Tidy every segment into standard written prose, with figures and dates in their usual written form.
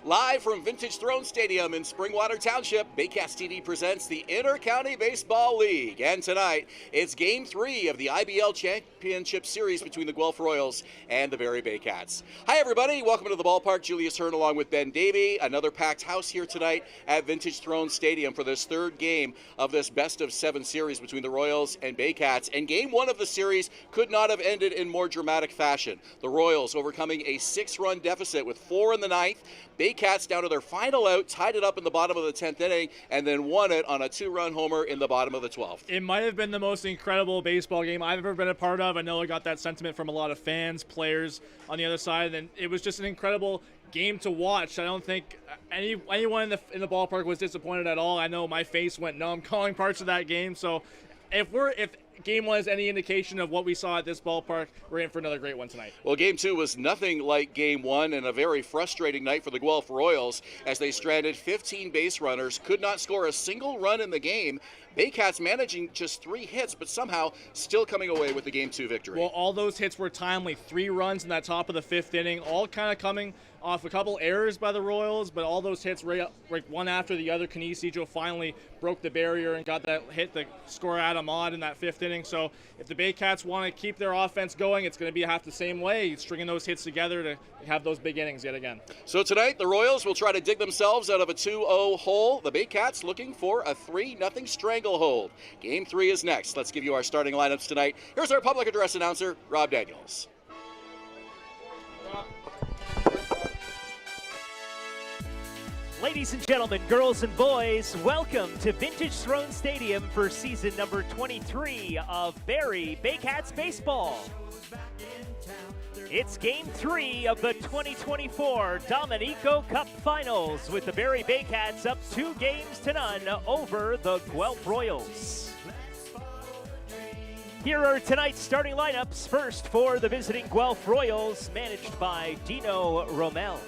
Live from Vintage Throne Stadium in Springwater Township, Baycats TD presents the Inter-County Baseball League. And tonight, it's Game 3 of the IBL Championship Series between the Guelph Royals and the Barrie Baycats. Hi, everybody. Welcome to the ballpark. Julius Hern along with Ben Davy. Another packed house here tonight at Vintage Throne Stadium for this third game of this best-of-7 series between the Royals and Baycats. And Game 1 of the series could not have ended in more dramatic fashion. The Royals overcoming a 6-run deficit with 4 in the ninth. Baycats down to their final out, tied it up in the bottom of the 10th inning, and then won it on a 2-run homer in the bottom of the 12th. It might have been the most incredible baseball game I've ever been a part of. I know I got that sentiment from a lot of fans, players on the other side, and it was just an incredible game to watch. I don't think anyone in the ballpark was disappointed at all. I know my face went numb calling parts of that game. So if Game 1 is any indication of what we saw at this ballpark, we're in for another great one tonight. Well, Game 2 was nothing like Game 1 and a very frustrating night for the Guelph Royals as they stranded 15 base runners, could not score a single run in the game. Baycats managing just 3 hits, but somehow still coming away with the Game 2 victory. Well, all those hits were timely. 3 runs in that top of the 5th inning, all kind of coming off a couple errors by the Royals, but all those hits right one after the other. Canisijo finally broke the barrier and got that hit to score Adam Odd in that 5th inning. So if the Baycats want to keep their offense going, it's going to be half the same way, stringing those hits together to have those big innings yet again. So tonight, the Royals will try to dig themselves out of a 2-0 hole. The Baycats looking for a 3-0 stranglehold. Game 3 is next. Let's give you our starting lineups tonight. Here's our public address announcer, Rob Daniels. Ladies and gentlemen, girls and boys, welcome to Vintage Throne Stadium for season number 23 of Barrie Baycats Baseball. It's Game 3 of the 2024 Dominico Cup Finals with the Barrie Baycats up 2-0 over the Guelph Royals. Here are tonight's starting lineups. First for the visiting Guelph Royals, managed by Dino Romel.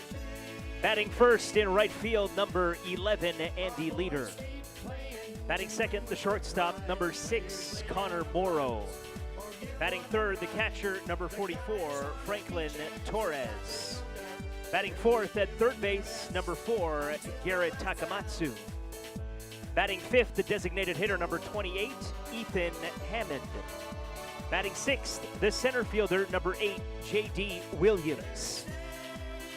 Batting first in right field, number 11, Andy Leader. Batting second, the shortstop, number 6, Connor Morrow. Batting third, the catcher, number 44, Franklin Torres. Batting fourth at third base, number 4, Garrett Takamatsu. Batting fifth, the designated hitter, number 28, Ethan Hammond. Batting sixth, the center fielder, number 8, J.D. Williams.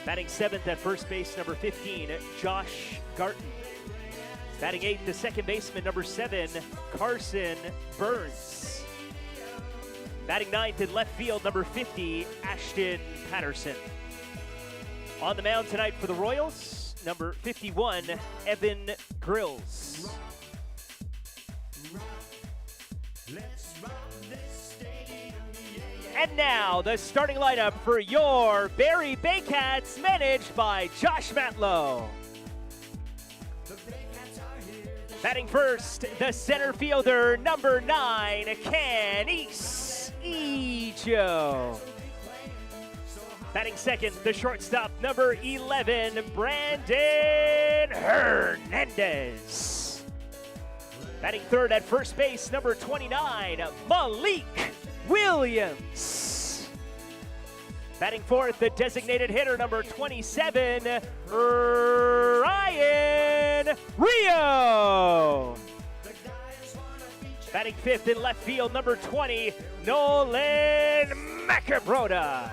Batting seventh at first base, number 15, Josh Garton. Batting eighth, the second baseman, number 7, Carson Burns. Batting ninth in left field, number 50, Ashton Patterson. On the mound tonight for the Royals, number 51, Evan Grills. And now, the starting lineup for your Barrie Baycats, managed by Josh Matlow. Batting first, the center fielder, number 9, Canisijo. Batting second, the shortstop, number 11, Brandon Hernandez. Batting third at first base, number 29, Malik Williams. Batting fourth, the designated hitter, number 27, Ryan Rio. Batting fifth in left field, number 20, Nolan Macabroda.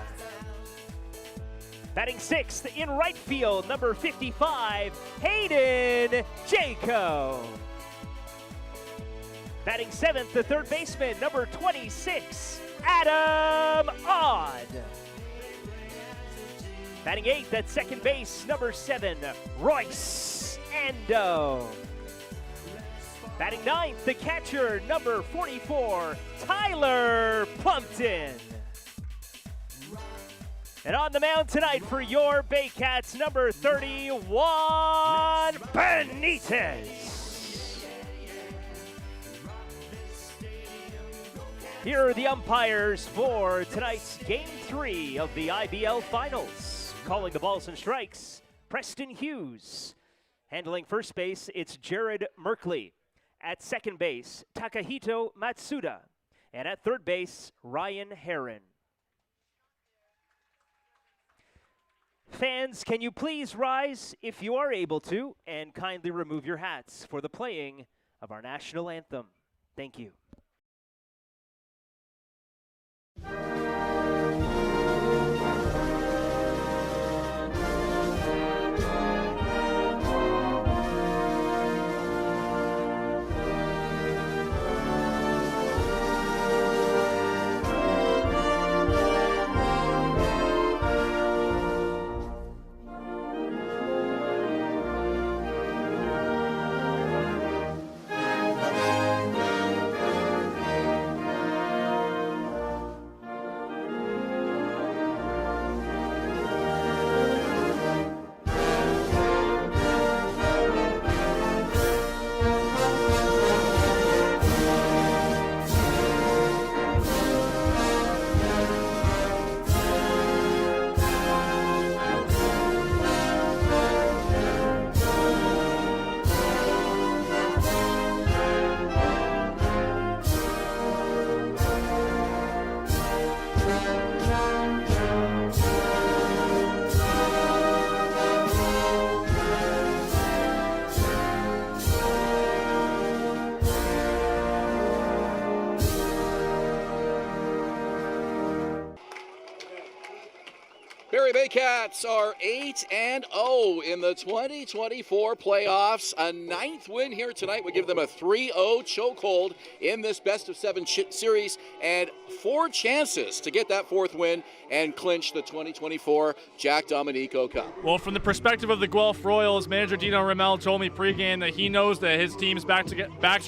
Batting sixth in right field, number 55, Hayden Jaco. Batting seventh, the third baseman, number 26, Adam Odd. Batting eighth at second base, number 7, Royce Ando. Batting ninth, the catcher, number 44, Tyler Plumpton. And on the mound tonight for your Baycats, number 31, Benitez. Here are the umpires for tonight's Game 3 of the IBL Finals. Calling the balls and strikes, Preston Hughes. Handling first base, it's Jared Merkley. At second base, Takahito Matsuda. And at third base, Ryan Herron. Fans, can you please rise, if you are able to, and kindly remove your hats for the playing of our national anthem. Thank you. Barrie Baycats are 8-0 in the 2024 playoffs. A 9th win here tonight would give them a 3-0 chokehold in this best-of-7 series and 4 chances to get that 4th win and clinch the 2024 Jack Dominico Cup. Well, from the perspective of the Guelph Royals, manager Dino Rommel told me pregame that he knows that his team's backs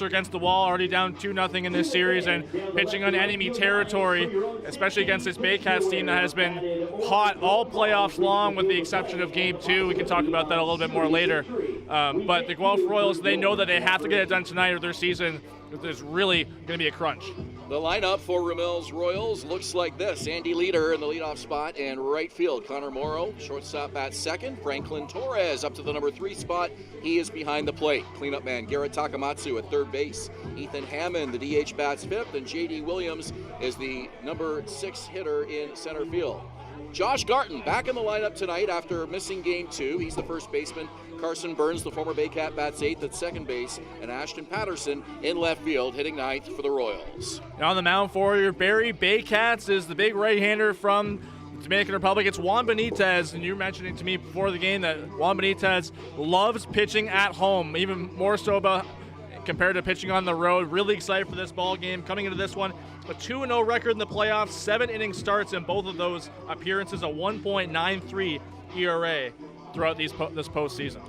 are against the wall, already down 2-0 in this series, and pitching on enemy territory, especially against this Baycats team that has been hot all playoffs long, with the exception of Game 2. We can talk about that a little bit more later. But the Guelph Royals, they know that they have to get it done tonight or their season is really going to be a crunch. The lineup for Rommel's Royals looks like this. Andy Leader in the leadoff spot and right field. Connor Morrow, shortstop, at second. Franklin Torres up to the number 3 spot. He is behind the plate. Cleanup man Garrett Takamatsu at third base. Ethan Hammond, the DH, bats 5th. And J.D. Williams is the number 6 hitter in center field. Josh Garton back in the lineup tonight after missing Game 2. He's the first baseman. Carson Burns, the former Baycat, bats 8th at second base. And Ashton Patterson in left field, hitting 9th for the Royals. Now on the mound for your Barrie Baycats is the big right-hander from the Dominican Republic. It's Juan Benitez, and you were mentioning to me before the game that Juan Benitez loves pitching at home, even more so about compared to pitching on the road. Really excited for this ball game. Coming into this one, a 2-0 record in the playoffs, 7 inning starts in both of those appearances, a 1.93 ERA throughout this postseason.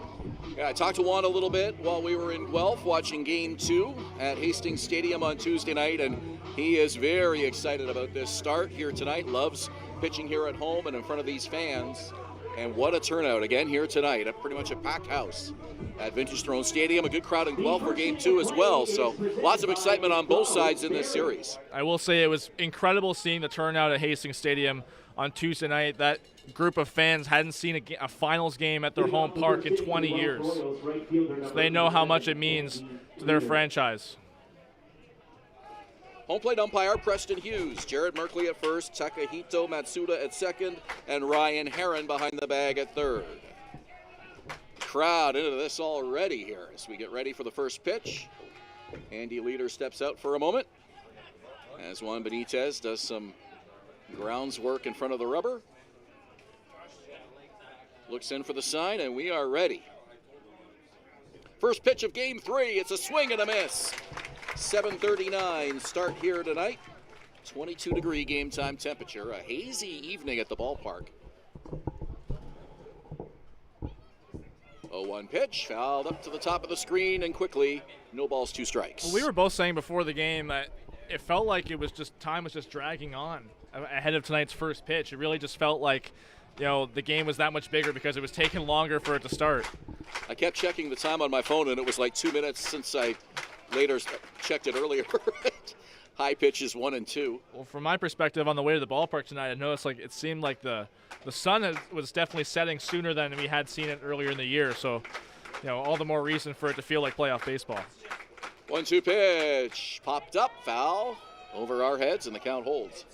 Yeah, I talked to Juan a little bit while we were in Guelph watching Game 2 at Hastings Stadium on Tuesday night, and he is very excited about this start here tonight. Loves pitching here at home and in front of these fans. And what a turnout again here tonight. Pretty much a packed house at Vintage Throne Stadium. A good crowd in Guelph for Game 2 as well. So lots of excitement on both sides in this series. I will say it was incredible seeing the turnout at Hastings Stadium on Tuesday night. That group of fans hadn't seen a finals game at their home park in 20 years. So they know how much it means to their franchise. Home plate umpire Preston Hughes, Jared Merkley at first, Takahito Matsuda at second, and Ryan Hern behind the bag at third. Crowd into this already here as we get ready for the first pitch. Andy Leader steps out for a moment as Juan Benitez does some grounds work in front of the rubber. Looks in for the sign, and we are ready. First pitch of Game 3, it's a swing and a miss. 7:39 start here tonight. 22-degree game time temperature. A hazy evening at the ballpark. 0-1 pitch, fouled up to the top of the screen, and quickly, no balls, 2 strikes. Well, we were both saying before the game that it felt like time was just dragging on ahead of tonight's first pitch. It really just felt like, the game was that much bigger because it was taking longer for it to start. I kept checking the time on my phone, and it was like 2 minutes since I later checked it earlier. High pitches 1 and 2. Well, from my perspective on the way to the ballpark tonight, I noticed it seemed like the sun was definitely setting sooner than we had seen it earlier in the year. So, all the more reason for it to feel like playoff baseball. 1-2 pitch, popped up, foul over our heads, and the count holds.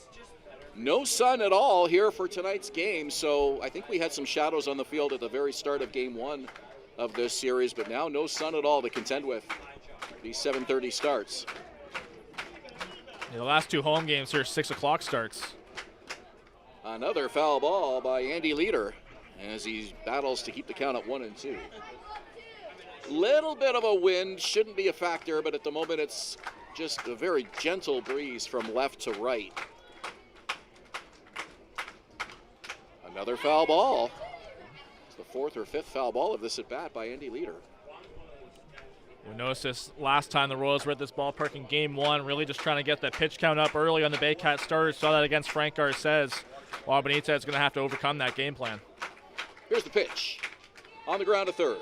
No sun at all here for tonight's game, so I think we had some shadows on the field at the very start of game 1 of this series, but now no sun at all to contend with these 7:30 starts. Yeah, the last 2 home games here, 6 o'clock starts. Another foul ball by Andy Leader as he battles to keep the count at 1-2. Little bit of a wind, shouldn't be a factor, but at the moment it's just a very gentle breeze from left to right. Another foul ball. It's the 4th or 5th foul ball of this at bat by Andy Leader. We noticed this last time the Royals were at this ballpark in game 1, really just trying to get that pitch count up early on the Baycats starters. Saw that against Frank Garces. Juan Benitez is going to have to overcome that game plan. Here's the pitch. On the ground to third.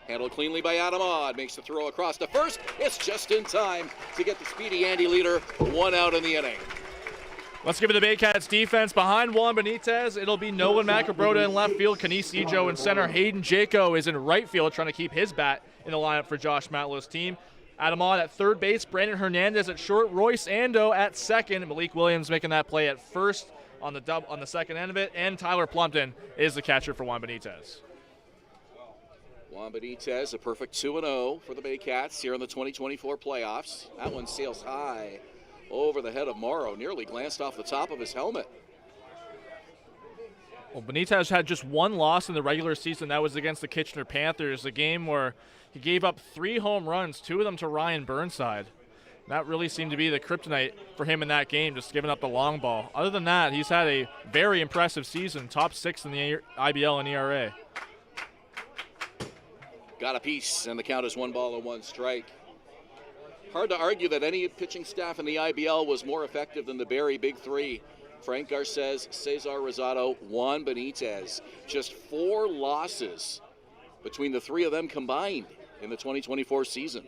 Handled cleanly by Adam Odd. Makes the throw across to first. It's just in time to get the speedy Andy Leader 1 out in the inning. Let's give it the Baycats defense behind Juan Benitez. It'll be Nolan Macabroda in left field. Canis Ejo in center. Hayden Jaco is in right field trying to keep his bat in the lineup for Josh Matlow's team. Adam Odd at third base. Brandon Hernandez at short. Royce Ando at second. Malik Williams making that play at first on the second end of it. And Tyler Plumpton is the catcher for Juan Benitez. Juan Benitez, a perfect 2-0 for the Baycats here in the 2024 playoffs. That one sails high over the head of Morrow, nearly glanced off the top of his helmet. Well, Benitez had just 1 loss in the regular season. That was against the Kitchener Panthers, a game where he gave up 3 home runs, 2 of them to Ryan Burnside. That really seemed to be the kryptonite for him in that game, just giving up the long ball. Other than that, he's had a very impressive season, top 6 in the IBL and ERA. Got a piece, and the count is 1-1 strike. Hard to argue that any pitching staff in the IBL was more effective than the Barrie Big Three. Frank Garces, Cesar Rosado, Juan Benitez. Just 4 losses between the 3 of them combined in the 2024 season.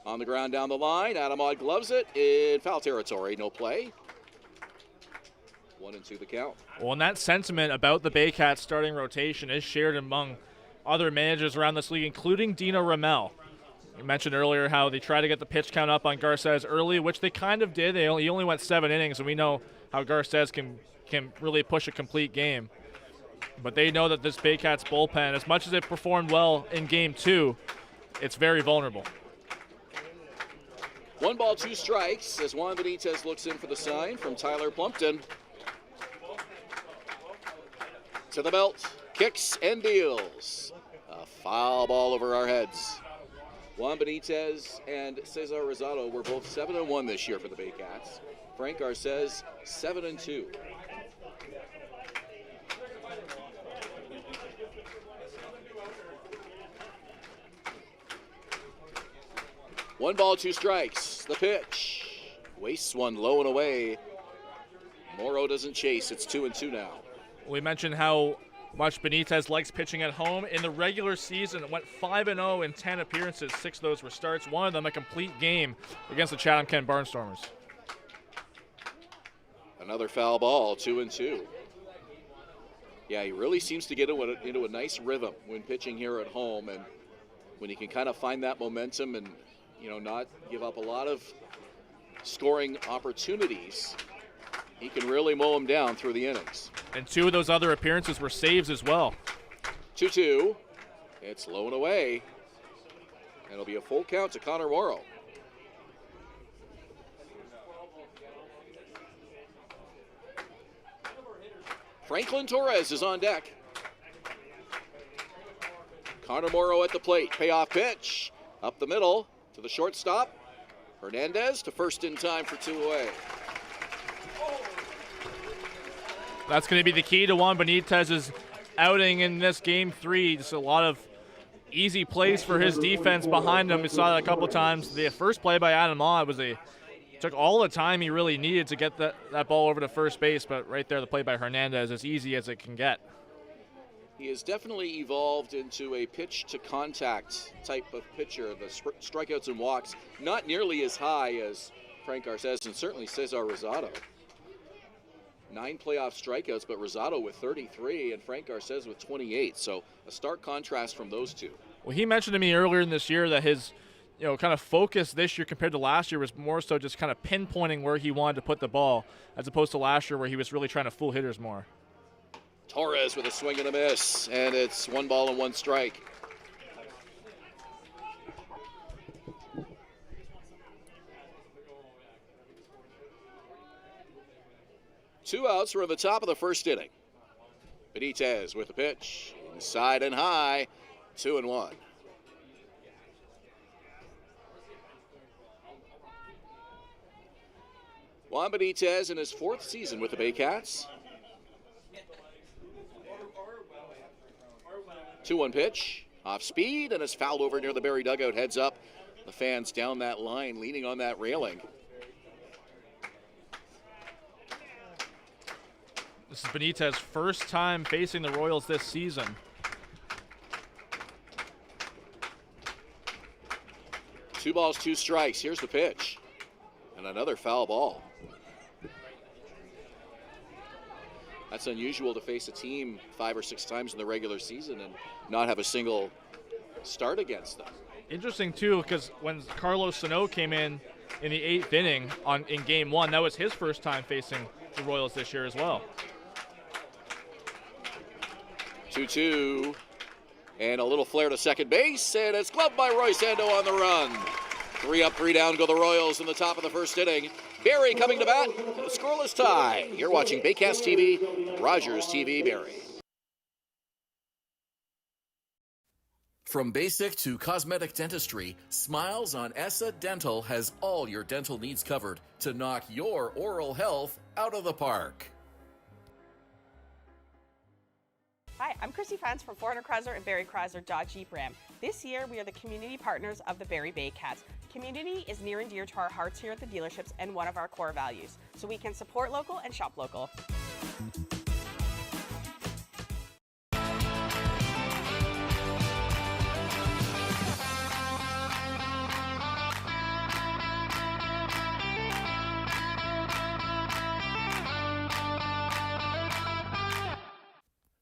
On the ground down the line, Adam Odd gloves it in foul territory, no play. 1-2 the count. Well, and that sentiment about the Baycats starting rotation is shared among other managers around this league, including Dino Ramel. You mentioned earlier how they try to get the pitch count up on Garces early, which they kind of did. He only went 7 innings, and we know how Garces can really push a complete game. But they know that this Baycats bullpen, as much as it performed well in Game 2, it's very vulnerable. 1 ball, 2 strikes as Juan Benitez looks in for the sign from Tyler Plumpton. To the belt, kicks and deals. A foul ball over our heads. Juan Benitez and Cesar Rosado were both 7-1 this year for the Baycats. Frank Garces, 7-2. One ball, 2 strikes. The pitch. Wastes one low and away. Morrow doesn't chase. It's 2-2 now. We mentioned how much Benitez likes pitching at home. In the regular season, it went 5-0 in 10 appearances. 6 of those were starts. One of them a complete game against the Chatham-Kent Barnstormers. Another foul ball, 2-2. Yeah, he really seems to get into a nice rhythm when pitching here at home, and when he can kind of find that momentum and, not give up a lot of scoring opportunities, he can really mow them down through the innings. And 2 of those other appearances were saves as well. 2-2. It's low and away. And it'll be a full count to Connor Morrow. Franklin Torres is on deck. Connor Morrow at the plate. Payoff pitch. Up the middle to the shortstop. Hernandez to first in time for 2 away. That's going to be the key to Juan Benitez's outing in this Game 3. Just a lot of easy plays for his defense behind him. We saw that a couple times. The first play by Adam Odd took all the time he really needed to get that ball over to first base, but right there the play by Hernandez, as easy as it can get. He has definitely evolved into a pitch-to-contact type of pitcher. The strikeouts and walks not nearly as high as Frank Garces and certainly Cesar Rosado. 9 playoff strikeouts, but Rosado with 33 and Frank Garces with 28. So a stark contrast from those two. Well, he mentioned to me earlier in this year that his kind of focus this year compared to last year was more so just kind of pinpointing where he wanted to put the ball, as opposed to last year where he was really trying to fool hitters more. Torres with a swing and a miss, and it's 1 ball and 1 strike. Two outs. We're at the top of the first inning. Benitez with the pitch, inside and high, 2-1. Juan Benitez in his 4th season with the Baycats. 2-1 pitch, off speed, and is fouled over near the Barrie dugout. Heads up, the fans down that line, leaning on that railing. This is Benitez's first time facing the Royals this season. 2 balls, 2 strikes. Here's the pitch, and another foul ball. That's unusual to face a team 5 or 6 times in the regular season and not have a single start against them. Interesting, too, because when Carlos Sano came in the 8th inning in Game 1, that was his first time facing the Royals this year as well. 2-2, and a little flare to second base, and it's gloved by Roy Sando on the run. 3 up, 3 down go the Royals in the top of the first inning. Barrie coming to bat, a scoreless tie. You're watching Baycats TV, Rogers TV, Barrie. From basic to cosmetic dentistry, Smiles on ESSA Dental has all your dental needs covered to knock your oral health out of the park. Hi, I'm Chrissy Fans from 400 Chrysler and Barrie Chrysler Dodge Jeep Ram. This year, we are the community partners of the Barrie Baycats. Community is near and dear to our hearts here at the dealerships and one of our core values, so we can support local and shop local.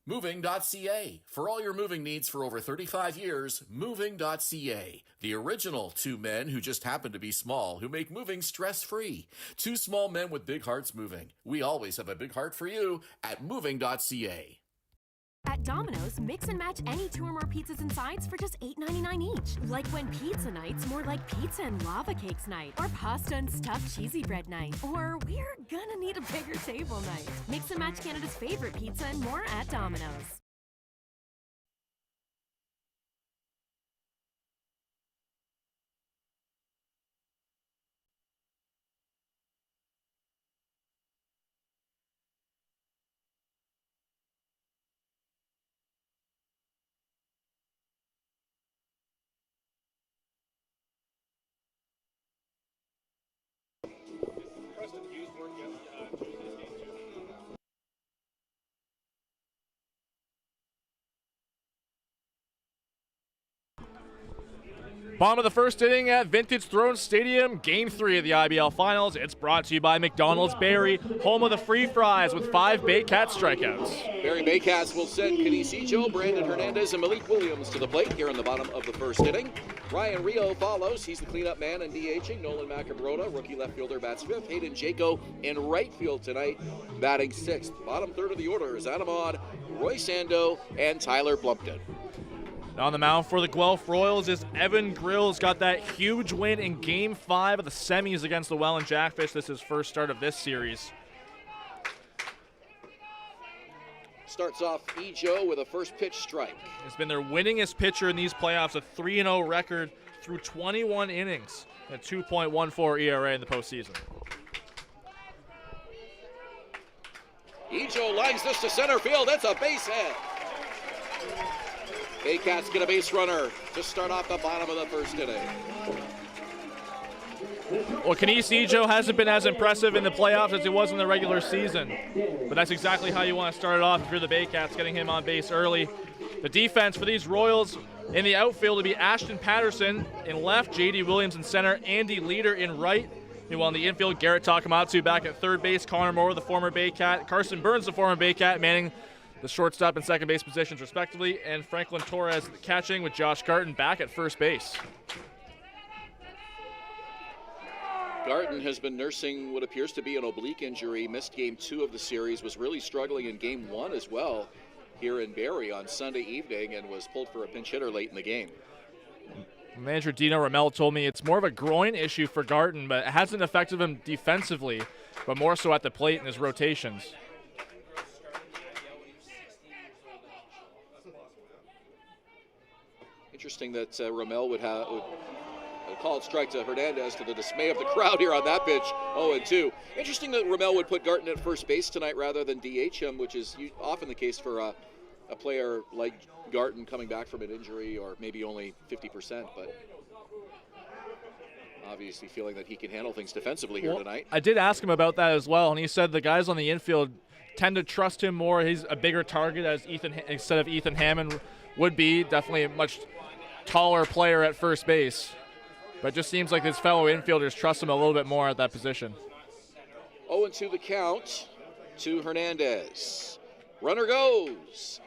Moving.ca. For all your moving needs for over 35 years, Moving.ca. The original 2 men who just happen to be small, who make moving stress-free. 2 small men with big hearts moving. We always have a big heart for you at Moving.ca. At Domino's, mix and match any 2 or more pizzas and sides for just $8.99 each. Like when pizza night's more like pizza and lava cakes night, or pasta and stuffed cheesy bread night, or we're gonna need a bigger table night. Mix and match Canada's favorite pizza and more at Domino's. Bottom of the first inning at Vintage Throne Stadium, Game 3 of the IBL Finals. It's brought to you by McDonald's Barrie, home of the free fries with 5 Baycat strikeouts. Barrie Baycats will send Canisijo, Brandon Hernandez, and Malik Williams to the plate here in the bottom of the first inning. Ryan Rio follows. He's the cleanup man and DHing. Nolan Macabrota, rookie left fielder, bats 5th. Hayden Jaco in right field tonight, batting 6th. Bottom third of the order is Adam Odd, Roy Sando, and Tyler Blumpton. On the mound for the Guelph Royals is Evan Grills. Got that huge win in Game 5 of the semis against the Welland Jackfish. This is his first start of this series. Starts off Ejo with a first pitch strike. He's been their winningest pitcher in these playoffs, a 3-0 record through 21 innings, and a 2.14 ERA in the postseason. Ejo lines this to center field. That's a base hit. Baycats get a base runner to start off the bottom of the first inning. Well, Canisijo hasn't been as impressive in the playoffs as he was in the regular season, but that's exactly how you want to start it off if you're the Baycats, getting him on base early. The defense for these Royals in the outfield will be Ashton Patterson in left, J.D. Williams in center, Andy Leader in right. Meanwhile, in the infield, Garrett Takamatsu back at third base, Connor Moore, the former Baycat, Carson Burns, the former Baycat, manning the shortstop and second base positions respectively, and Franklin Torres catching with Josh Garton back at first base. Garton has been nursing what appears to be an oblique injury, missed game 2 of the series, was really struggling in game 1 as well here in Barrie on Sunday evening, and was pulled for a pinch hitter late in the game. Manager Dino Ramel told me it's more of a groin issue for Garton, but it hasn't affected him defensively, but more so at the plate in his rotations. Interesting that Ramel would call it strike to Hernandez, to the dismay of the crowd here on that pitch. 0-2. Interesting that Ramel would put Garton at first base tonight rather than DH him, which is often the case for a player like Garton coming back from an injury, or maybe only 50%, but obviously feeling that he can handle things defensively here tonight. I did ask him about that as well, and he said the guys on the infield tend to trust him more. He's a bigger target instead of Ethan Hammond would be. Definitely a much taller player at first base. But it just seems like his fellow infielders trust him a little bit more at that position. 0-2 the count to Hernandez. Runner goes.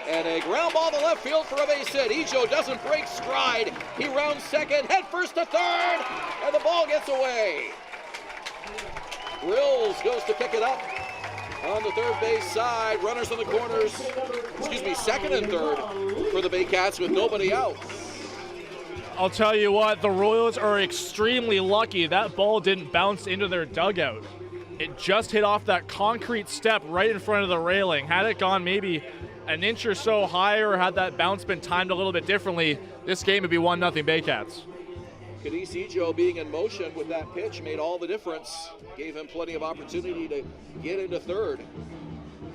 And a ground ball to left field for a base hit. Ijo doesn't break stride. He rounds second, head first to third, and the ball gets away. Grills goes to pick it up on the third base side. Runners in the corners, second and third for the Baycats with nobody out. I'll tell you what, the Royals are extremely lucky that ball didn't bounce into their dugout. It just hit off that concrete step right in front of the railing. Had it gone maybe an inch or so higher, or had that bounce been timed a little bit differently, this game would be 1-0 Baycats. Kadis Ijo being in motion with that pitch made all the difference. Gave him plenty of opportunity to get into third,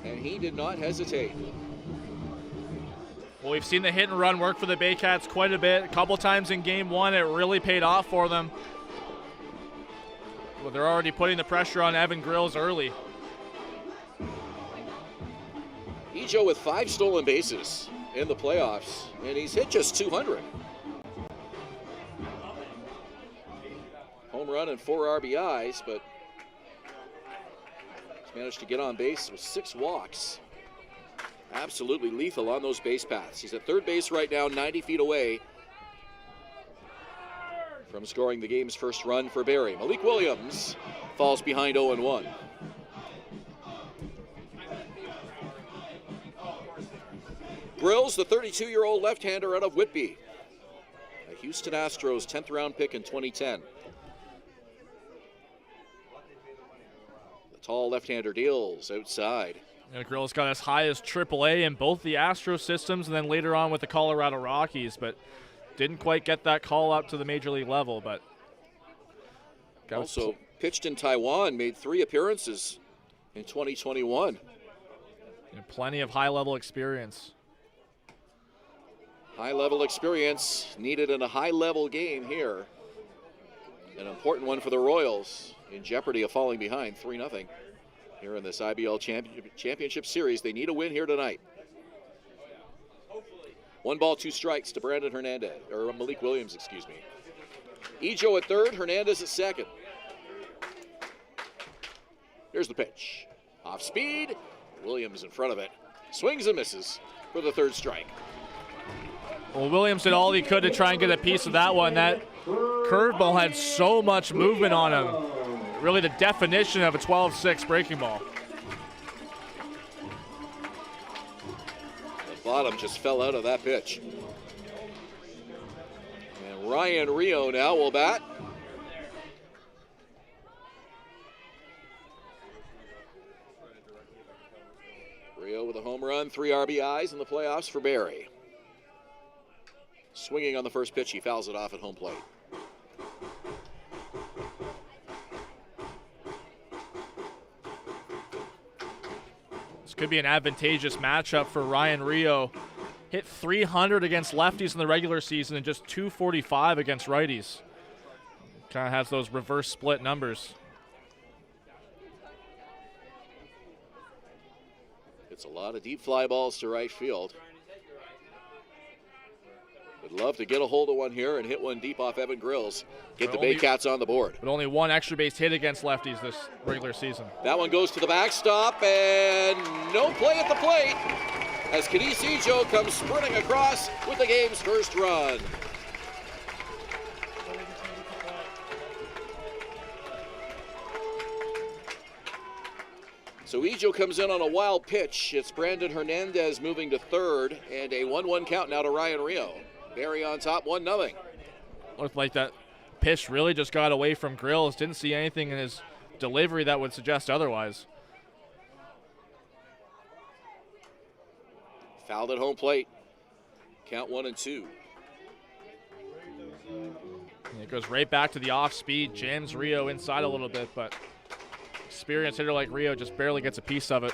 and he did not hesitate. Well, we've seen the hit and run work for the Baycats quite a bit. A couple times in game 1, it really paid off for them. Well, they're already putting the pressure on Evan Grills early. Ijo with 5 stolen bases in the playoffs, and he's hit just 200. Home run and 4 RBIs, but he's managed to get on base with 6 walks. Absolutely lethal on those base paths. He's at third base right now, 90 feet away from scoring the game's first run for Barrie. Malik Williams falls behind 0-1. Grills, the 32-year-old left-hander out of Whitby, a Houston Astros 10th round pick in 2010. The tall left-hander deals outside. And Grills got as high as AAA in both the Astro systems and then later on with the Colorado Rockies, but didn't quite get that call up to the major league level. But also pitched in Taiwan, made 3 appearances in 2021. And plenty of high-level experience. High-level experience needed in a high-level game here. An important one for the Royals, in jeopardy of falling behind 3-0 here in this IBL championship series. They need a win here tonight. 1 ball, 2 strikes to Brandon Hernandez, or Malik Williams, excuse me. Ijo at third, Hernandez at second. Here's the pitch. Off speed, Williams in front of it. Swings and misses for the 3rd strike. Well, Williams did all he could to try and get a piece of that one. That curveball had so much movement on him. Really the definition of a 12-6 breaking ball. The bottom just fell out of that pitch. And Ryan Rio now will bat. Rio with a home run, 3 RBIs in the playoffs for Barrie. Swinging on the first pitch, he fouls it off at home plate. This could be an advantageous matchup for Ryan Rio. Hit 300 against lefties in the regular season and just 245 against righties. Kind of has those reverse split numbers. It's a lot of deep fly balls to right field. Would love to get a hold of one here and hit one deep off Evan Grills. Get the Baycats on the board. But only 1 extra base hit against lefties this regular season. That one goes to the backstop, and no play at the plate as Kadis Ijo comes sprinting across with the game's first run. So Ejo comes in on a wild pitch. It's Brandon Hernandez moving to third, and a 1-1 count now to Ryan Rio. Barrie on top, 1-0. Looked like that pitch really just got away from Grills. Didn't see anything in his delivery that would suggest otherwise. Fouled at home plate. Count 1-2. And it goes right back to the off speed, jams Rio inside a little bit, but experienced hitter like Rio just barely gets a piece of it.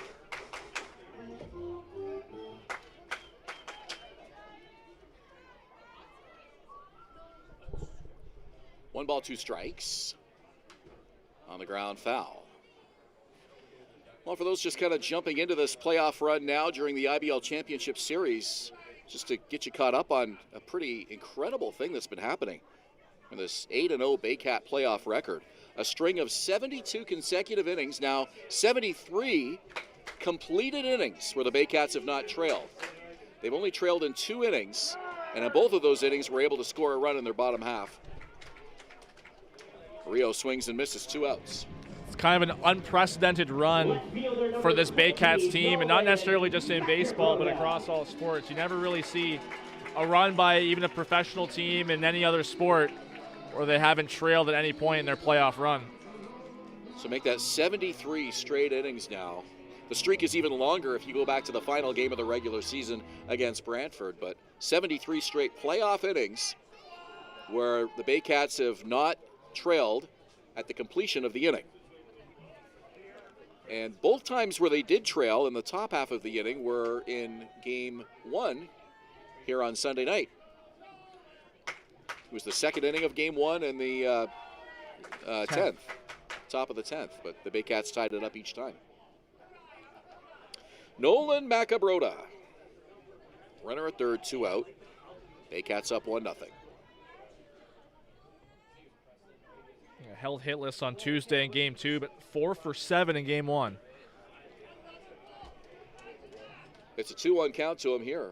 One ball, 2 strikes. On the ground, foul. Well, for those just kind of jumping into this playoff run now during the IBL Championship Series, just to get you caught up on a pretty incredible thing that's been happening in this 8-0 Baycat playoff record. A string of 72 consecutive innings, now 73 completed innings where the Baycats have not trailed. They've only trailed in 2 innings, and in both of those innings were able to score a run in their bottom half. Rio swings and misses, 2 outs. It's kind of an unprecedented run for this Baycats team, and not necessarily just in baseball, but across all sports. You never really see a run by even a professional team in any other sport where they haven't trailed at any point in their playoff run. So make that 73 straight innings now. The streak is even longer if you go back to the final game of the regular season against Brantford, but 73 straight playoff innings where the Baycats have not trailed at the completion of the inning. And both times where they did trail in the top half of the inning were in game 1 here on Sunday night. It was the second inning of game 1 and the 10th, top of the 10th, but the Baycats tied it up each time. Nolan Macabroda, runner at third, 2 out. Baycats up 1-0. Held hitless on Tuesday in game 2, but 4 for 7 in game 1. It's a 2-1 count to him here.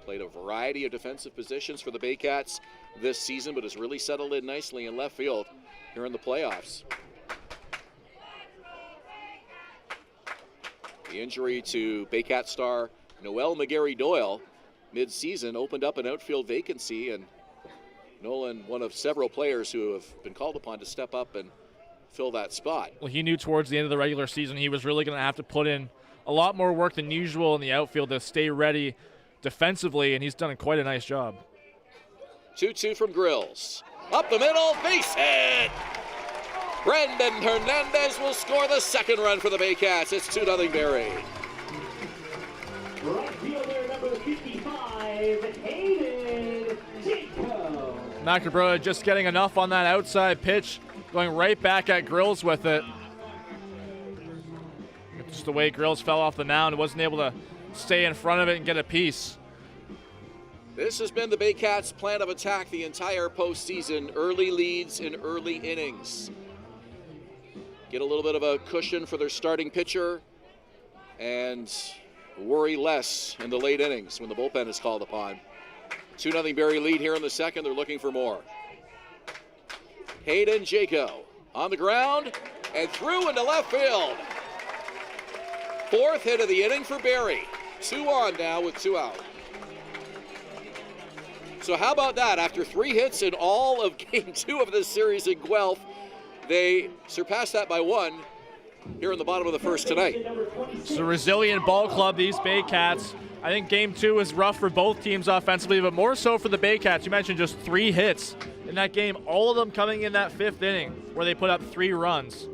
Played a variety of defensive positions for the Baycats this season, but has really settled in nicely in left field here in the playoffs. The injury to Baycat star Noel McGarry-Doyle mid-season opened up an outfield vacancy, and Nolan, one of several players who have been called upon to step up and fill that spot. Well, he knew towards the end of the regular season he was really going to have to put in a lot more work than usual in the outfield to stay ready defensively, and he's done quite a nice job. 2-2 from Grills. Up the middle, base hit! Brandon Hernandez will score the second run for the Baycats. It's 2-0 Barrie. Right fielder number 55, Hayden Jacob. Macabroda just getting enough on that outside pitch, going right back at Grills with it. Just the way Grills fell off the mound, wasn't able to stay in front of it and get a piece. This has been the Baycats' plan of attack the entire postseason. Early leads in early innings. Get a little bit of a cushion for their starting pitcher and worry less in the late innings when the bullpen is called upon. 2-0 Barrie lead here in the second. They're looking for more. Hayden Jaco on the ground and through into left field. Fourth hit of the inning for Barrie. 2 on now with 2 out. So how about that? After 3 hits in all of game 2 of this series in Guelph, they surpassed that by 1 here in the bottom of the first tonight. It's a resilient ball club, these Baycats. I think game 2 was rough for both teams offensively, but more so for the Baycats. You mentioned just 3 hits in that game, all of them coming in that 5th inning where they put up 3 runs.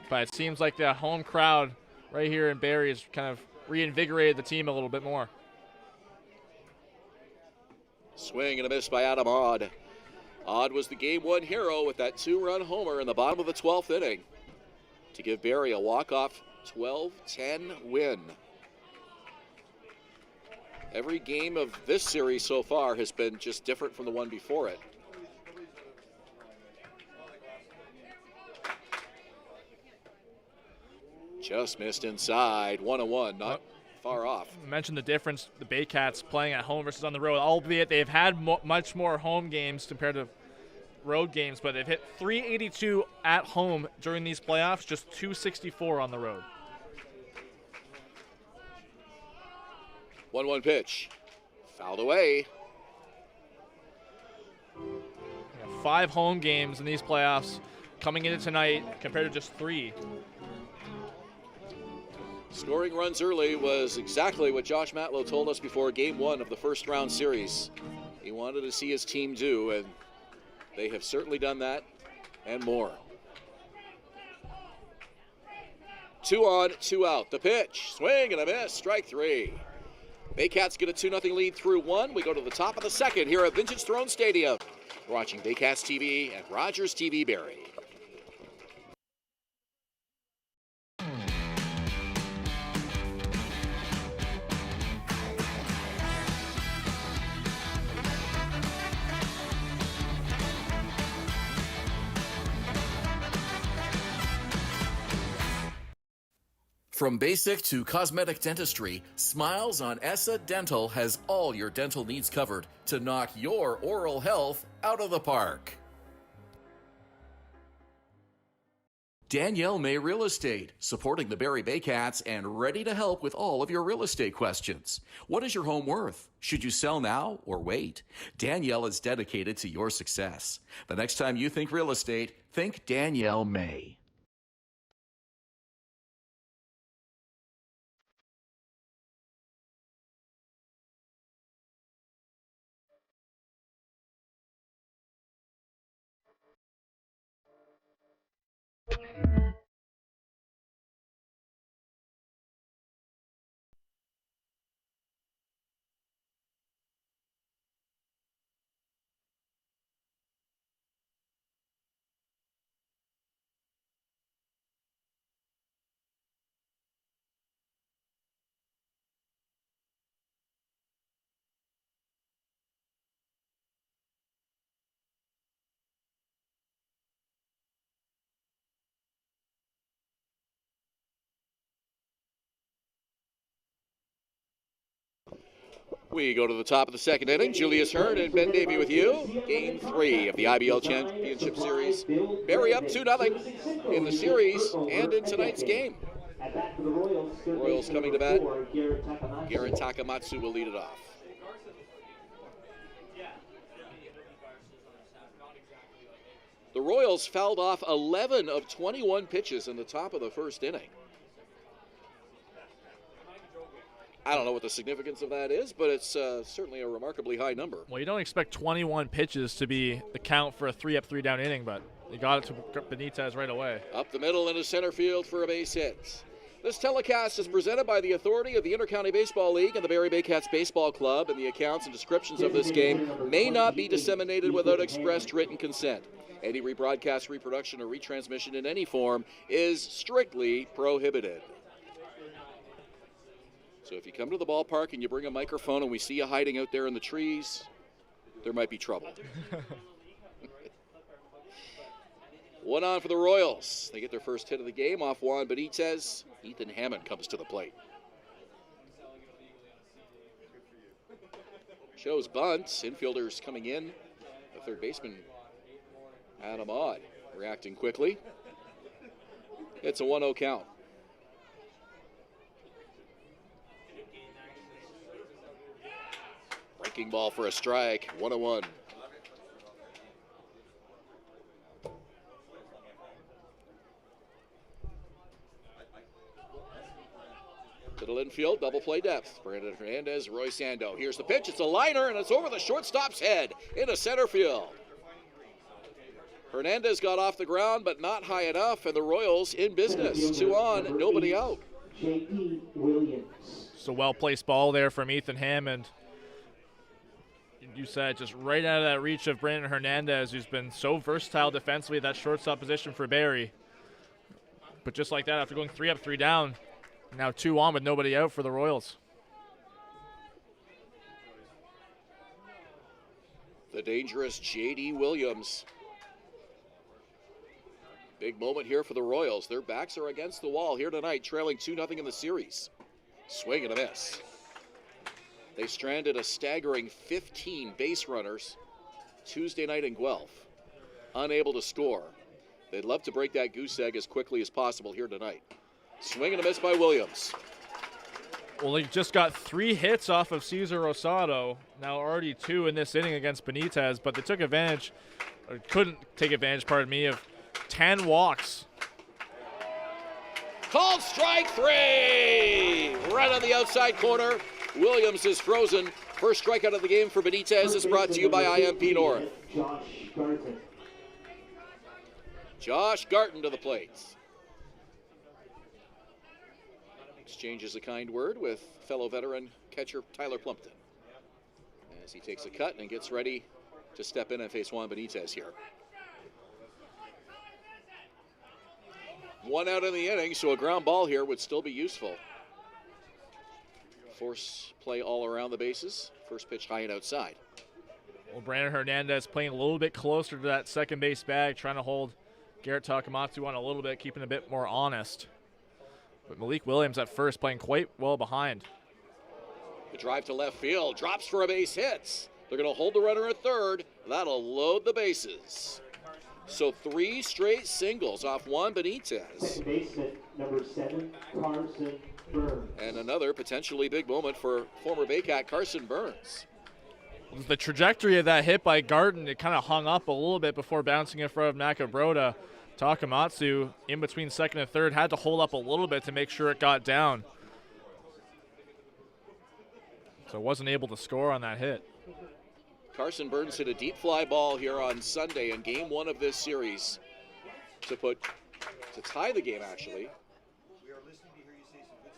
But it seems like the home crowd right here in Barrie has kind of reinvigorated the team a little bit more. Swing and a miss by Adam Odd. Odd was the game 1 hero with that 2-run homer in the bottom of the 12th inning to give Barrie a walk-off 12-10 win. Every game of this series so far has been just different from the one before it. Just missed inside, 1-1, not far off. I mentioned the difference the Baycats playing at home versus on the road, albeit they've had much more home games compared to road games, but they've hit 382 at home during these playoffs, just 264 on the road. 1-1 pitch. Fouled away. 5 home games in these playoffs coming into tonight compared to just 3. Scoring runs early was exactly what Josh Matlow told us before Game 1 of the first round series. He wanted to see his team do, and they have certainly done that and more. 2 on, 2 out. The pitch, swing and a miss, strike 3. Baycats get a 2-0 lead through 1. We go to the top of the second here at Vintage Throne Stadium. We're watching Baycats TV and Rogers TV Barrie. From basic to cosmetic dentistry, Smiles on Essa Dental has all your dental needs covered to knock your oral health out of the park. Danielle May Real Estate, supporting the Barrie Baycats and ready to help with all of your real estate questions. What is your home worth? Should you sell now or wait? Danielle is dedicated to your success. The next time you think real estate, think Danielle May. We go to the top of the second inning. Julius Hern and Ben Davy with you. Game 3 of the IBL Championship Series. Barrie up 2-0 in the series and in tonight's game. Royals coming to bat. Garrett Takamatsu will lead it off. The Royals fouled off 11 of 21 pitches in the top of the first inning. I don't know what the significance of that is, but it's certainly a remarkably high number. Well, you don't expect 21 pitches to be the count for a 3-up, 3-down inning, but you got it to Benitez right away. Up the middle into center field for a base hit. This telecast is presented by the authority of the Intercounty Baseball League and the Barrie Baycats Baseball Club, and the accounts and descriptions of this game may not be disseminated without expressed written consent. Any rebroadcast, reproduction, or retransmission in any form is strictly prohibited. So if you come to the ballpark and you bring a microphone and we see you hiding out there in the trees, there might be trouble. 1 on for the Royals. They get their first hit of the game off Juan Benitez. Ethan Hammond comes to the plate. Shows bunts. Infielders coming in. The third baseman, Adam Odd, reacting quickly. It's a 1-0 count. Breaking ball for a strike, 1-1. Middle infield, double play depth. Brandon Hernandez, Roy Sando. Here's the pitch, it's a liner, and it's over the shortstop's head into center field. Hernandez got off the ground, but not high enough, and the Royals in business. 2 on, nobody out. It's a well-placed ball there from Ethan Hammond. You said just right out of that reach of Brandon Hernandez, who's been so versatile defensively at that shortstop position for Barrie. But just like that, after going 3 up, 3 down, now 2 on with nobody out for the Royals. The dangerous J.D. Williams. Big moment here for the Royals. Their backs are against the wall here tonight, trailing 2-0 in the series. Swing and a miss. They stranded a staggering 15 base runners Tuesday night in Guelph. unable to score. They'd love to break that goose egg as quickly as possible here tonight. Swing and a miss by Williams. Well, they just got 3 hits off of Cesar Rosado, now already 2 in this inning against Benitez, but they took advantage, or couldn't take advantage, pardon me, of 10 walks. Called strike 3! Right on the outside corner. Williams is frozen. First strikeout of the game for Benitez is brought to you by IMP North. Josh Garton to the plate. Exchanges a kind word with fellow veteran catcher Tyler Plumpton as he takes a cut and gets ready to step in and face Juan Benitez here. 1 out in the inning, so a ground ball here would still be useful. Force play all around the bases. First pitch high and outside. Well, Brandon Hernandez playing a little bit closer to that second base bag, trying to hold Garrett Takamatsu on a little bit, keeping a bit more honest. But Malik Williams at first playing quite well behind. The drive to left field, drops for a base hit. They're going to hold the runner at third. That'll load the bases. So 3 straight singles off Juan Benitez. Second baseman, number 7, Carson Burns. And another potentially big moment for former Baycat Carson Burns. The trajectory of that hit by Garden, it kind of hung up a little bit before bouncing in front of Nakabroda. Takamatsu, in between second and third, had to hold up a little bit to make sure it got down. So wasn't able to score on that hit. Carson Burns hit a deep fly ball here on Sunday in game 1 of this series to tie the game, actually.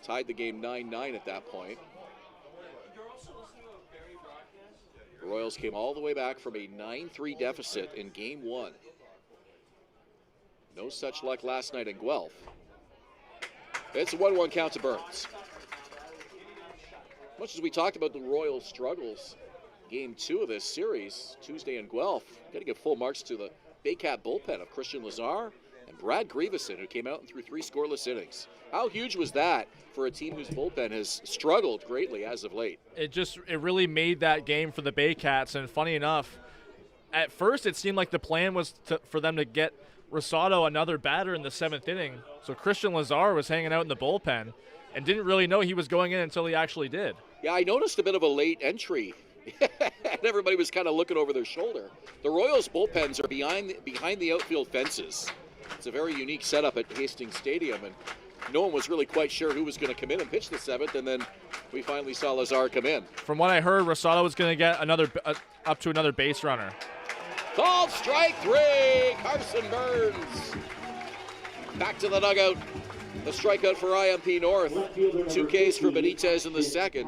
Tied the game 9-9 at that point. The Royals came all the way back from a 9-3 deficit in game 1. No such luck last night in Guelph. It's a 1-1 count to Burns. Much as we talked about the Royals' struggles, game 2 of this series, Tuesday in Guelph, got to give full marks to the Baycat bullpen of Christian Lazar and Brad Grieveson, who came out and threw 3 scoreless innings. How huge was that for a team whose bullpen has struggled greatly as of late? It really made that game for the Baycats, and funny enough, at first it seemed like the plan was for them to get Rosado another batter in the 7th inning. So Christian Lazar was hanging out in the bullpen and didn't really know he was going in until he actually did. Yeah, I noticed a bit of a late entry. And everybody was kind of looking over their shoulder. The Royals' bullpens are behind the outfield fences. It's a very unique setup at Hastings Stadium, and no one was really quite sure who was going to come in and pitch the 7th, and then we finally saw Lazar come in. From what I heard, Rosado was going to get up to another base runner. Called strike 3, Carson Burns. Back to the dugout. The strikeout for IMP North. 2 Ks for Benitez in the second.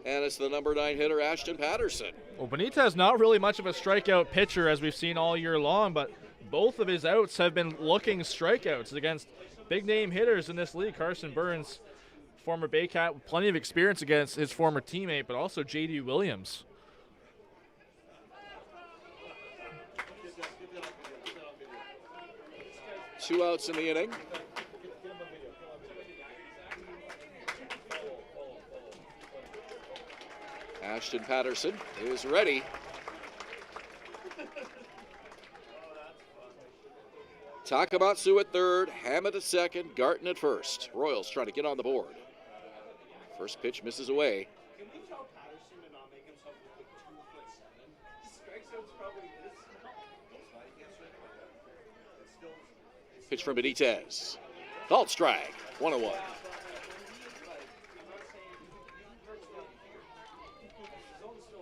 And it's the number 9 hitter, Ashton Patterson. Well, Benitez not really much of a strikeout pitcher as we've seen all year long, but both of his outs have been looking strikeouts against big-name hitters in this league. Carson Burns, former Baycat, with plenty of experience against his former teammate, but also J.D. Williams. Two outs in the inning. Ashton Patterson is ready. Takamatsu at third, Hammett at second, Garton at first. Royals trying to get on the board. First pitch misses away. Pitch from Benitez. Called strike, 1-1.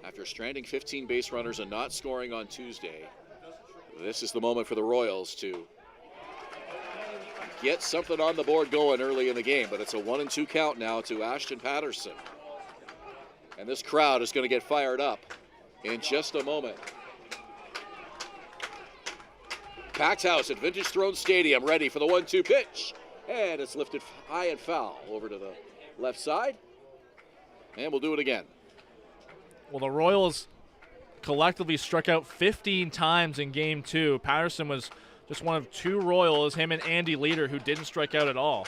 After stranding 15 base runners and not scoring on Tuesday, this is the moment for the Royals to get something on the board going early in the game, but it's a 1-2 count now to Ashton Patterson. And this crowd is going to get fired up in just a moment. Packed house at Vintage Throne Stadium, ready for the 1-2 pitch. And it's lifted high and foul over to the left side. And we'll do it again. Well, the Royals collectively struck out 15 times in Game 2. Patterson was just one of 2 Royals, him and Andy Leader, who didn't strike out at all.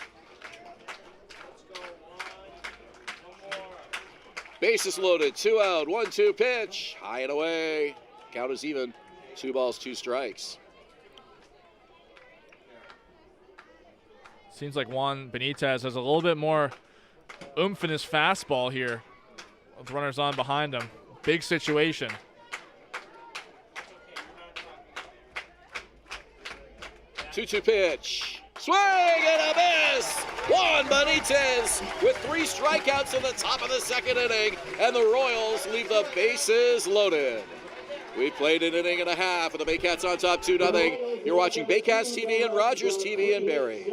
Bases loaded, 2 out, 1-2 pitch. High and away. Count is even. 2 balls, 2 strikes. Seems like Juan Benitez has a little bit more oomph in his fastball here with runners on behind him. Big situation. Two-two pitch. Swing and a miss! Juan Benitez with 3 strikeouts in the top of the 2nd inning, and the Royals leave the bases loaded. We played an inning and a half, and the Baycats on top 2-0. You're watching Baycats TV and Rogers TV in Barrie.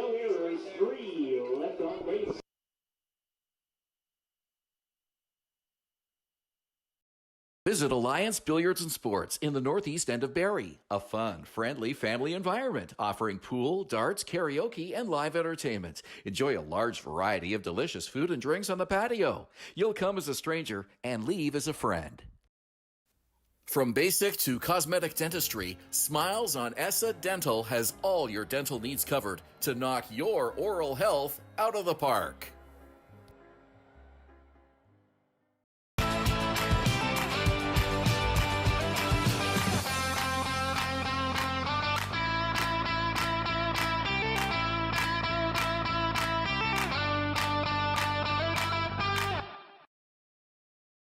Visit Alliance Billiards and Sports in the northeast end of Barrie. A fun, friendly family environment offering pool, darts, karaoke, and live entertainment. Enjoy a large variety of delicious food and drinks on the patio. You'll come as a stranger and leave as a friend. From basic to cosmetic dentistry, Smiles on Essa Dental has all your dental needs covered to knock your oral health out of the park.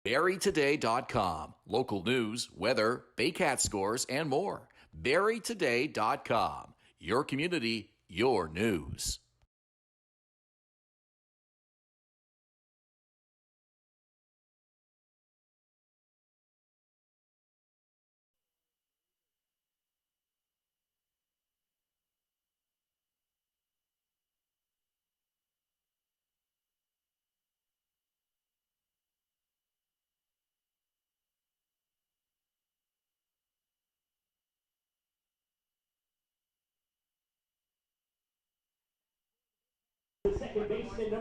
BarrieToday.com. Local news, weather, Baycat scores, and more. BarrieToday.com. Your community, your news.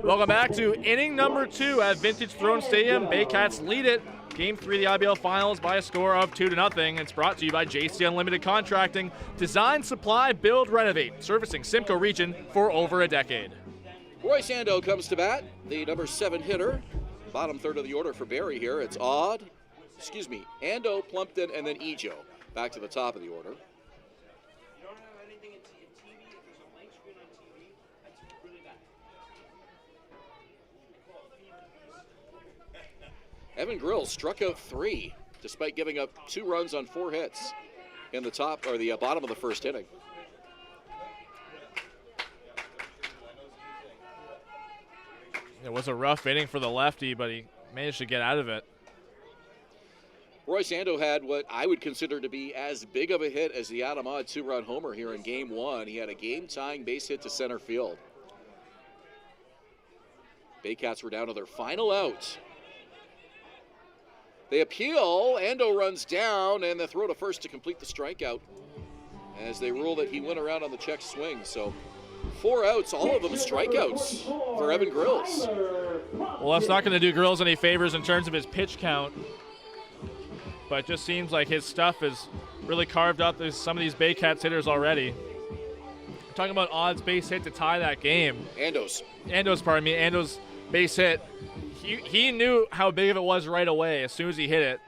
Welcome back to inning number 2 at Vintage Throne Stadium. Baycats lead it. Game 3 of the IBL Finals by a score of 2-0. It's brought to you by JC Unlimited Contracting. Design, supply, build, renovate. Servicing Simcoe region for over a decade. Royce Ando comes to bat, the number 7 hitter. Bottom third of the order for Barrie here. It's Ando, Plumpton, and then Ejo. Back to the top of the order. Evan Grills struck out 3, despite giving up 2 runs on 4 hits in the top or the bottom of the 1st inning. It was a rough inning for the lefty, but he managed to get out of it. Royce Ando had what I would consider to be as big of a hit as the Adam Odd 2-run homer here in Game 1. He had a game-tying base hit to center field. Baycats were down to their final out. They appeal, Ando runs down, and the throw to first to complete the strikeout as they rule that he went around on the check swing. So 4 outs, all of them strikeouts for Evan Grills. Well, that's not going to do Grills any favors in terms of his pitch count, but it just seems like his stuff is really carved up some of these Baycats hitters already. We're talking about Odd's base hit to tie that game. Ando's base hit. He knew how big of it was right away as soon as he hit it.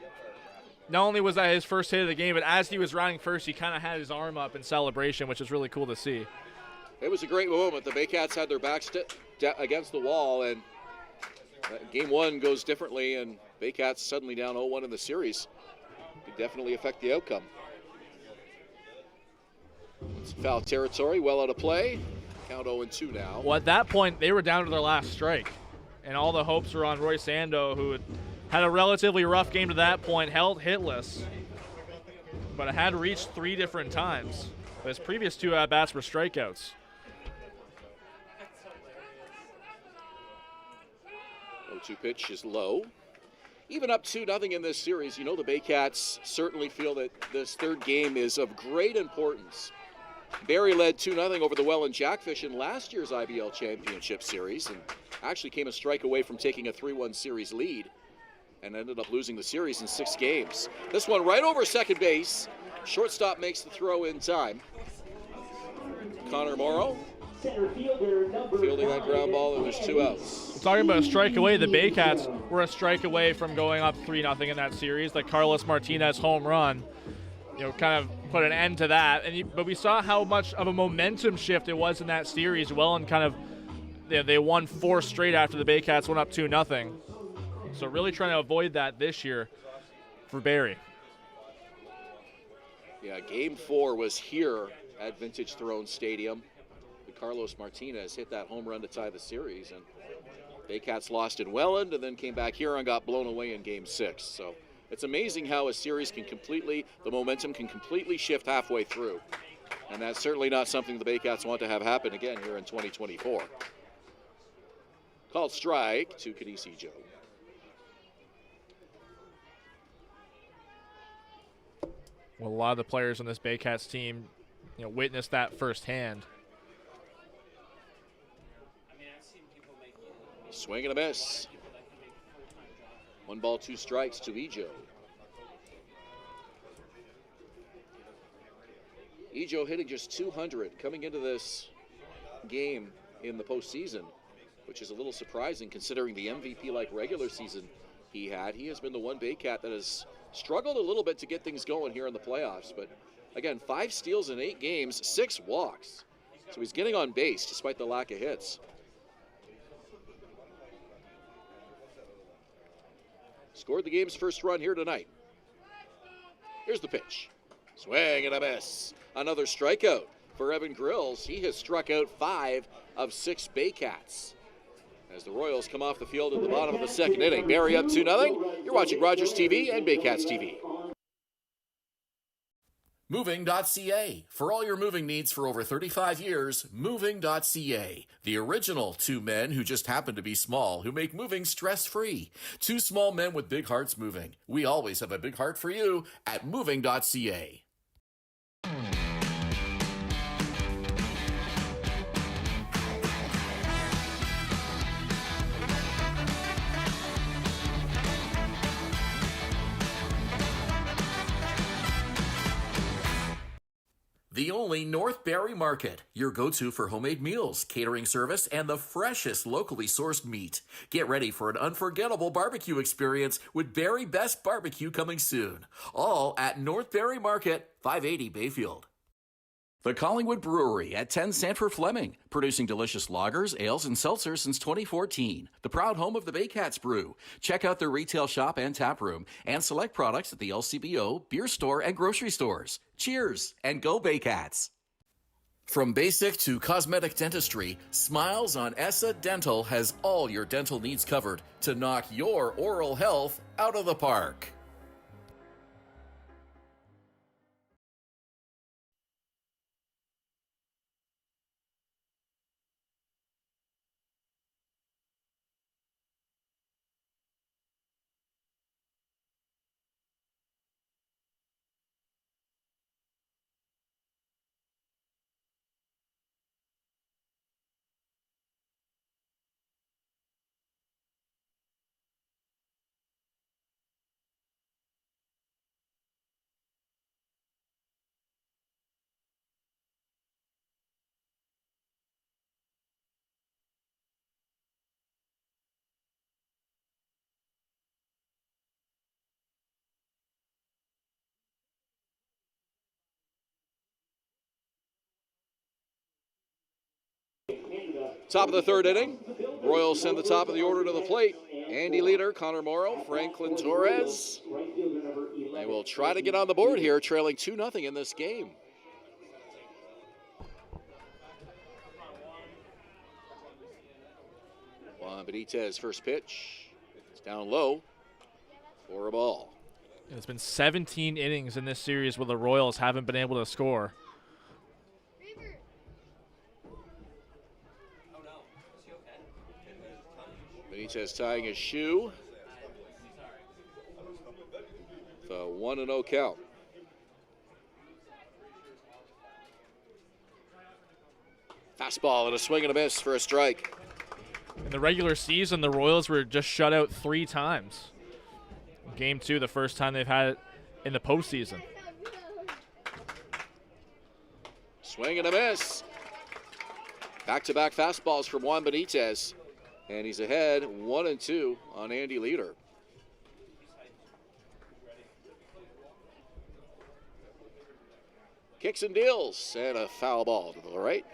Not only was that his first hit of the game, but as he was rounding first, he kind of had his arm up in celebration, which is really cool to see. It was a great moment. The Baycats had their backs against the wall, and Game 1 goes differently, and Baycats suddenly down 0-1 in the series. Could definitely affect the outcome. It's foul territory, well out of play. Count 0-2 now. Well, at that point, they were down to their last strike. And all the hopes were on Royce Ando, who had a relatively rough game to that point, held hitless, but it had reached 3 different times. But his previous 2 at-bats were strikeouts. The 0-2 pitch is low. Even up 2-0 in this series, you know the Baycats certainly feel that this 3rd game is of great importance. Barrie led 2-0 over the Welland Jackfish in last year's IBL Championship Series and actually came a strike away from taking a 3-1 series lead and ended up losing the series in 6 games. This one right over second base. Shortstop makes the throw in time. Connor Morrow fielding that ground ball, and there's 2 outs. Talking about a strike away, the Baycats were a strike away from going up 3-0 in that series. The Carlos Martinez home run, kind of put an end to that. But we saw how much of a momentum shift it was in that series. Welland kind of, they won 4 straight after the Baycats went up 2-0. So really trying to avoid that this year for Barrie. Yeah, Game 4 was here at Vintage Throne Stadium. Carlos Martinez hit that home run to tie the series, and Baycats lost in Welland and then came back here and got blown away in Game 6. So it's amazing how a series can the momentum can completely shift halfway through. And that's certainly not something the Baycats want to have happen again here in 2024. Called strike to Kadisi Joe. Well, a lot of the players on this Baycats team, witnessed that firsthand. Swing and a miss. 1 ball, 2 strikes to Ejo. Ejo hitting just 200 coming into this game in the postseason, which is a little surprising considering the MVP-like regular season he had. He has been the one Baycat that has struggled a little bit to get things going here in the playoffs. But again, 5 steals in 8 games, 6 walks. So he's getting on base despite the lack of hits. Scored the game's first run here tonight. Here's the pitch. Swing and a miss. Another strikeout for Evan Grills. He has struck out 5 of 6 Baycats. As the Royals come off the field at the bottom of the second inning. Barrie up 2-0. You're watching Rogers TV and Baycats TV. Moving.ca. For all your moving needs for over 35 years, Moving.ca. The original 2 men who just happen to be small, who make moving stress-free. 2 small men with big hearts moving. We always have a big heart for you at Moving.ca. The only North Barrie Market, your go-to for homemade meals, catering service, and the freshest locally sourced meat. Get ready for an unforgettable barbecue experience with Barrie Best Barbecue coming soon. All at North Barrie Market, 580 Bayfield. The Collingwood Brewery at 10 Sanford Fleming, producing delicious lagers, ales, and seltzers since 2014. The proud home of the Baycats Brew. Check out their retail shop and tap room, and select products at the LCBO, beer store, and grocery stores. Cheers, and go Baycats! From basic to cosmetic dentistry, Smiles on Essa Dental has all your dental needs covered to knock your oral health out of the park. Top of the third inning. Royals send the top of the order to the plate. Andy Leader, Connor Morrow, Franklin Torres. They will try to get on the board here, trailing 2-0 in this game. Juan Benitez, first pitch. It's down low for a ball. It's been 17 innings in this series where the Royals haven't been able to score. Benitez tying his shoe. The 1-0 count. Fastball and a swing and a miss for a strike. In the regular season, the Royals were just shut out 3 times. Game 2, the first time they've had it in the postseason. Swing and a miss. Back-to-back fastballs from Juan Benitez. And he's ahead 1-2 on Andy Leader. Kicks and deals, and a foul ball to the right.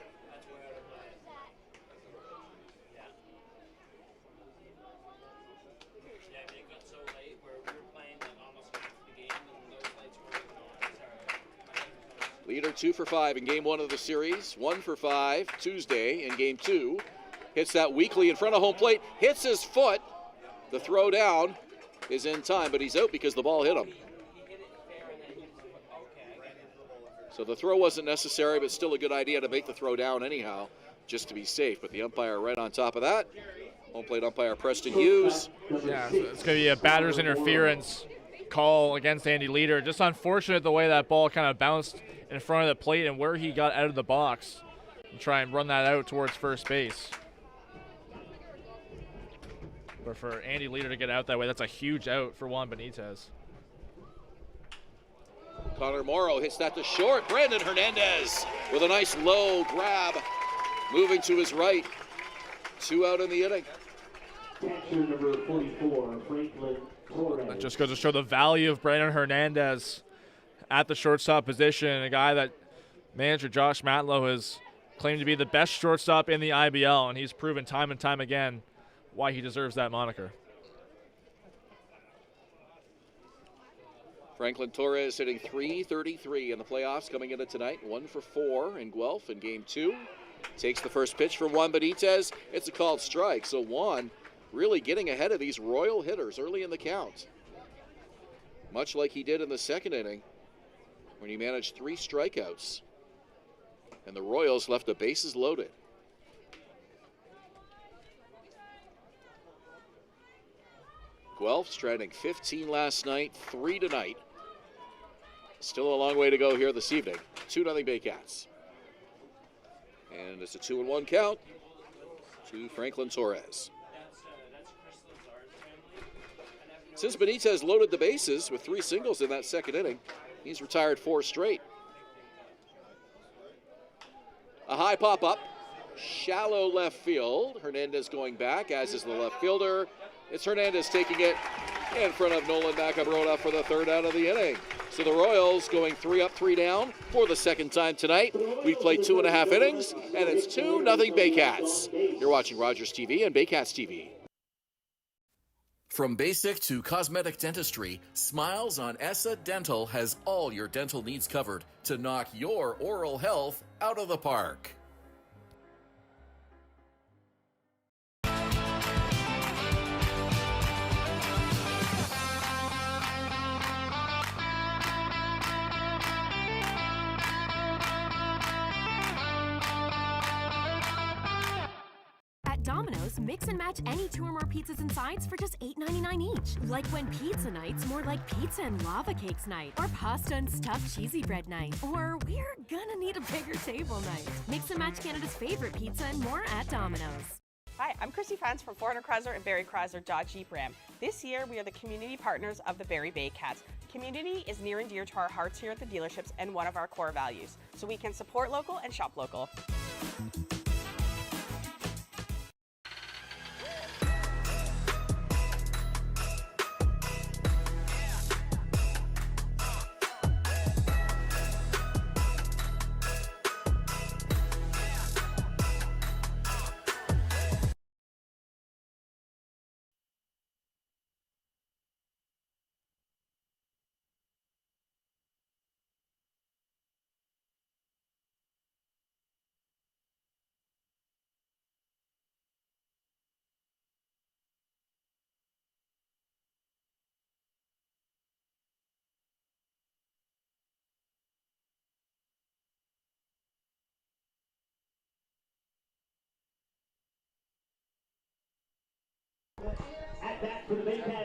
Leader 2 for 5 in game 1 of the series. 1 for 5 Tuesday in game 2. Hits that weakly in front of home plate. Hits his foot. The throw down is in time, but he's out because the ball hit him. So the throw wasn't necessary, but still a good idea to make the throw down anyhow, just to be safe. But the umpire right on top of that. Home plate umpire Preston Hughes. Yeah, it's going to be a batter's interference call against Andy Leader. Just unfortunate the way that ball kind of bounced in front of the plate and where he got out of the box and try and run that out towards first base. But for Andy Leader to get out that way, that's a huge out for Juan Benitez. Connor Morrow hits that to short. Brandon Hernandez with a nice low grab, moving to his right. 2 out in the inning. Catcher number 44, Franklin Torres. That just goes to show the value of Brandon Hernandez at the shortstop position, a guy that manager Josh Matlow has claimed to be the best shortstop in the IBL, and he's proven time and time again why he deserves that moniker. Franklin Torres hitting .333 in the playoffs coming into tonight. 1 for 4 in Guelph in game 2. Takes the first pitch from Juan Benitez. It's a called strike, so Juan really getting ahead of these Royal hitters early in the count. Much like he did in the second inning when he managed 3 strikeouts. And the Royals left the bases loaded. Guelph stranding 15 last night, 3 tonight. Still a long way to go here this evening. 2-0 Baycats. And it's a 2-1 count to Franklin Torres. Since Benitez loaded the bases with 3 singles in that second inning, he's retired 4 straight. A high pop-up, shallow left field. Hernandez going back, as is the left fielder. It's Hernandez taking it in front of Nolan Macabrona for the 3rd out of the inning. So the Royals going 3 up, 3 down for the 2nd time tonight. We've played 2.5 innings, and it's 2-0 Baycats. You're watching Rogers TV and Baycats TV. From basic to cosmetic dentistry, Smiles on Essa Dental has all your dental needs covered to knock your oral health out of the park. Domino's, mix and match any 2 or more pizzas and sides for just $8.99 each. Like when pizza night's more like pizza and lava cakes night, or pasta and stuffed cheesy bread night, or we're gonna need a bigger table night. Mix and match Canada's favorite pizza and more at Domino's. Hi, I'm Chrissy Fans from Hern and Barrie Chrysler Dodge Jeep Ram. This year, we are the community partners of the Barrie Baycats. Community is near and dear to our hearts here at the dealerships and one of our core values, so we can support local and shop local.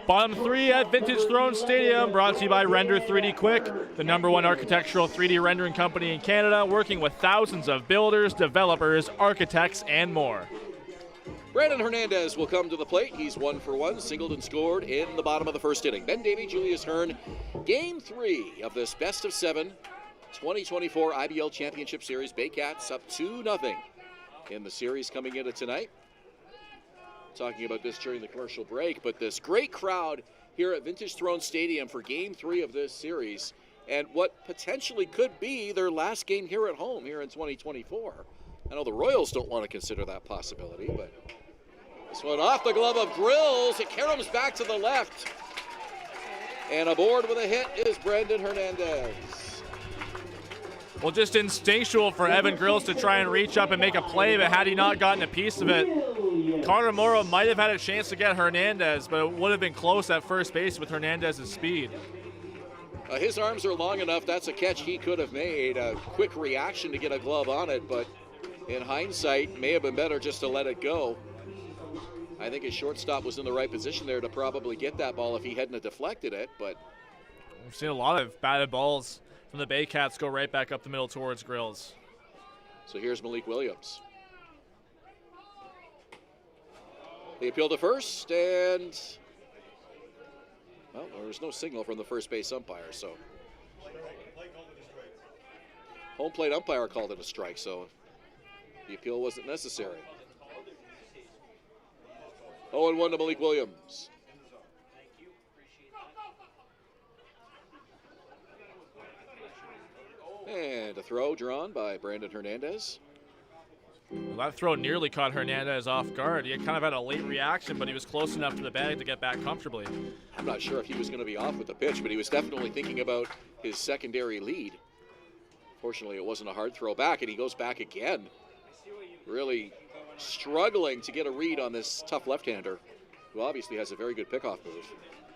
Bottom 3 at Vintage Throne Stadium, brought to you by Render 3D Quick, the #1 architectural 3D rendering company in Canada, working with thousands of builders, developers, architects, and more. Brandon Hernandez will come to the plate. He's 1 for 1, singled and scored in the bottom of the 1st inning. Then Davy, Julius, Hern. Game 3 of this best of 7 2024 IBL Championship Series. Baycats up 2-0 in the series coming into tonight. Talking about this during the commercial break, but this great crowd here at Vintage Throne Stadium for Game 3 of this series. and what potentially could be their last game here at home here in 2024. I know the Royals don't want to consider that possibility, but this one off the glove of Grills. It caroms back to the left. And aboard with a hit is Brendan Hernandez. Well, just instinctual for Evan Grills to try and reach up and make a play, but had he not gotten a piece of it, Connor Morrow might have had a chance to get Hernandez, but it would have been close at first base with Hernandez's speed. His arms are long enough. That's a catch he could have made. A quick reaction to get a glove on it, but in hindsight, may have been better just to let it go. I think his shortstop was in the right position there to probably get that ball if he hadn't have deflected it, but we've seen a lot of batted balls from the Baycats go right back up the middle towards Grills. So here's Malik Williams. The appeal to first, and well, there was no signal from the first base umpire, so home plate umpire called it a strike, so the appeal wasn't necessary. 0-1 to Malik Williams. And a throw drawn by Brandon Hernandez. Well, that throw nearly caught Hernandez off guard. He had kind of had a late reaction, but he was close enough to the bag to get back comfortably. I'm not sure if he was going to be off with the pitch, but he was definitely thinking about his secondary lead. Fortunately, it wasn't a hard throw back, and he goes back again. Really struggling to get a read on this tough left-hander, who obviously has a very good pickoff move.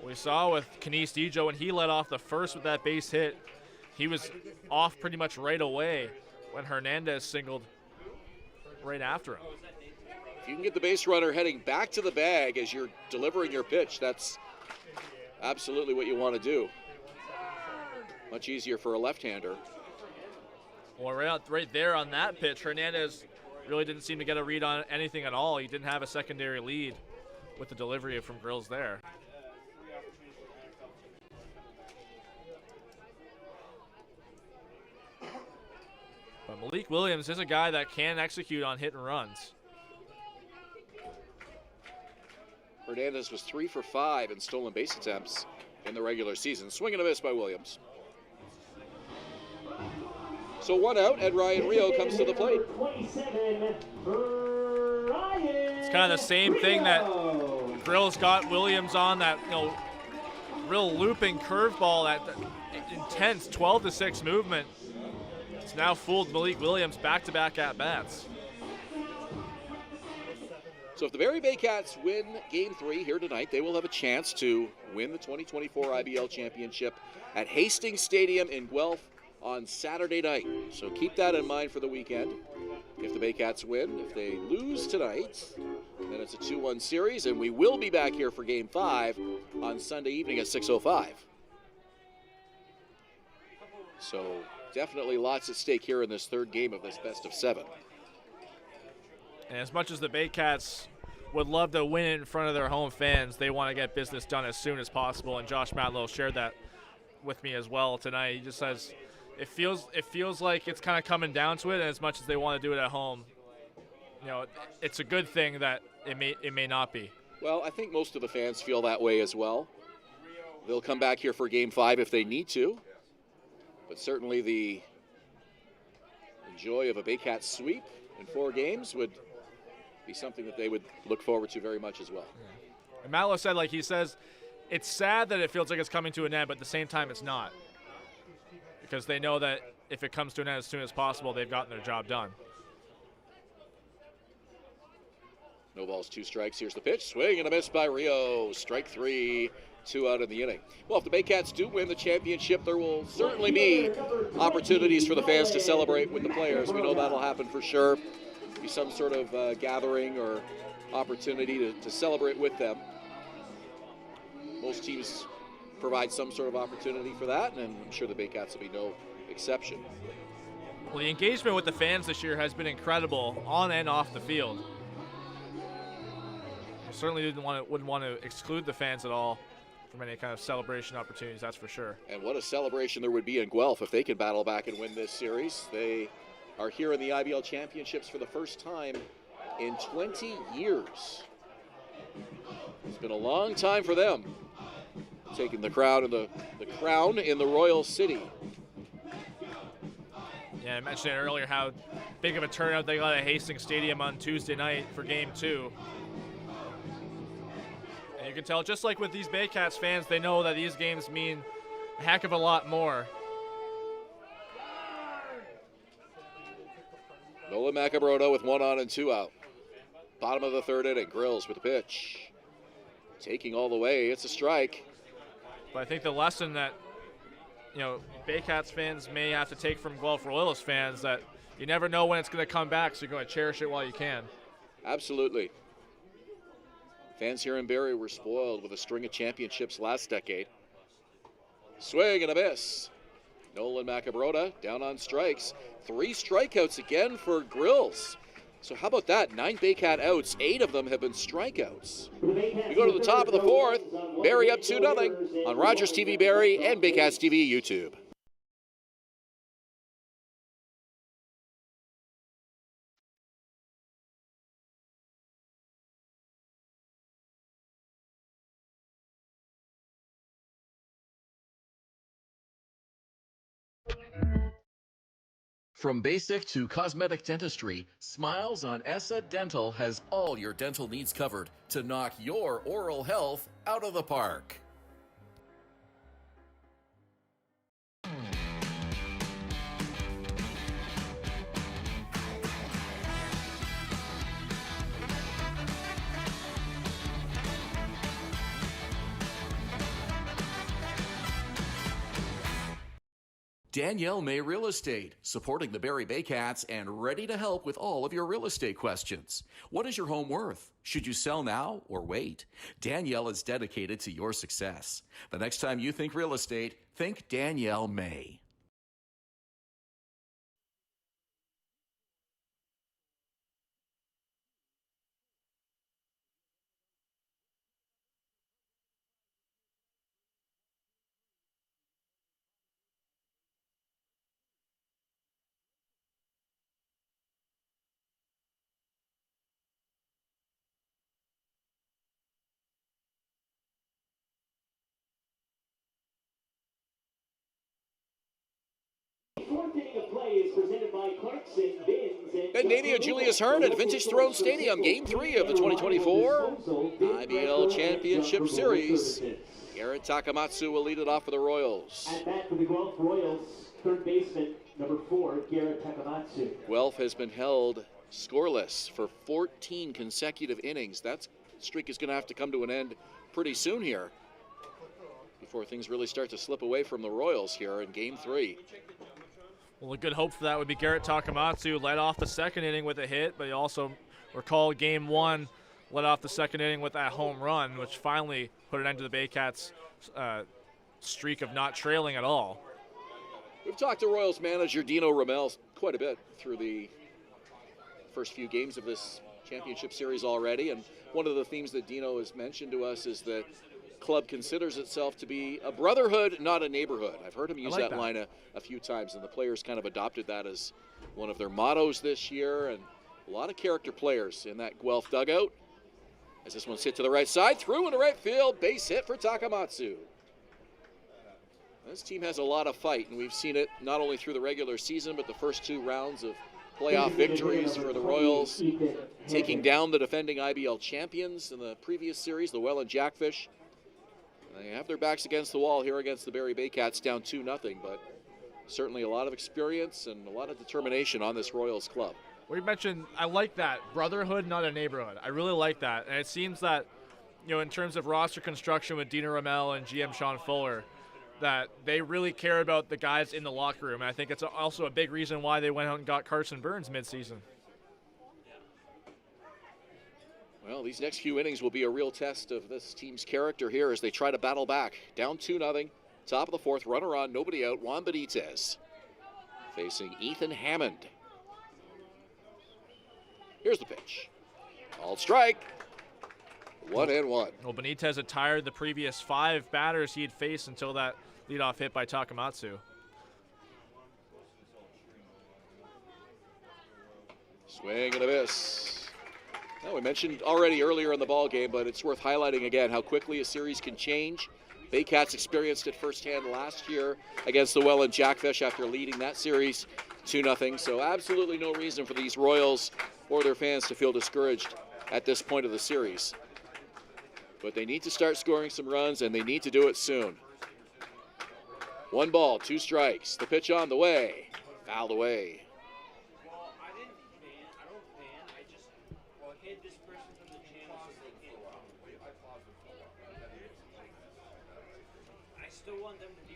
We saw with Kanice Dijo when he led off the first with that base hit, he was off pretty much right away when Hernandez singled right after him. If you can get the base runner heading back to the bag as you're delivering your pitch, that's absolutely what you want to do. Much easier for a left-hander. Well, right there on that pitch, Hernandez really didn't seem to get a read on anything at all. He didn't have a secondary lead with the delivery from Grills there. But Malik Williams is a guy that can execute on hit and runs. Hernandez was 3 for 5 in stolen base attempts in the regular season. Swing and a miss by Williams. So one out, and Ryan Rio comes to the plate. It's kind of the same thing that Grills got Williams on, that real looping curveball, that intense 12-6 movement. It's now fooled Malik Williams back-to-back at-bats. So if the Barrie Baycats win Game 3 here tonight, they will have a chance to win the 2024 IBL Championship at Hastings Stadium in Guelph on Saturday night. So keep that in mind for the weekend. If the Baycats win, if they lose tonight, then it's a 2-1 series, and we will be back here for Game 5 on Sunday evening at 6:05. So definitely lots at stake here in this third game of this best of 7. And as much as the Baycats would love to win in front of their home fans, they want to get business done as soon as possible, and Josh Matlow shared that with me as well tonight. He just says it feels like it's kind of coming down to it, and as much as they want to do it at home, it's a good thing that it may not be. Well, I think most of the fans feel that way as well. They'll come back here for Game 5 if they need to, but certainly the joy of a Baycats sweep in 4 games would be something that they would look forward to very much as well. Yeah. And Matlow said, he says, it's sad that it feels like it's coming to an end, but at the same time it's not. Because they know that if it comes to an end as soon as possible, they've gotten their job done. No balls, 2 strikes. Here's the pitch. Swing and a miss by Rio. Strike 3, 2 out in the inning. Well, if the Baycats do win the championship, there will certainly be opportunities for the fans to celebrate with the players. We know that'll happen for sure. Be some sort of gathering or opportunity to celebrate with them. Most teams provide some sort of opportunity for that, and I'm sure the Baycats will be no exception. Well, the engagement with the fans this year has been incredible on and off the field. I certainly wouldn't want to exclude the fans at all from any kind of celebration opportunities, that's for sure. And what a celebration there would be in Guelph if they can battle back and win this series. They are here in the IBL Championships for the first time in 20 years. It's been a long time for them, taking the crown in the Royal City. Yeah, I mentioned earlier how big of a turnout they got at Hastings Stadium on Tuesday night for Game 2. And you can tell, just like with these Baycats fans, they know that these games mean a heck of a lot more. Nolan Macabroda with 1 on and 2 out. Bottom of the 3rd inning, Grills with the pitch. Taking all the way, it's a strike. But I think the lesson that, Baycats fans may have to take from Guelph Royals fans, that you never know when it's going to come back, so you're going to cherish it while you can. Absolutely. Fans here in Barrie were spoiled with a string of championships last decade. Swing and a miss. Nolan Macabroda down on strikes. 3 strikeouts again for Grills. So how about that? 9 Baycat outs, 8 of them have been strikeouts. We go to the top of the 4th. Barrie up 2-0 on Rogers TV Barrie and Baycats TV YouTube. From basic to cosmetic dentistry, Smiles on ESSA Dental has all your dental needs covered to knock your oral health out of the park. Danielle May Real Estate, supporting the Barrie Baycats and ready to help with all of your real estate questions. What is your home worth? Should you sell now or wait? Danielle is dedicated to your success. The next time you think real estate, think Danielle May. Benavia Julius Hern at Vintage Throne Stadium, Game 3 of the 2024 IBL Championship Series. Garrett Takamatsu will lead it off for the Royals. At bat for the Guelph Royals, third baseman, number 4, Garrett Takamatsu. Guelph has been held scoreless for 14 consecutive innings. That streak is going to have to come to an end pretty soon here before things really start to slip away from the Royals here in Game 3. Well, a good hope for that would be Garrett Takamatsu led off the second inning with a hit, but you also recall Game 1 led off the second inning with that home run, which finally put an end to the Baycats' streak of not trailing at all. We've talked to Royals manager Dino Rommel quite a bit through the first few games of this championship series already, and one of the themes that Dino has mentioned to us is that club considers itself to be a brotherhood, not a neighborhood. I've heard him use that line a few times, and the players kind of adopted that as one of their mottos this year, and a lot of character players in that Guelph dugout. As this one's hit to the right side, through into right field, base hit for Takamatsu. This team has a lot of fight, and we've seen it not only through the regular season, but the first 2 rounds of playoff victories for the Royals, taking down the defending IBL champions in the previous series, the Welland Jackfish. They have their backs against the wall here against the Barrie Baycats, down 2-0, but certainly a lot of experience and a lot of determination on this Royals club. We mentioned, I like that, brotherhood, not a neighborhood. I really like that, and it seems that, in terms of roster construction with Dino Rommel and GM Sean Fuller, that they really care about the guys in the locker room, and I think it's also a big reason why they went out and got Carson Burns midseason. Well, these next few innings will be a real test of this team's character here as they try to battle back. Down 2-0, top of the 4th, runner on, nobody out. Juan Benitez facing Ethan Hammond. Here's the pitch. Called strike. 1-1. Well, Benitez had tired the previous 5 batters he had faced until that leadoff hit by Takamatsu. Swing and a miss. Well, we mentioned already earlier in the ball game, but it's worth highlighting again how quickly a series can change. Baycats experienced it firsthand last year against the Welland Jackfish after leading that series 2-0, so absolutely no reason for these Royals or their fans to feel discouraged at this point of the series. But they need to start scoring some runs, and they need to do it soon. 1 ball, 2 strikes. The pitch on the way. Fouled away. –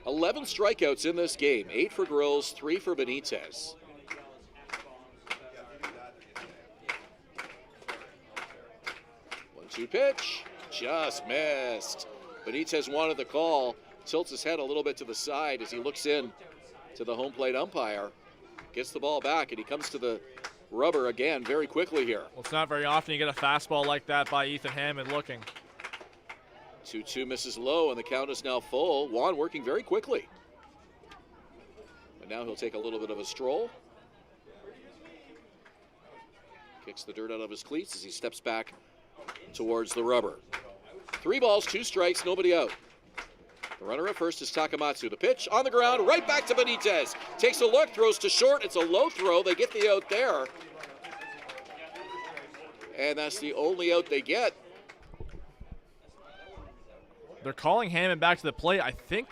11 strikeouts in this game. 8 for Grills, 3 for Benitez. One-two pitch. Just missed. Benitez wanted the call. Tilts his head a little bit to the side as he looks in to the home plate umpire. Gets the ball back, and he comes to the rubber again very quickly here. Well, it's not very often you get a fastball like that by Ethan Hammond looking. 2-2 misses low, and the count is now full. Juan working very quickly. And now he'll take a little bit of a stroll. Kicks the dirt out of his cleats as he steps back towards the rubber. 3 balls, 2 strikes, nobody out. The runner at first is Takamatsu. The pitch on the ground, right back to Benitez. Takes a look, throws to short. It's a low throw. They get the out there. And that's the only out they get. They're calling Hammond back to the plate. I think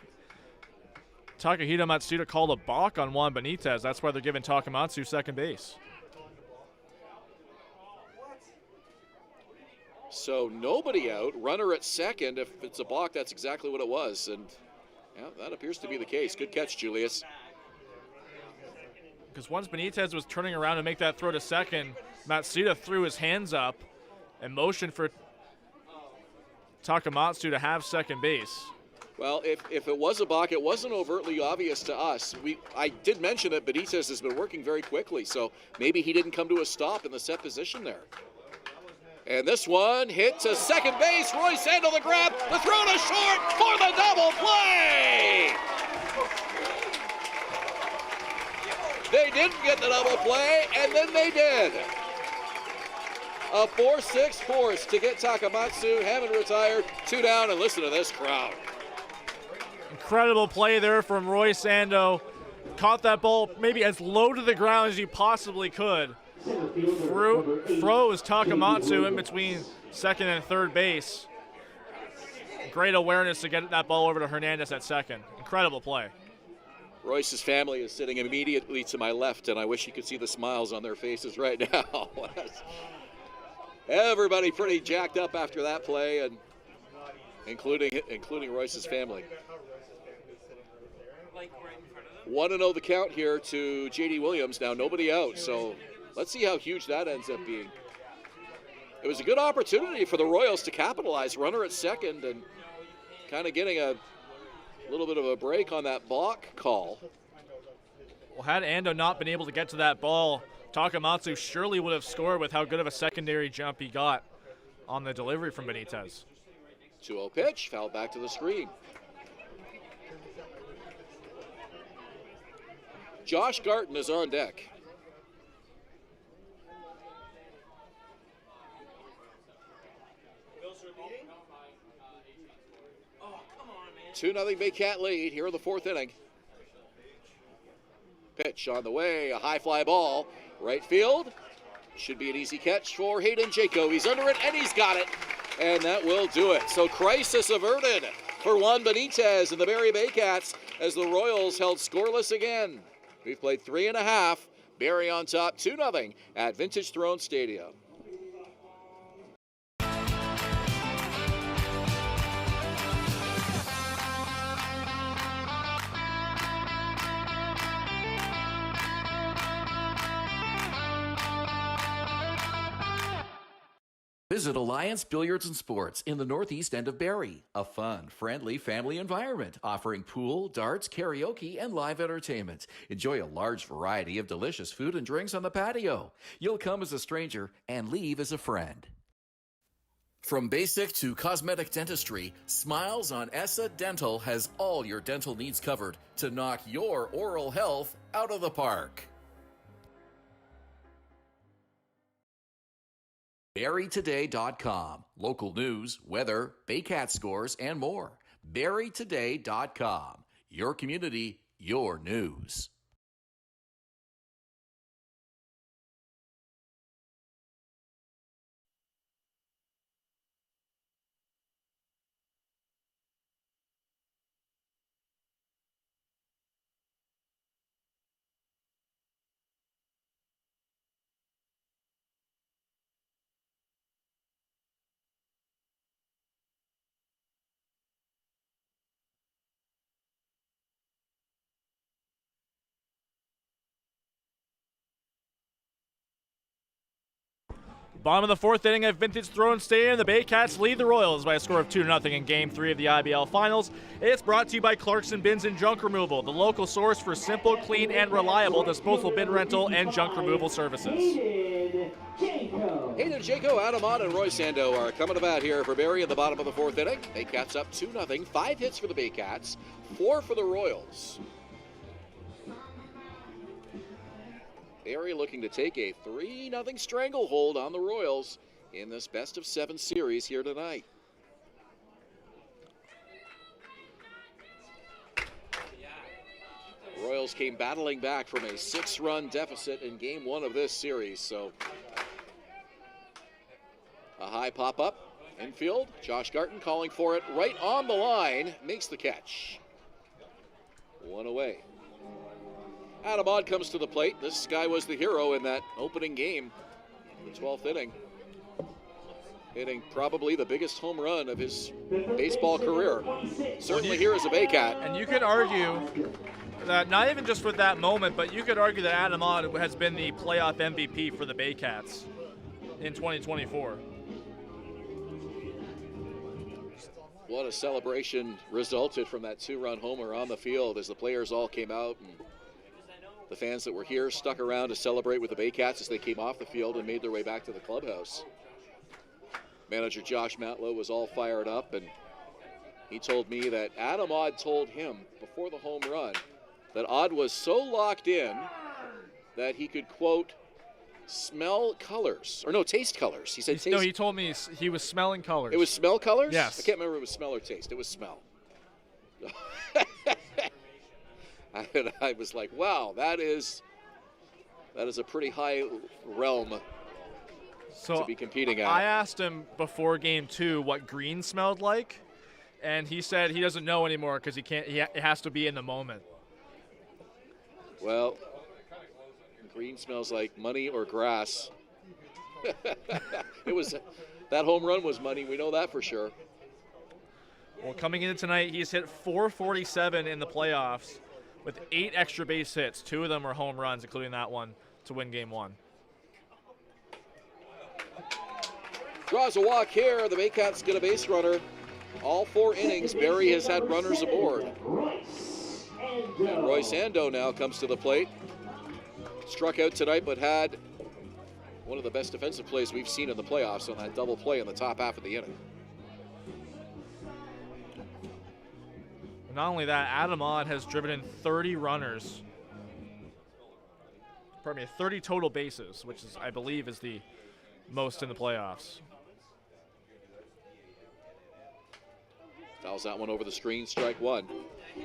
Takahito Matsuda called a balk on Juan Benitez. That's why they're giving Takamatsu second base. So nobody out, runner at second. If it's a balk, that's exactly what it was. And yeah, that appears to be the case. Good catch, Julius. Because once Benitez was turning around to make that throw to second, Matsuda threw his hands up and motioned for Takamatsu to have second base. Well, if it was a balk, it wasn't overtly obvious to us. I did mention that Benitez has been working very quickly, so maybe he didn't come to a stop in the set position there. And this one hit to second base. Roy Sandel the grab. The throw to short for the double play. They didn't get the double play, and then they did. A 4-6 force to get Takamatsu. Hammond retired. 2 down, and listen to this crowd. Incredible play there from Roy Sando. Caught that ball maybe as low to the ground as he possibly could. Froze Takamatsu in between second and third base. Great awareness to get that ball over to Hernandez at second. Incredible play. Royce's family is sitting immediately to my left, and I wish you could see the smiles on their faces right now. Everybody pretty jacked up after that play, and including Royce's family. 1-0 the count here to J.D. Williams. Now nobody out, so let's see how huge that ends up being. It was a good opportunity for the Royals to capitalize. Runner at second and kind of getting a little bit of a break on that balk call. Well, had Ando not been able to get to that ball, Takamatsu surely would have scored with how good of a secondary jump he got on the delivery from Benitez. 2-0 pitch, fouled back to the screen. Josh Garton is on deck. Two 2-0 Baycat lead here in the 4th inning. Pitch on the way, a high fly ball, right field. Should be an easy catch for Hayden Jaco. He's under it and he's got it, and that will do it. So crisis averted for Juan Benitez and the Barrie Baycats as the Royals held scoreless again. We've played 3.5. Barrie on top 2-0 at Vintage Throne Stadium. Visit Alliance Billiards and Sports in the northeast end of Barrie. A fun, friendly family environment offering pool, darts, karaoke, and live entertainment. Enjoy a large variety of delicious food and drinks on the patio. You'll come as a stranger and leave as a friend. From basic to cosmetic dentistry, Smiles on Essa Dental has all your dental needs covered to knock your oral health out of the park. BarrieToday.com. Local news, weather, Baycat scores, and more. BarrieToday.com. Your community, your news. Bottom of the fourth inning at Vintage Throne Stadium, the Baycats lead the Royals by a score of 2-0 in Game 3 of the IBL Finals. It's brought to you by Clarkson Bins and Junk Removal, the local source for simple, clean, and reliable disposable bin rental and junk removal services. Hayden Jaco, Adam Ott, and Roy Sando are coming to bat here for Barrie in the bottom of the fourth inning. Baycats up 2-0. 5 hits for the Baycats, 4 for the Royals. Barrie looking to take a 3-0 stranglehold on the Royals in this best-of-7 series here tonight. Royals came battling back from a 6-run deficit in Game 1 of this series, so a high pop-up infield. Josh Garton calling for it right on the line, makes the catch. 1 away. Adam Ott comes to the plate. This guy was the hero in that opening game, the 12th inning. Hitting probably the biggest home run of his baseball career. Certainly here as a Baycat. And you could argue that, not even just with that moment, but you could argue that Adam Ott has been the playoff MVP for the Baycats in 2024. What a celebration resulted from that 2-run homer on the field as the players all came out, and the fans that were here stuck around to celebrate with the Baycats as they came off the field and made their way back to the clubhouse. Manager Josh Matlow was all fired up, and he told me that Adam Ott told him before the home run that Ott was so locked in that he could, quote, smell colors. Or no, taste colors. He said taste. No, he told me he was smelling colors. It was smell colors? Yes. I can't remember if it was smell or taste. It was smell. I was like, wow, that is a pretty high realm to be competing at. I asked him before Game 2 what green smelled like, and he said he doesn't know anymore because it has to be in the moment. Well, green smells like money or grass. That home run was money. We know that for sure. Well, coming into tonight, he's hit .447 in the playoffs with 8 extra base hits. 2 of them are home runs, including that one to win Game 1. Draws a walk here. The Baycats get a base runner. All 4 innings, Barrie has had runners aboard. And Roy Sando now comes to the plate. Struck out tonight, but had one of the best defensive plays we've seen in the playoffs on that double play in the top half of the inning. Not only that, Adam Ott has driven in 30 runners. 30 total bases, which is, I believe, is the most in the playoffs. Fouls that one over the screen, strike 1.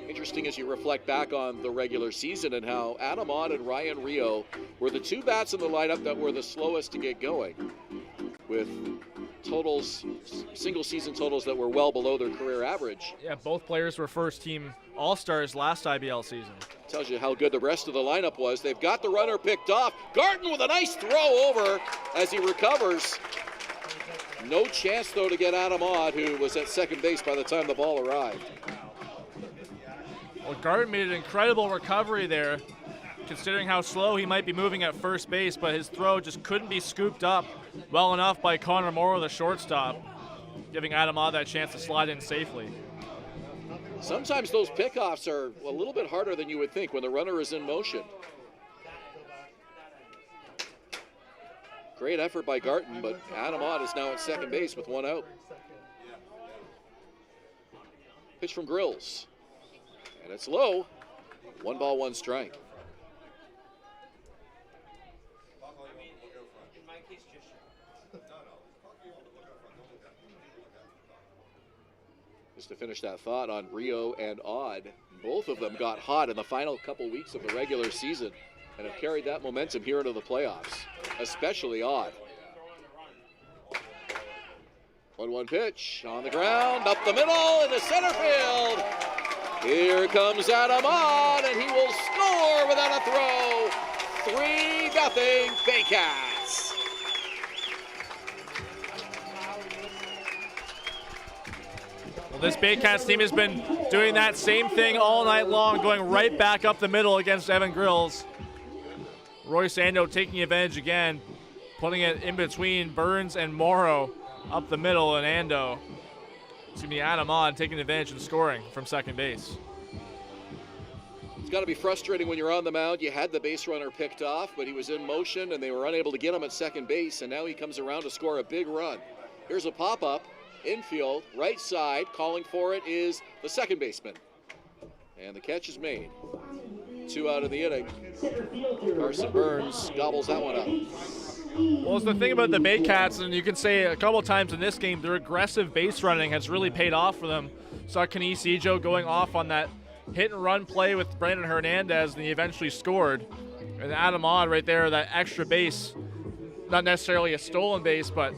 Interesting as you reflect back on the regular season and how Adam Ott and Ryan Rio were the 2 bats in the lineup that were the slowest to get going, with totals, single season totals that were well below their career average. Yeah, both players were first team All-Stars last IBL season. Tells you how good the rest of the lineup was. They've got the runner picked off. Garton with a nice throw over as he recovers. No chance, though, to get Adam Ott, who was at second base by the time the ball arrived. Well, Garton made an incredible recovery there, considering how slow he might be moving at first base, but his throw just couldn't be scooped up well enough by Connor Morrow, the shortstop, giving Adam Ott that chance to slide in safely. Sometimes those pickoffs are a little bit harder than you would think when the runner is in motion. Great effort by Garton, but Adam Ott is now at second base with 1 out. Pitch from Grills, and it's low. 1 ball, 1 strike. Just to finish that thought on Rio and Ott, both of them got hot in the final couple weeks of the regular season and have carried that momentum here into the playoffs, especially Ott. 1-1 pitch on the ground, up the middle into center field. Here comes Adam Ott, and he will score without a throw. 3-0 Baycats. Well, this Baycats team has been doing that same thing all night long, going right back up the middle against Evan Grills. Roy Sando taking advantage again. putting it in between Burns and Morrow up the middle, and Ando. It's going to be Adam Odd taking advantage and scoring from second base. It's got to be frustrating when you're on the mound. You had the base runner picked off, but he was in motion, and they were unable to get him at second base, and now he comes around to score a big run. Here's a pop-up, infield, right side. Calling for it is the second baseman. And the catch is made. 2 out of the inning. Carson Burns gobbles that one up. Well, it's the thing about the Baycats, and you can say a couple times in this game, their aggressive base running has really paid off for them. Saw Canisijo going off on that hit-and-run play with Brandon Hernandez, and he eventually scored. And Adam Odd right there, that extra base, not necessarily a stolen base, but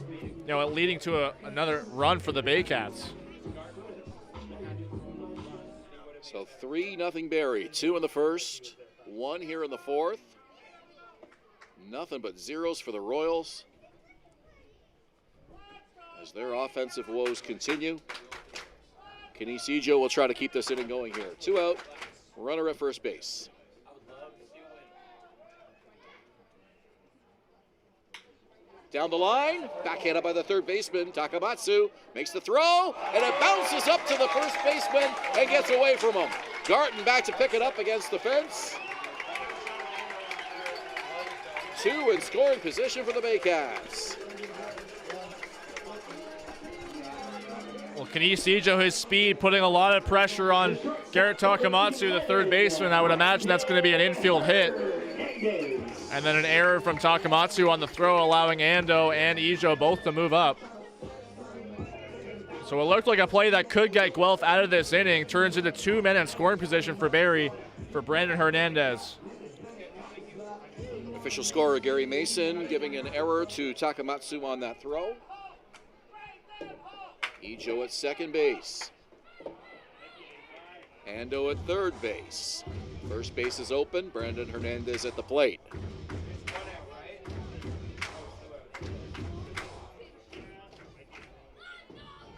leading to another run for the Baycats. So 3-0 Barrie. 2 in the first, 1 here in the fourth. Nothing but zeros for the Royals as their offensive woes continue. Canisijo will try to keep this inning going here. 2 out, runner at first base. Down the line, backhanded by the third baseman. Takamatsu makes the throw, and it bounces up to the first baseman and gets away from him. Garton back to pick it up against the fence. 2 in scoring position for the Baycats. Well, Canisijo, his speed, putting a lot of pressure on Garrett Takamatsu, the third baseman. I would imagine that's going to be an infield hit. And then an error from Takamatsu on the throw, allowing Ando and Ijo both to move up. So it looked like a play that could get Guelph out of this inning. Turns into 2 men in scoring position for Barrie for Brandon Hernandez. Official scorer Gary Mason giving an error to Takamatsu on that throw. Ijo at second base. Ando at third base. First base is open. Brandon Hernandez at the plate.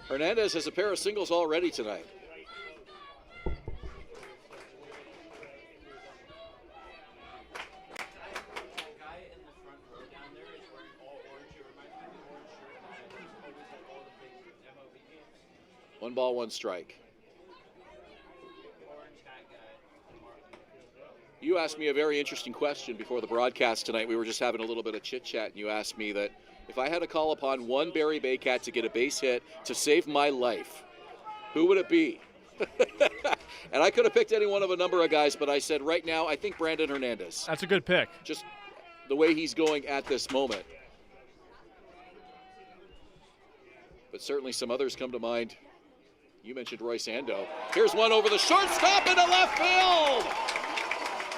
Hernandez has a pair of singles already tonight. One ball, one strike. You asked me a very interesting question before the broadcast tonight. We were just having a little bit of chit-chat, and you asked me that if I had to call upon one Barrie Baycat to get a base hit to save my life, who would it be? And I could have picked any one of a number of guys, but I said right now I think Brandon Hernandez. That's a good pick. Just the way he's going at this moment. But certainly some others come to mind. You mentioned Royce Ando. Here's one over the shortstop into left field.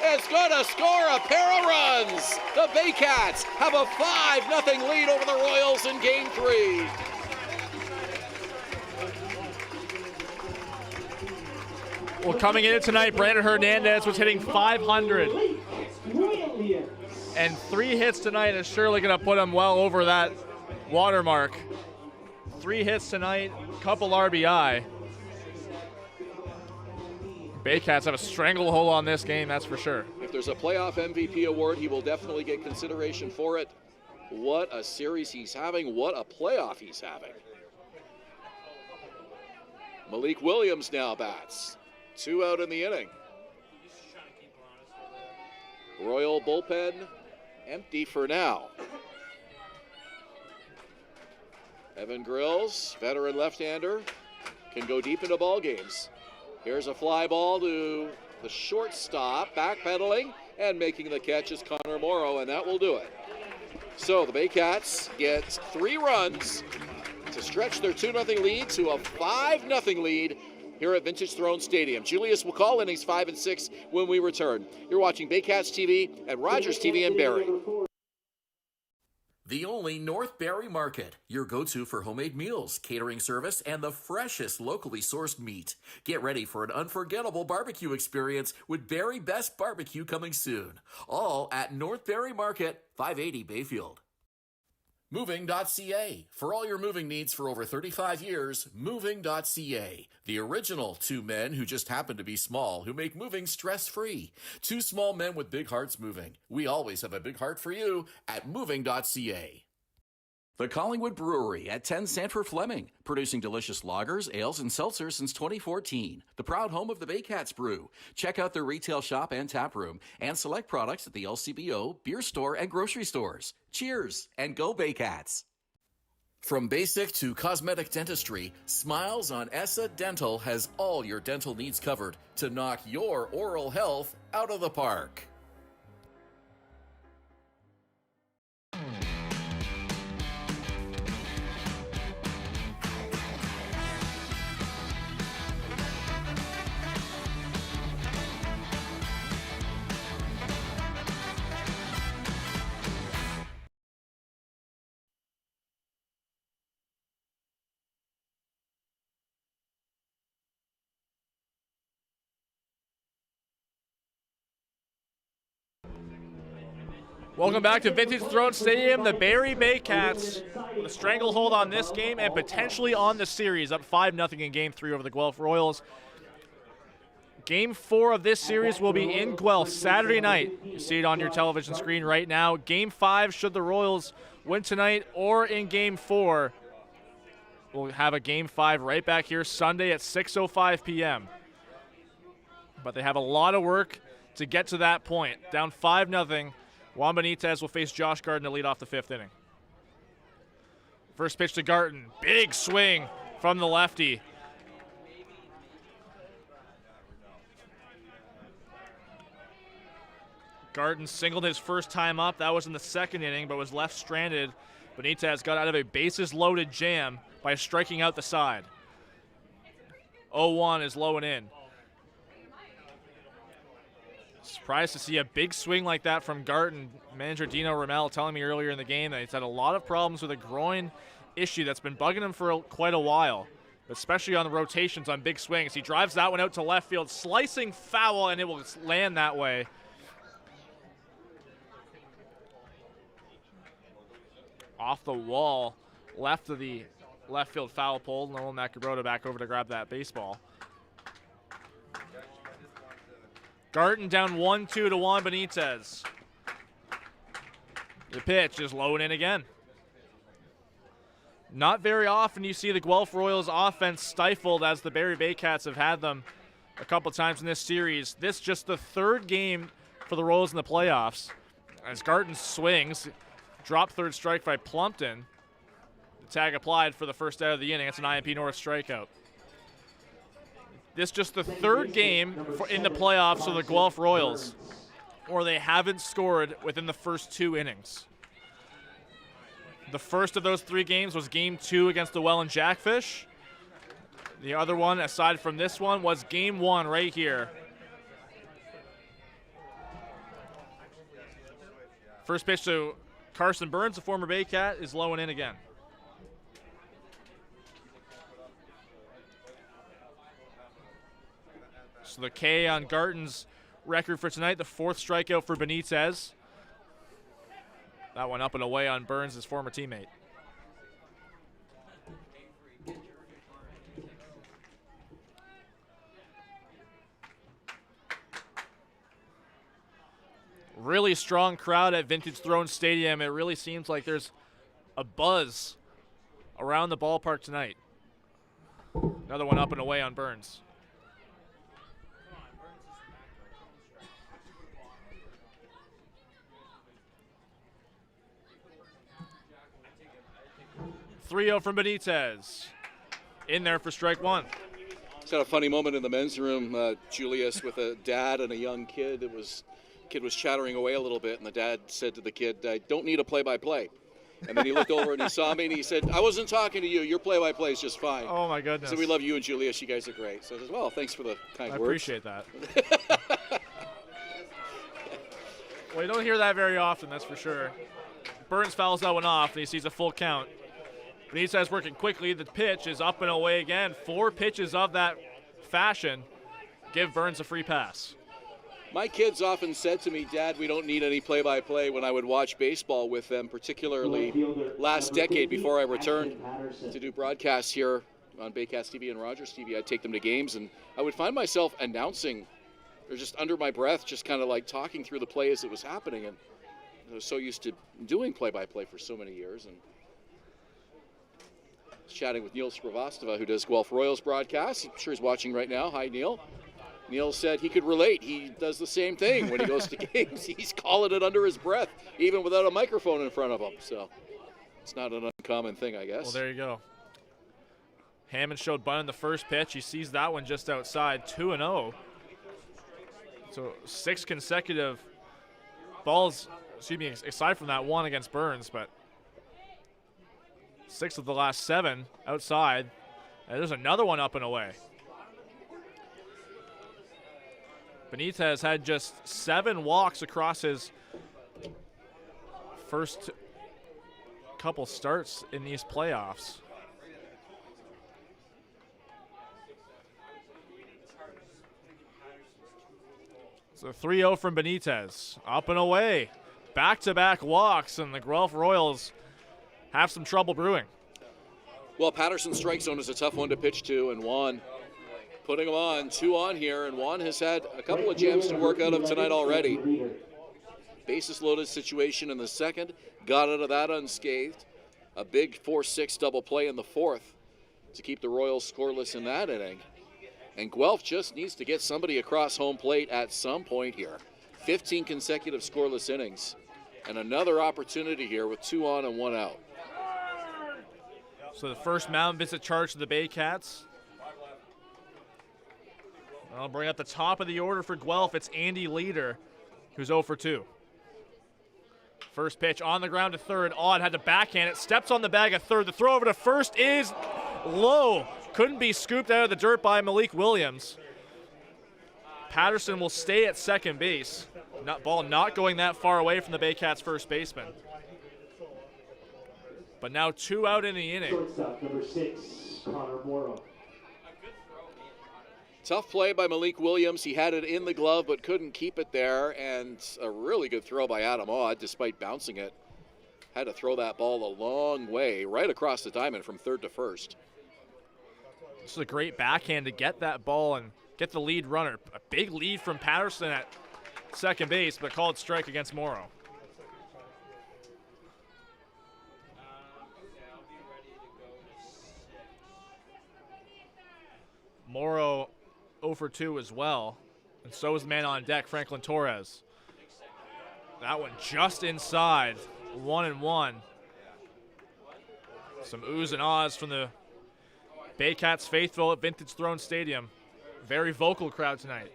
It's going to score a pair of runs. The Baycats have a 5-0 lead over the Royals in Game 3. Well, coming in tonight, Brandon Hernandez was hitting 500. And 3 hits tonight is surely going to put him well over that watermark. 3 hits tonight, couple RBI. Baycats have a stranglehold on this game, that's for sure. If there's a playoff MVP award, he will definitely get consideration for it. What a series he's having. What a playoff he's having. Malik Williams now bats. 2 out in the inning. Royal bullpen empty for now. Evan Grills, veteran left-hander, can go deep into ball games. Here's a fly ball to the shortstop, backpedaling and making the catch is Connor Morrow, and that will do it. So the Baycats get 3 runs to stretch their 2-0 lead to a 5-0 lead here at Vintage Throne Stadium. Julius will call innings 5 and 6 when we return. You're watching Baycats TV at Rogers TV in Barrie. The only North Barrie Market, your go-to for homemade meals, catering service, and the freshest locally sourced meat. Get ready for an unforgettable barbecue experience with Barrie Best Barbecue coming soon. All at North Barrie Market, 580 Bayfield. Moving.ca. For all your moving needs for over 35 years, Moving.ca. The original two men who just happen to be small, who make moving stress-free. Two small men with big hearts moving. We always have a big heart for you at Moving.ca. The Collingwood Brewery at 10 Sanford Fleming, producing delicious lagers, ales, and seltzers since 2014. The proud home of the Baycats Brew. Check out their retail shop and tap room and select products at the LCBO, beer store, and grocery stores. Cheers, and go Baycats! From basic to cosmetic dentistry, Smiles on Essa Dental has all your dental needs covered to knock your oral health out of the park. Welcome back to Vintage Throne Stadium. The Barrie Baycats with a stranglehold on this game and potentially on the series, up 5-0 in Game 3 over the Guelph Royals. Game 4 of this series will be in Guelph Saturday night. You see it on your television screen right now. Game 5, should the Royals win tonight or in Game 4, we'll have a Game 5 right back here Sunday at 6:05 p.m. But they have a lot of work to get to that point. Down 5-0. Juan Benitez will face Josh Garden to lead off the 5th inning. First pitch to Garden. Big swing from the lefty. Garden singled his first time up. That was in the 2nd inning, but was left stranded. Benitez got out of a bases-loaded jam by striking out the side. 0-1 is low and in. Surprised to see a big swing like that from Garden. Manager Dino Rommel telling me earlier in the game that he's had a lot of problems with a groin issue that's been bugging him for quite a while, especially on the rotations on big swings. He drives that one out to left field, slicing foul, and it will land that way. Off the wall, left of the left field foul pole. Nolan Macabrota back over to grab that baseball. Garden down 1-2 to Juan Benitez. The pitch is low and in again. Not very often you see the Guelph Royals offense stifled as the Barrie Baycats have had them a couple times in this series. This just the 3rd game for the Royals in the playoffs. As Garden swings, dropped 3rd strike by Plumpton. The tag applied for the first out of the inning. It's an IMP North strikeout. This just the 3rd game in the playoffs for the Guelph Royals, where they haven't scored within the first 2 innings. The first of those 3 games was Game 2 against the Welland Jackfish. The other one, aside from this one, was Game 1 right here. First pitch to Carson Burns, the former Baycat, is low and in again. So the K on Garden's record for tonight, the 4th strikeout for Benitez. That one up and away on Burns, his former teammate. Really strong crowd at Vintage Throne Stadium. It really seems like there's a buzz around the ballpark tonight. Another one up and away on Burns. .3-0 from Benitez. In there for strike 1. It's had a funny moment in the men's room. Julius with a dad and a young kid. Kid was chattering away a little bit, and the dad said to the kid, "I don't need a play-by-play." And then he looked over and he saw me and he said, "I wasn't talking to you. Your play-by-play is just fine." Oh my goodness. So we love you and Julius. You guys are great. So I said, "Well, thanks for the kind words." I appreciate that. Well, you don't hear that very often, that's for sure. Burns fouls that one off and he sees a full count. Benitez working quickly. The pitch is up and away again. 4 pitches of that fashion give Burns a free pass. My kids often said to me, Dad, we don't need any play-by-play when I would watch baseball with them, particularly last decade before I returned to do broadcasts here on Baycats TV and Rogers TV. I'd take them to games, and I would find myself announcing, or just under my breath, just kind of like talking through the play as it was happening. And I was so used to doing play-by-play for so many years. And I was chatting with Neil Srivastava, who does Guelph Royals broadcasts. I'm sure he's watching right now. Hi, Neil. Neil said he could relate. He does the same thing when he goes to games. He's calling it under his breath, even without a microphone in front of him. So it's not an uncommon thing, I guess. Well, there you go. Hammond showed bunt on the first pitch. He sees that one just outside, 2-0. So 6 consecutive balls, aside from that one against Burns, but 6 of the last 7 outside. And there's another one up and away. Benitez had just 7 walks across his first couple starts in these playoffs. So 3-0 from Benitez. Up and away. Back-to-back walks, and the Guelph Royals have some trouble brewing. Well, Patterson's strike zone is a tough one to pitch to, and Juan putting him on, 2 on here, and Juan has had a couple of jams to work out of tonight already. Bases loaded situation in the second, got out of that unscathed. A big 4-6 double play in the fourth to keep the Royals scoreless in that inning. And Guelph just needs to get somebody across home plate at some point here. 15 consecutive scoreless innings, and another opportunity here with 2 on and 1 out. So the first mound visit charge to the Baycats. I'll bring up the top of the order for Guelph. It's Andy Leader, who's 0 for 2. First pitch on the ground to third. Odd had to backhand it. Steps on the bag at third. The throw over to first is low. Couldn't be scooped out of the dirt by Malik Williams. Patterson will stay at second base. Ball not going that far away from the Baycats' first baseman. But now 2 out in the inning. Shortstop, number 6, Connor Morrow. Tough play by Malik Williams. He had it in the glove but couldn't keep it there, and a really good throw by Adam Odd despite bouncing it. Had to throw that ball a long way right across the diamond from third to first. This is a great backhand to get that ball and get the lead runner. A big lead from Patterson at second base, but called strike against Morrow. Morrow 0 for 2 as well, and so is the man on deck, Franklin Torres. That one just inside, 1-1. Some oohs and ahs from the Baycats faithful at Vintage Throne Stadium. Very vocal crowd tonight.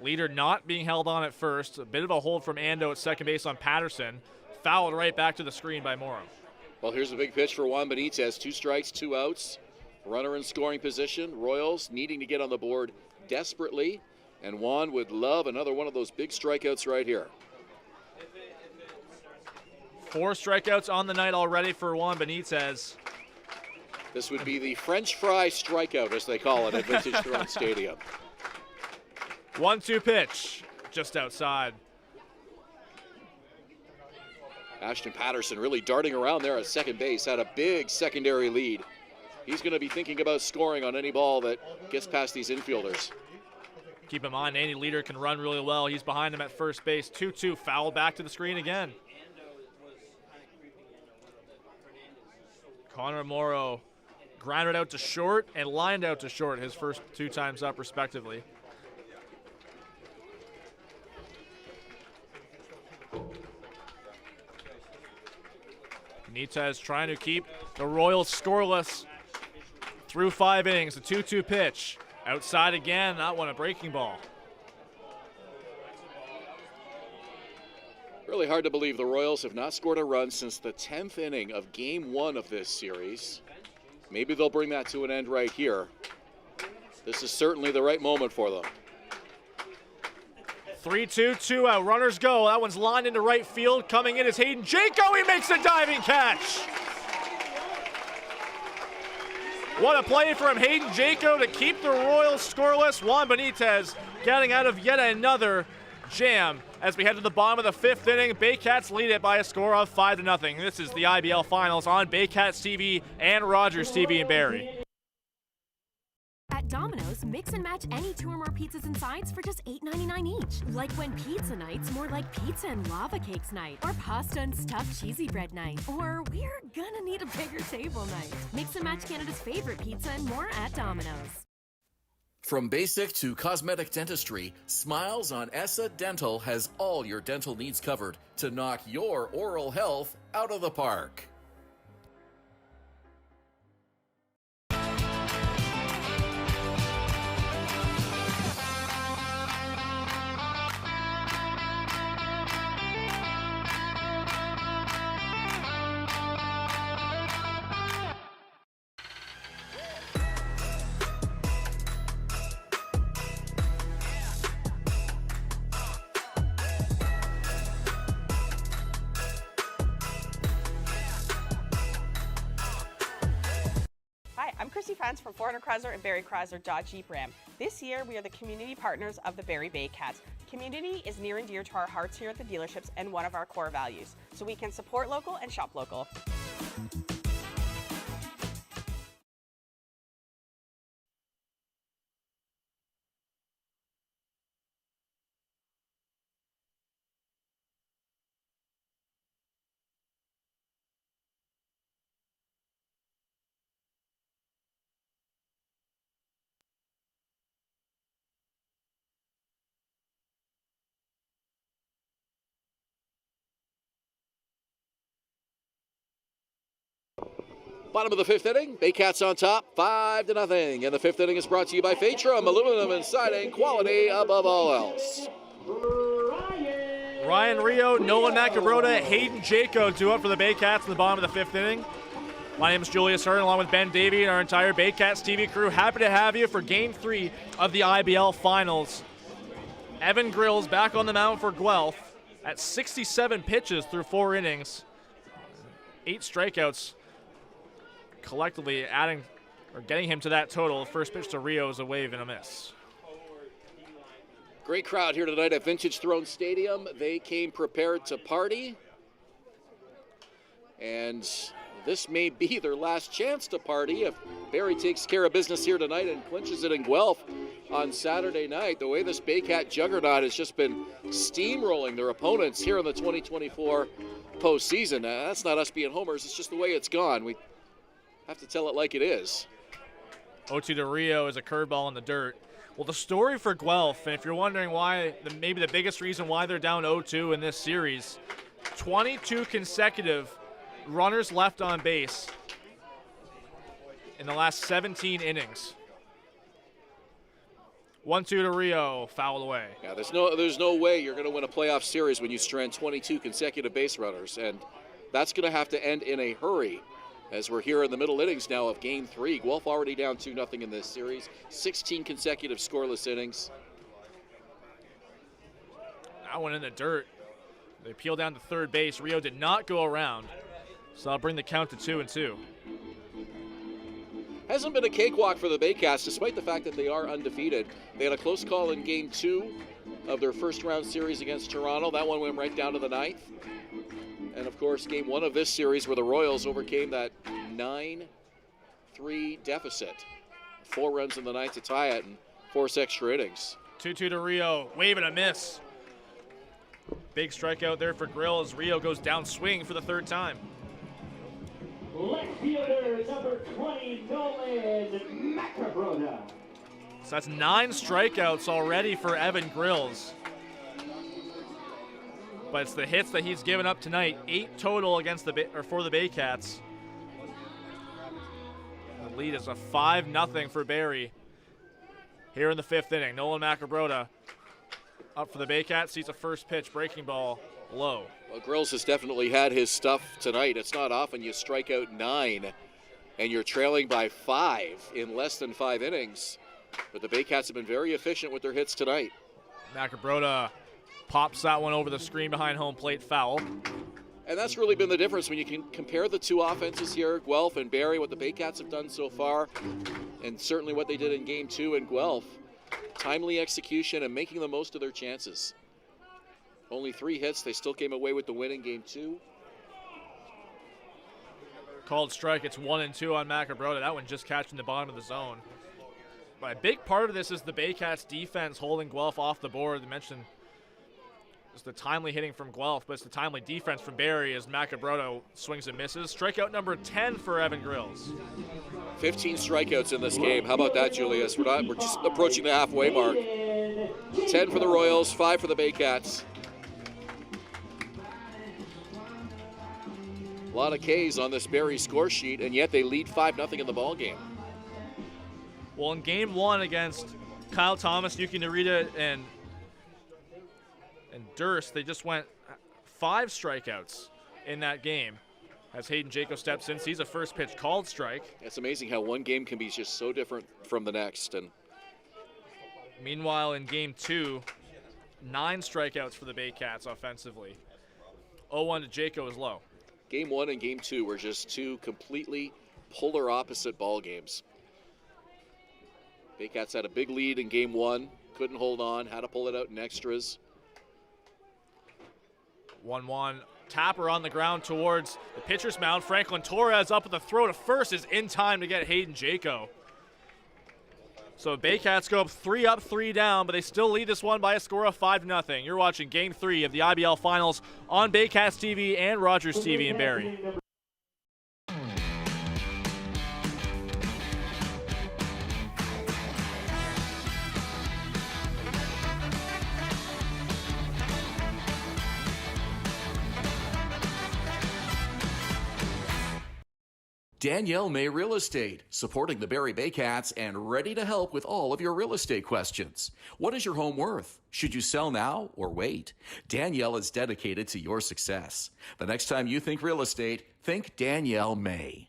Leader not being held on at first. A bit of a hold from Ando at second base on Patterson. Fouled right back to the screen by Morrow. Well, here's a big pitch for Juan Benitez. 2 strikes, 2 outs. Runner in scoring position. Royals needing to get on the board desperately. And Juan would love another one of those big strikeouts right here. 4 strikeouts on the night already for Juan Benitez. This would be the French fry strikeout, as they call it, at Vintage Throne Stadium. 1-2 pitch, just outside. Ashton Patterson really darting around there at second base, had a big secondary lead. He's going to be thinking about scoring on any ball that gets past these infielders. Keep in mind, Andy Leader can run really well. He's behind him at first base. 2-2, foul back to the screen again. Connor Morrow grounded out to short and lined out to short his first 2 times up, respectively. Benitez trying to keep the Royals scoreless through 5 innings. A 2-2 pitch. Outside again, that one a breaking ball. Really hard to believe the Royals have not scored a run since the 10th inning of Game 1 of this series. Maybe they'll bring that to an end right here. This is certainly the right moment for them. 3-2, 2 out. Runners go. That one's lined into right field. Coming in is Hayden Janko. He makes a diving catch. What a play from Hayden Jaco to keep the Royals scoreless. Juan Benitez getting out of yet another jam as we head to the bottom of the fifth inning. Baycats lead it by a score of 5-0. This is the IBL Finals on Baycats TV and Rogers TV in Barrie. At Domino's, mix and match any 2 or more pizzas and sides for just $8.99 each. Like when pizza night's more like pizza and lava cakes night, or pasta and stuffed cheesy bread night, or we're gonna need a bigger table night. Mix and match Canada's favorite pizza and more at Domino's. From basic to cosmetic dentistry, Smiles on ESSA Dental has all your dental needs covered to knock your oral health out of the park. I'm Chrissy Fans from 400 Chrysler and Barrie Chrysler Dodge Jeep Ram. This year, we are the community partners of the Barrie Baycats. Community is near and dear to our hearts here at the dealerships and one of our core values, so we can support local and shop local. Bottom of the fifth inning, Baycats on top, 5-0. And the fifth inning is brought to you by Phaetrum, aluminum and siding, quality above all else. Ryan Rio, Nolan Macabrota, Hayden Jaco due up for the Baycats in the bottom of the fifth inning. My name is Julius Hern, along with Ben Davy and our entire Baycats TV crew. Happy to have you for Game 3 of the IBL Finals. Evan Grills back on the mound for Guelph at 67 pitches through 4 innings. 8 strikeouts. Collectively adding or getting him to that total. First pitch to Rio is a wave and a miss. Great crowd here tonight at Vintage Throne Stadium. They came prepared to party. And this may be their last chance to party if Barrie takes care of business here tonight and clinches it in Guelph on Saturday night. The way this Baycat juggernaut has just been steamrolling their opponents here in the 2024 postseason. That's not us being homers. It's just the way it's gone. We have to tell it like it is. 0-2 to Rio is a curveball in the dirt. Well, the story for Guelph, and if you're wondering why, maybe the biggest reason why they're down 0-2 in this series, 22 consecutive runners left on base in the last 17 innings. 1-2 to Rio, fouled away. Yeah, there's no way you're going to win a playoff series when you strand 22 consecutive base runners, and that's going to have to end in a hurry. As we're here in the middle innings now of Game 3. Guelph already down 2-0 in this series. 16 consecutive scoreless innings. That one in the dirt. They peel down to third base. Rio did not go around, so I'll bring the count to 2-2. Hasn't been a cakewalk for the Baycats, despite the fact that they are undefeated. They had a close call in Game 2 of their first round series against Toronto. That one went right down to the 9th. And, of course, Game 1 of this series where the Royals overcame that 9-3 deficit. 4 runs in the 9th to tie it and force extra innings. 2-2 to Rio. Wave and a miss. Big strikeout there for Grill as Rio goes down swing for the 3rd time. Left fielder number 20, Nolan Macabrota. So that's 9 strikeouts already for Evan Grills. But it's the hits that he's given up tonight. 8 total against for the Baycats. The lead is a 5-0 for Barrie. Here in the 5th inning, Nolan Macabrota up for the Baycats. Sees a first pitch, breaking ball low. Well, Grills has definitely had his stuff tonight. It's not often you strike out 9 and you're trailing by 5 in less than 5 innings. But the Baycats have been very efficient with their hits tonight. Macabrota pops that one over the screen behind home plate, foul. And that's really been the difference when you can compare the two offenses here, Guelph and Barrie, what the Baycats have done so far, and certainly what they did in Game 2 in Guelph. Timely execution and making the most of their chances. Only 3 hits, they still came away with the win in Game 2. Called strike, it's 1-2 on Macabrota. That one just catching the bottom of the zone. But a big part of this is the Baycats defense holding Guelph off the board. They mentioned it's the timely hitting from Guelph, but it's the timely defense from Barrie as Macabrota swings and misses. Strikeout number 10 for Evan Grills. 15 strikeouts in this game. How about that, Julius? We're just approaching the halfway mark. 10 for the Royals, 5 for the Baycats. A lot of Ks on this Barrie score sheet, and yet they lead 5-0 in the ball game. Well, in Game 1 against Kyle Thomas, Yuki Narita, and Durst, they just went 5 strikeouts in that game. As Hayden Jaco steps in, sees a first pitch called strike. It's amazing how one game can be just so different from the next. And meanwhile, in Game 2, 9 strikeouts for the Baycats offensively. 0-1 to Jaco is low. Game 1 and Game 2 were just 2 completely polar opposite ball games. Baycats had a big lead in Game 1, couldn't hold on, had to pull it out in extras. 1-1. Tapper on the ground towards the pitcher's mound. Franklin Torres up at the throw to first is in time to get Hayden Jaco. So Baycats go up 3 down, but they still lead this one by a score of 5-0. You're watching Game 3 of the IBL Finals on Baycats TV and Rogers TV in Barrie. Danielle May Real Estate, supporting the Barrie Baycats and ready to help with all of your real estate questions. What is your home worth? Should you sell now or wait? Danielle is dedicated to your success. The next time you think real estate, think Danielle May.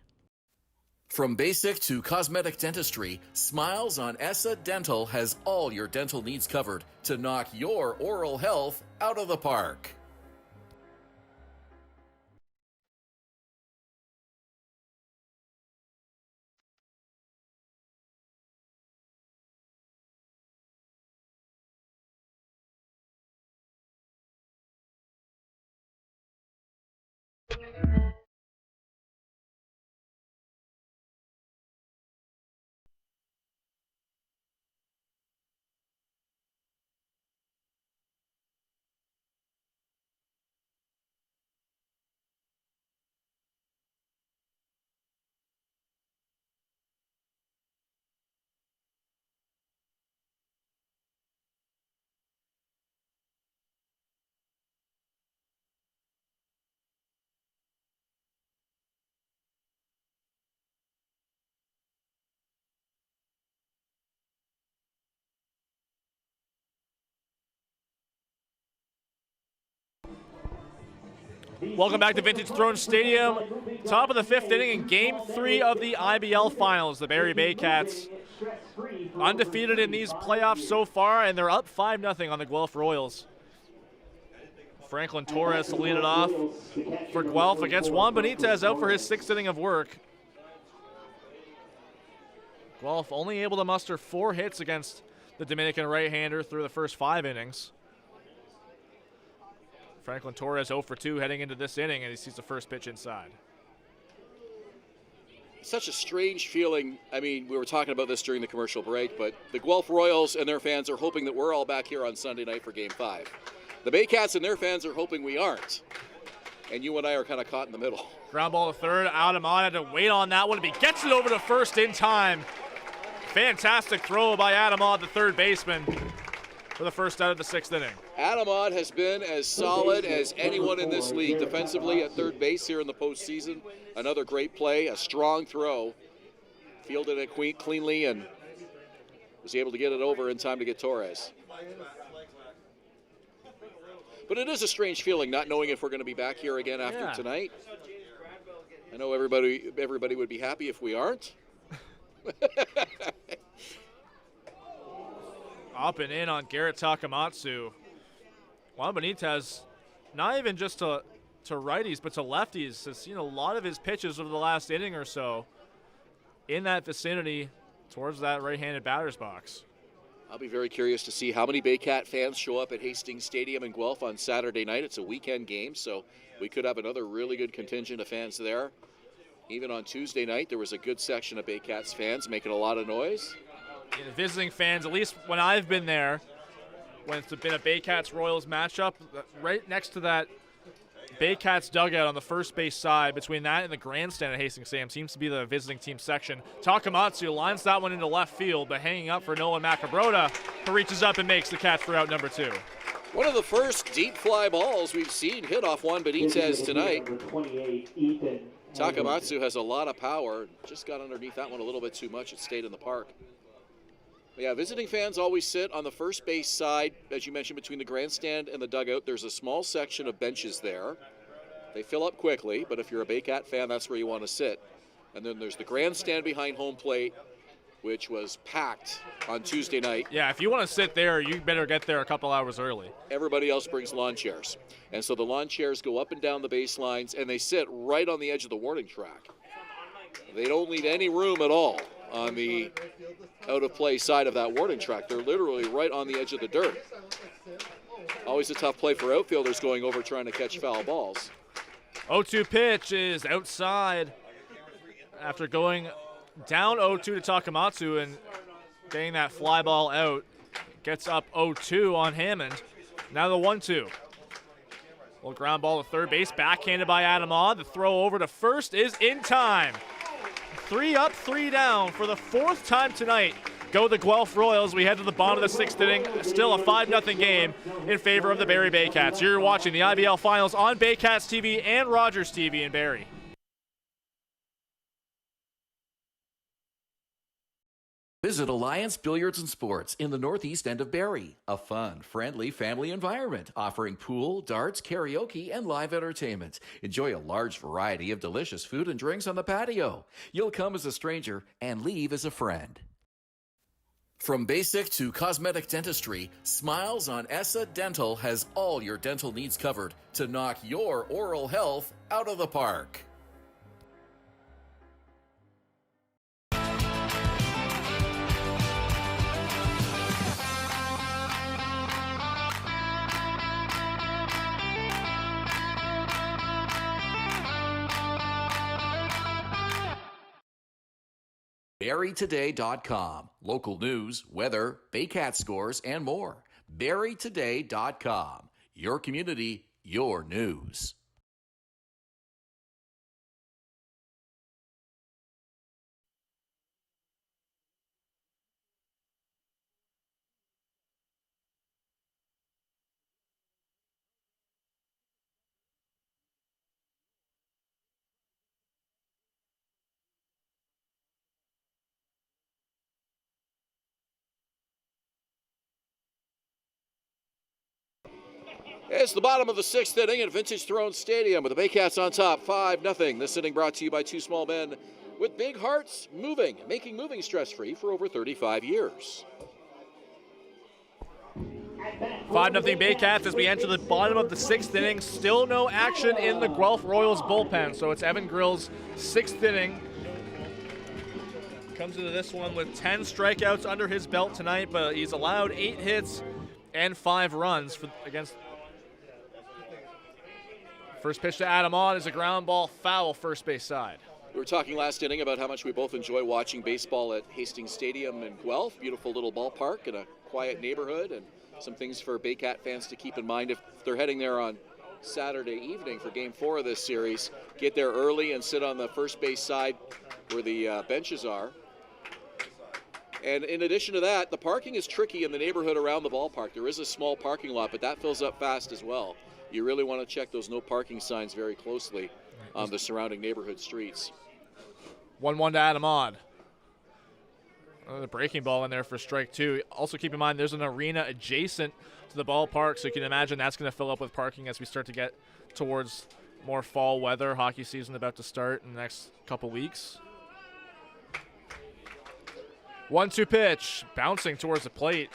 From basic to cosmetic dentistry, Smiles on ESSA Dental has all your dental needs covered to knock your oral health out of the park. Welcome back to Vintage Throne Stadium. Top of the 5th inning in Game 3 of the IBL Finals. The Barrie Baycats undefeated in these playoffs so far, and they're up 5-0 on the Guelph Royals. Franklin Torres to lead it off for Guelph against Juan Benitez out for his 6th inning of work. Guelph only able to muster 4 hits against the Dominican right-hander through the first 5 innings. Franklin Torres 0 for 2 heading into this inning, and he sees the first pitch inside. Such a strange feeling. I mean, we were talking about this during the commercial break, but the Guelph Royals and their fans are hoping that we're all back here on Sunday night for Game 5. The Baycats and their fans are hoping we aren't. And you and I are kind of caught in the middle. Ground ball to third. Adamad had to wait on that one, but he gets it over to first in time. Fantastic throw by Adamad, the third baseman, for the first out of the 6th inning. Adamad has been as solid as anyone in this league defensively at third base here in the postseason. Another great play, a strong throw. Fielded it cleanly and was able to get it over in time to get Torres. But it is a strange feeling not knowing if we're going to be back here again after tonight. I know everybody would be happy if we aren't. Up and in on Garrett Takamatsu. Juan Benitez, not even just to righties, but to lefties. Has seen a lot of his pitches over the last inning or so in that vicinity towards that right-handed batter's box. I'll be very curious to see how many Baycat fans show up at Hastings Stadium in Guelph on Saturday night. It's a weekend game, so we could have another really good contingent of fans there. Even on Tuesday night, there was a good section of Baycats fans making a lot of noise. Yeah, the visiting fans, at least when I've been there, when it's been a Baycats-Royals matchup, right next to that Baycats dugout on the first base side, between that and the grandstand at Hastings Stadium, seems to be the visiting team section. Takamatsu lines that one into left field, but hanging up for Nolan Macabroda, who reaches up and makes the catch for out number 2. One of the first deep fly balls we've seen hit off Juan Benitez tonight. Takamatsu has a lot of power. Just got underneath that one a little bit too much. It stayed in the park. Yeah, visiting fans always sit on the first base side, as you mentioned, between the grandstand and the dugout. There's a small section of benches there. They fill up quickly, but if you're a Baycat fan, that's where you want to sit. And then there's the grandstand behind home plate, which was packed on Tuesday night. Yeah, if you want to sit there, you better get there a couple hours early. Everybody else brings lawn chairs. And so the lawn chairs go up and down the baselines, and they sit right on the edge of the warning track. They don't leave any room at all on the out-of-play side of that warning track. They're literally right on the edge of the dirt. Always a tough play for outfielders going over trying to catch foul balls. 0-2 pitch is outside after going down 0-2 to Takamatsu and getting that fly ball out. Gets up 0-2 on Hammond. Now the 1-2. Little ground ball to third base, backhanded by Adam Odd. The throw over to first is in time. 3 up, 3 down for the 4th time tonight. Go the Guelph Royals. We head to the bottom of the 6th inning. Still a 5-0 game in favor of the Barrie Baycats. You're watching the IBL Finals on Baycats TV and Rogers TV in Barrie. Visit Alliance Billiards and Sports in the northeast end of Barrie. A fun, friendly family environment offering pool, darts, karaoke, and live entertainment. Enjoy a large variety of delicious food and drinks on the patio. You'll come as a stranger and leave as a friend. From basic to cosmetic dentistry, Smiles on Essa Dental has all your dental needs covered to knock your oral health out of the park. BarrieToday.com. Local news, weather, Baycat scores, and more. BarrieToday.com. Your community, your news. It's the bottom of the 6th inning at Vintage Throne Stadium with the Baycats on top, 5-0. This inning brought to you by two small men with big hearts, making moving stress-free for over 35 years. 5-0 Baycats as we enter the bottom of the 6th inning. Still no action in the Guelph Royals bullpen, so it's Evan Grill's 6th inning. Comes into this one with 10 strikeouts under his belt tonight, but he's allowed 8 hits and 5 runs against. First pitch to Adam Odd is a ground ball foul first base side. We were talking last inning about how much we both enjoy watching baseball at Hastings Stadium in Guelph. Beautiful little ballpark in a quiet neighborhood, and some things for Baycat fans to keep in mind if they're heading there on Saturday evening for Game 4 of this series. Get there early and sit on the first base side where the benches are. And in addition to that, the parking is tricky in the neighborhood around the ballpark. There is a small parking lot, but that fills up fast as well. You really want to check those no parking signs very closely on the surrounding neighborhood streets. 1-1 to Adam Odd. The breaking ball in there for strike 2. Also keep in mind there's an arena adjacent to the ballpark, so you can imagine that's going to fill up with parking as we start to get towards more fall weather. Hockey season about to start in the next couple weeks. 1-2 pitch, bouncing towards the plate.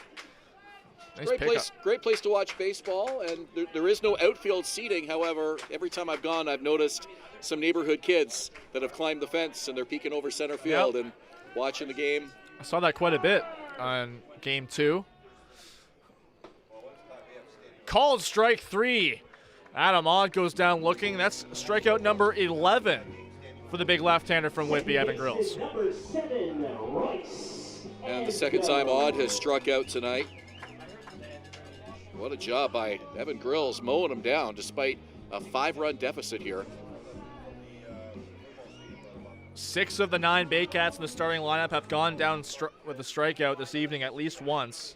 Nice great place to watch baseball, and there is no outfield seating. However, every time I've gone, I've noticed some neighborhood kids that have climbed the fence and they're peeking over center field and watching the game. I saw that quite a bit on Game 2. Called strike 3. Adam Ott goes down looking. That's strikeout number 11 for the big left-hander from Whitby, Evan Grills. And the second time Odd has struck out tonight. What a job by Evan Grills mowing him down despite a 5-run deficit here. 6 of the 9 Baycats in the starting lineup have gone down with a strikeout this evening at least once.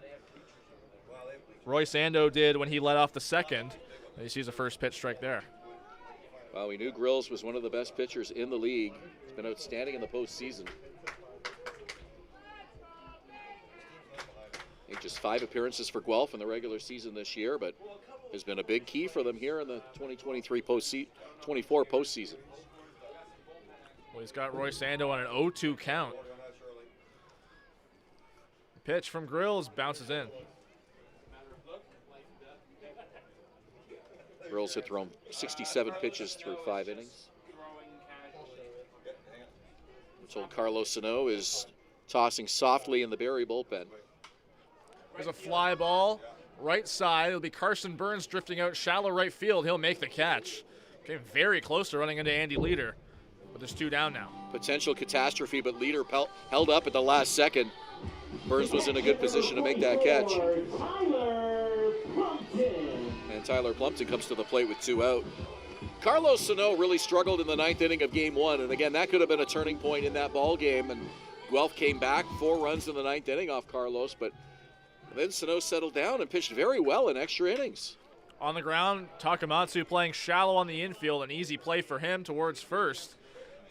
Royce Ando did when he led off the second. He sees a first pitch strike there. Well, we knew Grills was one of the best pitchers in the league. He's been outstanding in the postseason. I think just 5 appearances for Guelph in the regular season this year, but has been a big key for them here in the 2023-24 postseason. Well, he's got Royce Ando on an 0-2 count. Pitch from Grills bounces in. Grills had thrown 67 pitches through 5 innings. We're told Carlos Sano is tossing softly in the Barrie bullpen. There's a fly ball, right side. It'll be Carson Burns drifting out shallow right field. He'll make the catch. Came very close to running into Andy Leader, but there's 2 down now. Potential catastrophe, but Leader held up at the last second. Burns was in a good position to make that catch. And Tyler Plumpton comes to the plate with 2 out. Carlos Sano really struggled in the 9th inning of Game 1, and again, that could have been a turning point in that ball game. And Guelph came back 4 runs in the 9th inning off Carlos, but then Sano settled down and pitched very well in extra innings. On the ground, Takamatsu playing shallow on the infield, an easy play for him towards first.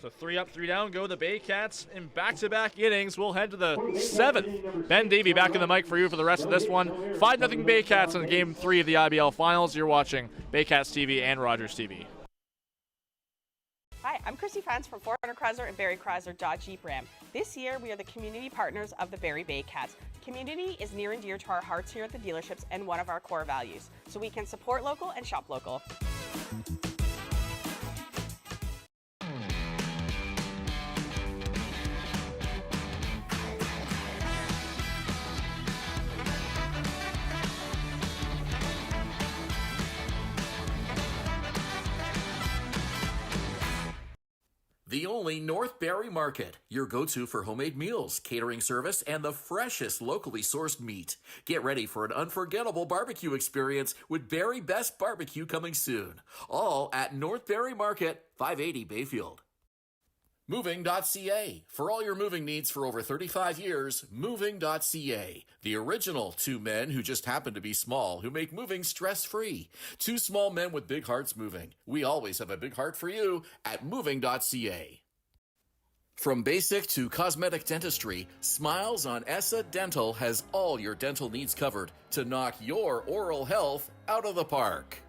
So 3 up, 3 down, go the Baycats in back-to-back innings. We'll head to the 7th. Ben Davy back in the mic for you for the rest of this one. 5-0 Baycats in Game 3 of the IBL Finals. You're watching Baycats TV and Rogers TV. Hi, I'm Chrissy Fans from 400 Chrysler and Barrie Chrysler Dodge Jeep Ram. This year, we are the community partners of the Barrie Baycats. Community is near and dear to our hearts here at the dealerships and one of our core values, so we can support local and shop local. The only North Barrie Market, your go-to for homemade meals, catering service, and the freshest locally sourced meat. Get ready for an unforgettable barbecue experience with Barrie Best Barbecue coming soon. All at North Barrie Market, 580 Bayfield. Moving.ca. For all your moving needs for over 35 years, Moving.ca. The original 2 men who just happen to be small, who make moving stress-free. 2 small men with big hearts moving. We always have a big heart for you at Moving.ca. From basic to cosmetic dentistry, Smiles on Essa Dental has all your dental needs covered to knock your oral health out of the park.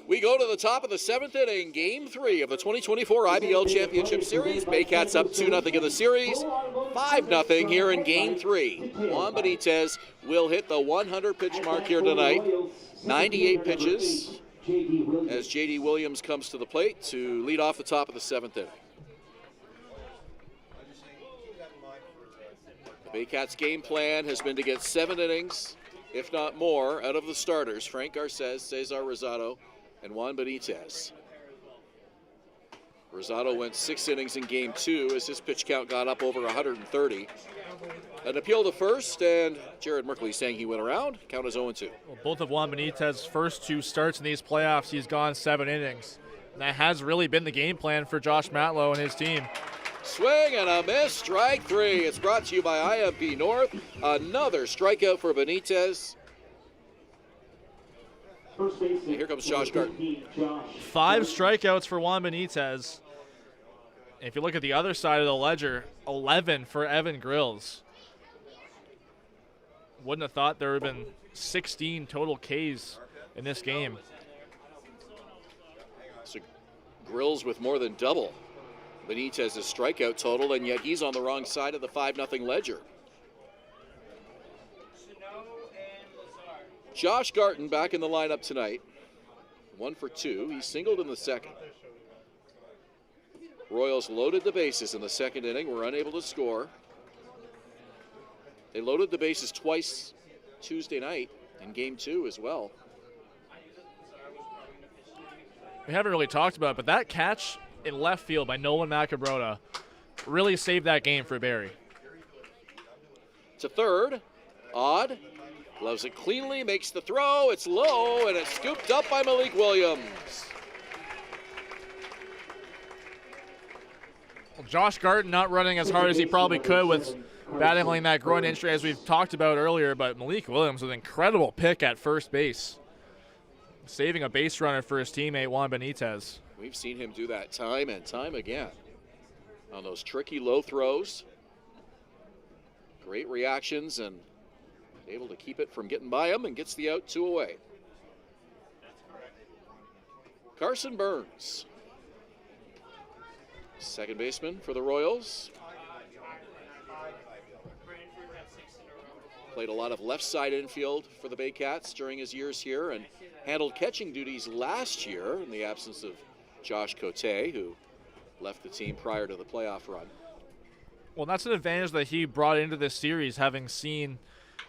We go to the top of the 7th inning, Game 3 of the 2024 IBL Championship Series. Baycats up 2-0 in the series, 5-0 here in Game 3. Juan Benitez will hit the 100-pitch mark here tonight. 98 pitches as J.D. Williams comes to the plate to lead off the top of the 7th inning. The Baycats' game plan has been to get 7 innings, if not more, out of the starters, Frank Garces, Cesar Rosado, and Juan Benitez. Rosado went 6 innings in Game 2 as his pitch count got up over 130. An appeal to first, and Jared Merkley saying he went around. Count is 0-2. Well, both of Juan Benitez's first 2 starts in these playoffs, he's gone 7 innings. And that has really been the game plan for Josh Matlow and his team. Swing and a miss, strike 3. It's brought to you by IMP North. Another strikeout for Benitez. And here comes Josh Garten. 5 strikeouts for Juan Benitez If you look at the other side of the ledger, 11 for Evan Grills. Wouldn't have thought there would have been 16 total Ks in this game. So Grills with more than double Benitez's strikeout total, and yet he's on the wrong side of the 5-0 ledger. Josh Garton back in the lineup tonight. 1 for 2. He singled in the second. Royals loaded the bases in the second inning, were unable to score. They loaded the bases twice Tuesday night in game 2 as well. We haven't really talked about it, but that catch in left field by Nolan Macabrota really saved that game for Barrie. To third, Odd gloves it cleanly, makes the throw, it's low, and it's scooped up by Malik Williams. Well, Josh Garton not running as hard as he probably could with battling that groin injury as we've talked about earlier, but Malik Williams with an incredible pick at first base, saving a base runner for his teammate Juan Benitez. We've seen him do that time and time again on those tricky low throws. Great reactions and able to keep it from getting by him, and gets the out, 2 away. Carson Burns, second baseman for the Royals. Played a lot of left side infield for the Baycats during his years here, and handled catching duties last year in the absence of Josh Cote, who left the team prior to the playoff run. Well, that's an advantage that he brought into this series, having seen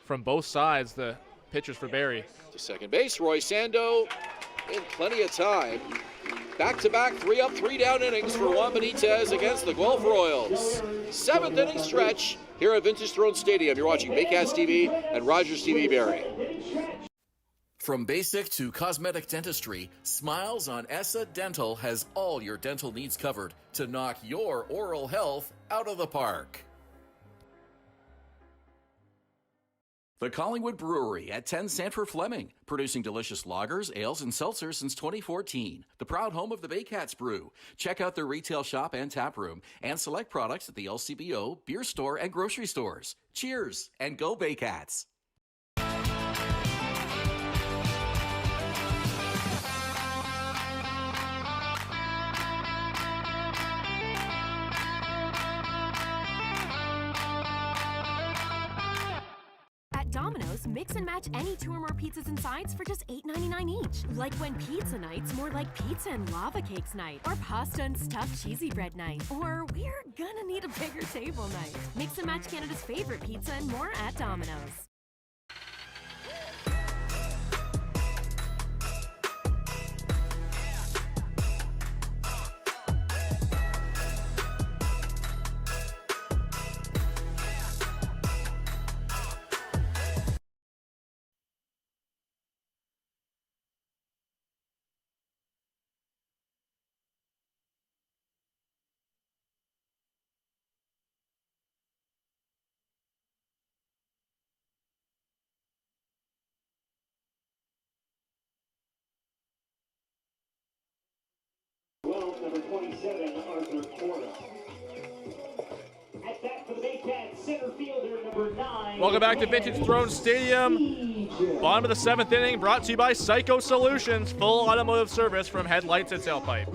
from both sides the pitchers for Barrie. To second base, Roy Sando in plenty of time. Back-to-back 3-up, 3-down innings for Juan Benitez against the Guelph Royals. 7th inning stretch here at Vintage Throne Stadium. You're watching Baycats TV and Rogers TV Barrie. From basic to cosmetic dentistry, Smiles on Essa Dental has all your dental needs covered to knock your oral health out of the park. The Collingwood Brewery at 10 Sanford Fleming, producing delicious lagers, ales, and seltzers since 2014. The proud home of the Baycats Brew. Check out their retail shop and tap room, and select products at the LCBO, beer store, and grocery stores. Cheers, and go Baycats! Domino's, mix and match any 2 or more pizzas and sides for just $8.99 each. Like when pizza night's more like pizza and lava cakes night, or pasta and stuffed cheesy bread night, or we're gonna need a bigger table night. Mix and match Canada's favorite pizza and more at Domino's. Number 27, Arthur Porta. At bat for the Baycats, center fielder, number 9. Welcome back to Vintage Throne Stadium. Bottom of the 7th inning, brought to you by Psycho Solutions, full automotive service from headlights to tailpipe.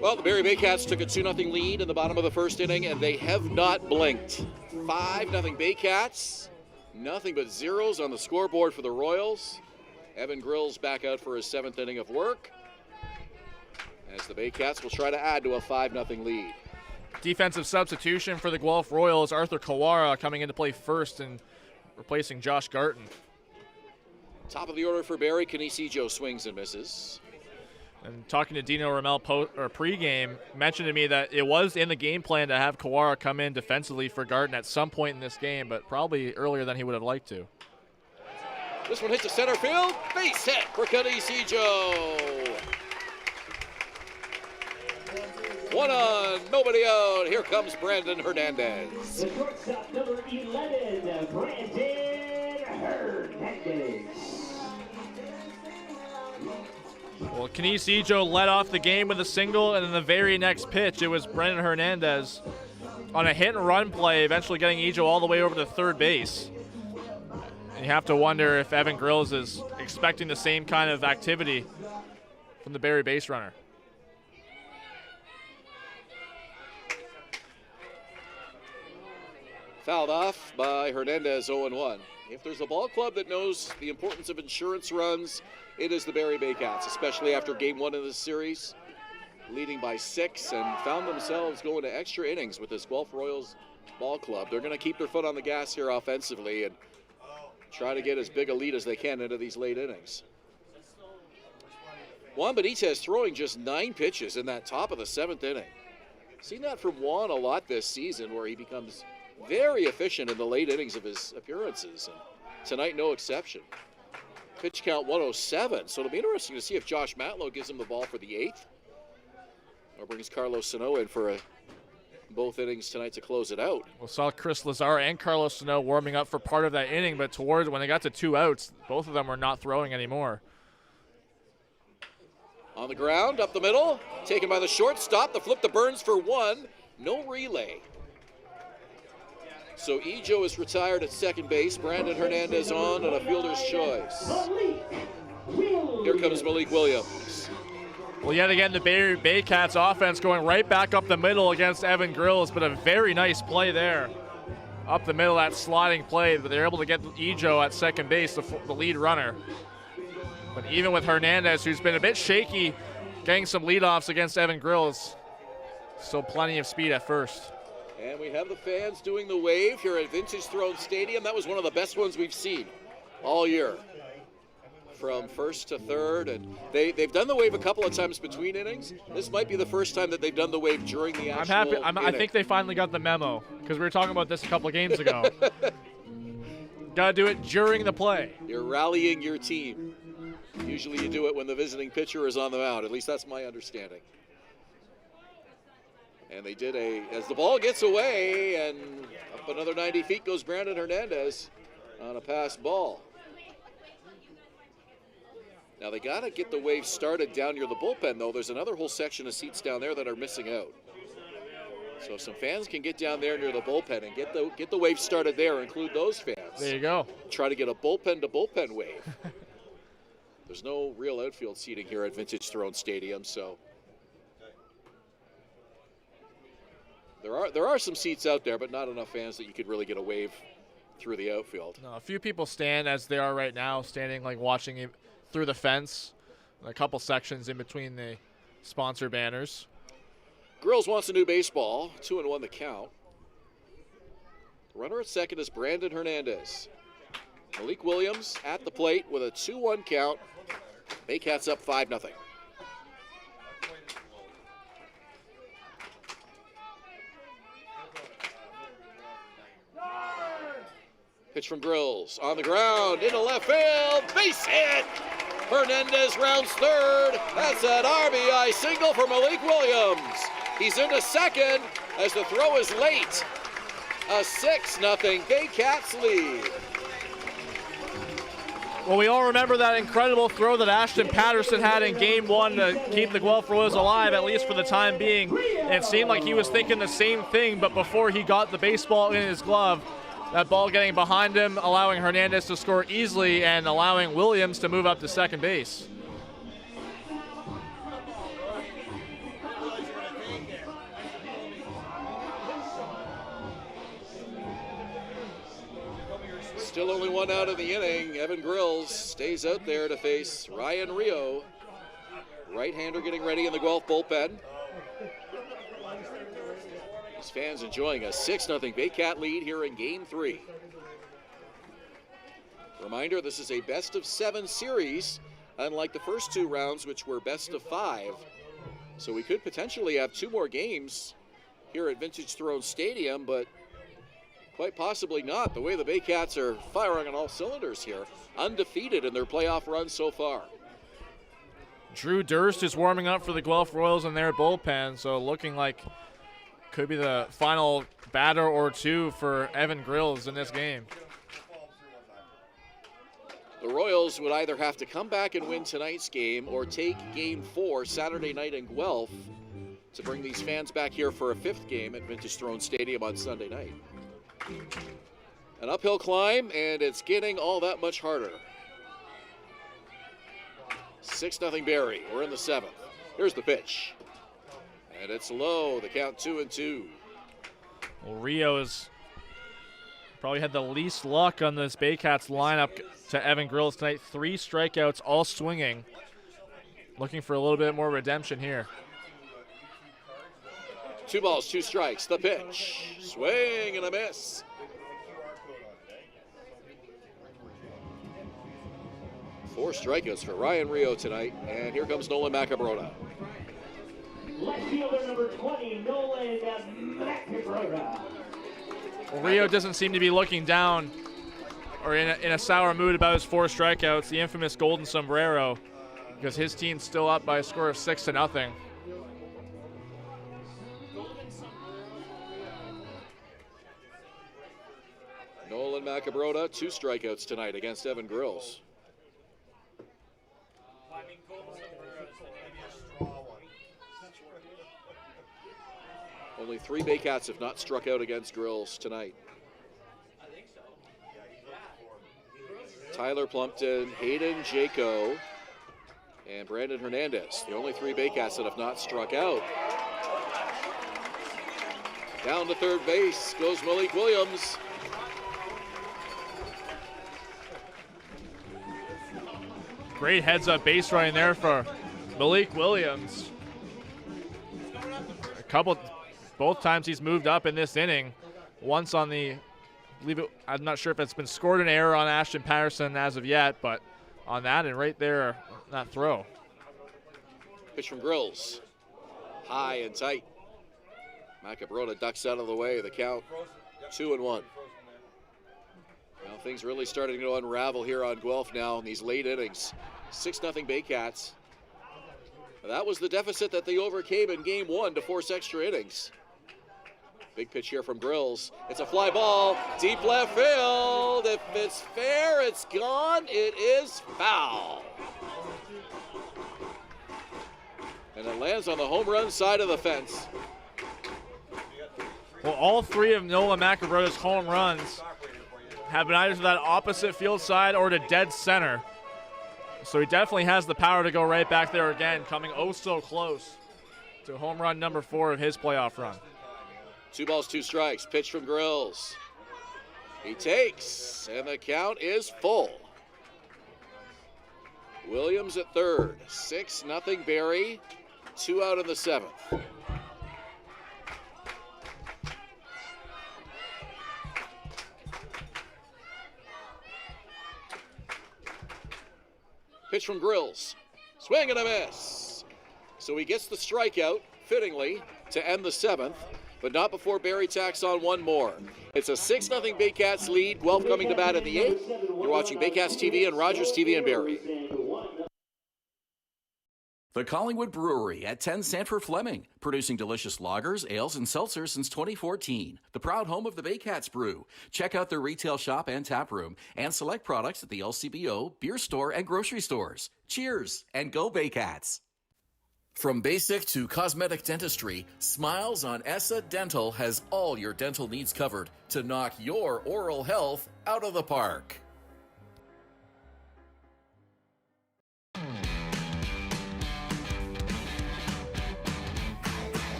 Well, the Barrie Baycats took a 2-0 lead in the bottom of the first inning, and they have not blinked. 5-0 Baycats. Nothing but zeros on the scoreboard for the Royals. Evan Grills back out for his 7th inning of work, as the Baycats will try to add to a 5-0 lead. Defensive substitution for the Guelph Royals, Arthur Kawara coming into play first and replacing Josh Garton. Top of the order for Barrie, Canisijo swings and misses. And talking to Dino Ramel pregame, mentioned to me that it was in the game plan to have Kawara come in defensively for Garton at some point in this game, but probably earlier than he would have liked to. This one hits the center field. Base hit for Canisijo. 1 on, nobody out. Here comes Brandon Hernandez. The shortstop, number 11, Brandon Hernandez. Well, Well, Kenise Ejo led off the game with a single, and in the very next pitch, it was Brendan Hernandez on a hit-and-run play, eventually getting Ejo all the way over to third base. And you have to wonder if Evan Grills is expecting the same kind of activity from the Barrie base runner. Fouled off by Hernandez, 0-1. If there's a ball club that knows the importance of insurance runs, it is the Barrie Baycats, especially after game 1 of this series, leading by 6 and found themselves going to extra innings with this Guelph Royals ball club. They're going to keep their foot on the gas here offensively and try to get as big a lead as they can into these late innings. Juan Benitez throwing just 9 pitches in that top of the 7th inning. Seen that from Juan a lot this season, where he becomes very efficient in the late innings of his appearances, and tonight no exception. Pitch count 107, so it'll be interesting to see if Josh Matlow gives him the ball for the 8th or brings Carlos Sano in for both innings tonight to close it out. We saw Chris Lazar and Carlos Sano warming up for part of that inning, but towards when they got to 2 outs, both of them were not throwing anymore. On the ground, up the middle, taken by the shortstop. The flip to Burns for 1. No relay. So Ejo is retired at second base. Brandon Hernandez on a fielder's choice. Here comes Malik Williams. Well, yet again, the Barrie Baycats offense going right back up the middle against Evan Grills, but a very nice play there. Up the middle, that sliding play, but they're able to get Ejo at second base, the lead runner. But even with Hernandez, who's been a bit shaky, getting some leadoffs against Evan Grills, still plenty of speed at first. And we have the fans doing the wave here at Vintage Throne Stadium. That was one of the best ones we've seen all year, from first to third. And they've done the wave a couple of times between innings. This might be the first time that they've done the wave during the actual inning. I think they finally got the memo, because we were talking about this a couple of games ago. Got to do it during the play. You're rallying your team. Usually you do it when the visiting pitcher is on the mound. At least that's my understanding. And they did as the ball gets away, and up another 90 feet goes Brandon Hernandez on a pass ball. Now they got to get the wave started down near the bullpen, though. There's another whole section of seats down there that are missing out. So if some fans can get down there near the bullpen and get the wave started there, include those fans. There you go. Try to get a bullpen to bullpen wave. There's no real outfield seating here at Vintage Throne Stadium, so there are some seats out there, but not enough fans that you could really get a wave through the outfield. No, a few people stand as they are right now, standing like watching it through the fence. A couple sections in between the sponsor banners. Grills wants a new baseball. 2-1 the count. Runner at second is Brandon Hernandez. Malik Williams at the plate with a 2-1 count. Baycats up 5-0. Pitch from Grills on the ground into left field. Base hit. Hernandez rounds third. That's an RBI single for Malik Williams. He's into second as the throw is late. A 6-0 Baycats lead. Well, we all remember that incredible throw that Ashton Patterson had in Game 1 to keep the Guelph Royals alive, at least for the time being. And it seemed like he was thinking the same thing, but before he got the baseball in his glove, that ball getting behind him, allowing Hernandez to score easily and allowing Williams to move up to second base. Still only 1 out of the inning. Evan Grills stays out there to face Ryan Rio. Right-hander getting ready in the Guelph bullpen. These fans enjoying a 6-0 Baycat lead here in Game 3. Reminder, this is a best-of-7 series, unlike the first 2 rounds, which were best-of-5. So we could potentially have 2 more games here at Vintage Throne Stadium, but quite possibly not, the way the Baycats are firing on all cylinders here. Undefeated in their playoff run so far. Drew Durst is warming up for the Guelph Royals in their bullpen, so looking like could be the final batter or 2 for Evan Grills in this game. The Royals would either have to come back and win tonight's game or take Game 4 Saturday night in Guelph to bring these fans back here for a 5th game at Vintage Throne Stadium on Sunday night. An uphill climb, and it's getting all that much harder. 6-0 Barrie. We're in the 7th. Here's the pitch. And it's low. The count 2-2. Well, Rio's probably had the least luck on this Baycats lineup to Evan Grills tonight. 3 strikeouts, all swinging. Looking for a little bit more redemption here. 2 balls, 2 strikes. The pitch. Swing and a miss. Four strikeouts for Ryan Rio tonight. And here comes Nolan Macabrota. Left fielder number 20, Nolan Macabrota. Well, Rio doesn't seem to be looking down or in a sour mood about his 4 strikeouts, the infamous golden sombrero, because his team's still up by a score of 6-0. Nolan Macabrota, 2 strikeouts tonight against Evan Grills. Only 3 Baycats have not struck out against Grills tonight. Tyler Plumpton, Hayden Jaco, and Brandon Hernandez, the only 3 Baycats that have not struck out. Down to third base goes Malik Williams. Great heads-up base running there for Malik Williams. Both times he's moved up in this inning. Once on the, I'm not sure if it's been scored an error on Ashton Patterson as of yet, but on that and right there, that throw. Pitch from Grills. High and tight. Macabrota ducks out of the way. The count 2-1. Well, things really starting to unravel here on Guelph now in these late innings. 6-0 Baycats. That was the deficit that they overcame in Game 1 to force extra innings. Big pitch here from Grills. It's a fly ball, deep left field. If it's fair, it's gone. It is foul. And it lands on the home run side of the fence. Well, all 3 of Nolan Macabrota's home runs have been either to that opposite field side or to dead center. So he definitely has the power to go right back there again, coming oh so close to home run number 4 of his playoff run. 2 balls, 2 strikes. Pitch from Grills. He takes, and the count is full. Williams at third. 6-0 Barrie. 2 out in the 7th. Pitch from Grills. Swing and a miss. So he gets the strikeout, fittingly, to end the 7th, but not before Barrie tacks on 1 more. It's a 6-0 Baycats lead. Guelph coming to bat at the 8th. You're watching Baycats TV and Rogers TV in Barrie. The Collingwood Brewery at 10 Sanford Fleming, producing delicious lagers, ales, and seltzers since 2014. The proud home of the Baycats Brew. Check out their retail shop and tap room and select products at the LCBO, beer store, and grocery stores. Cheers, and go Baycats! From basic to cosmetic dentistry, Smiles on Essa Dental has all your dental needs covered to knock your oral health out of the park.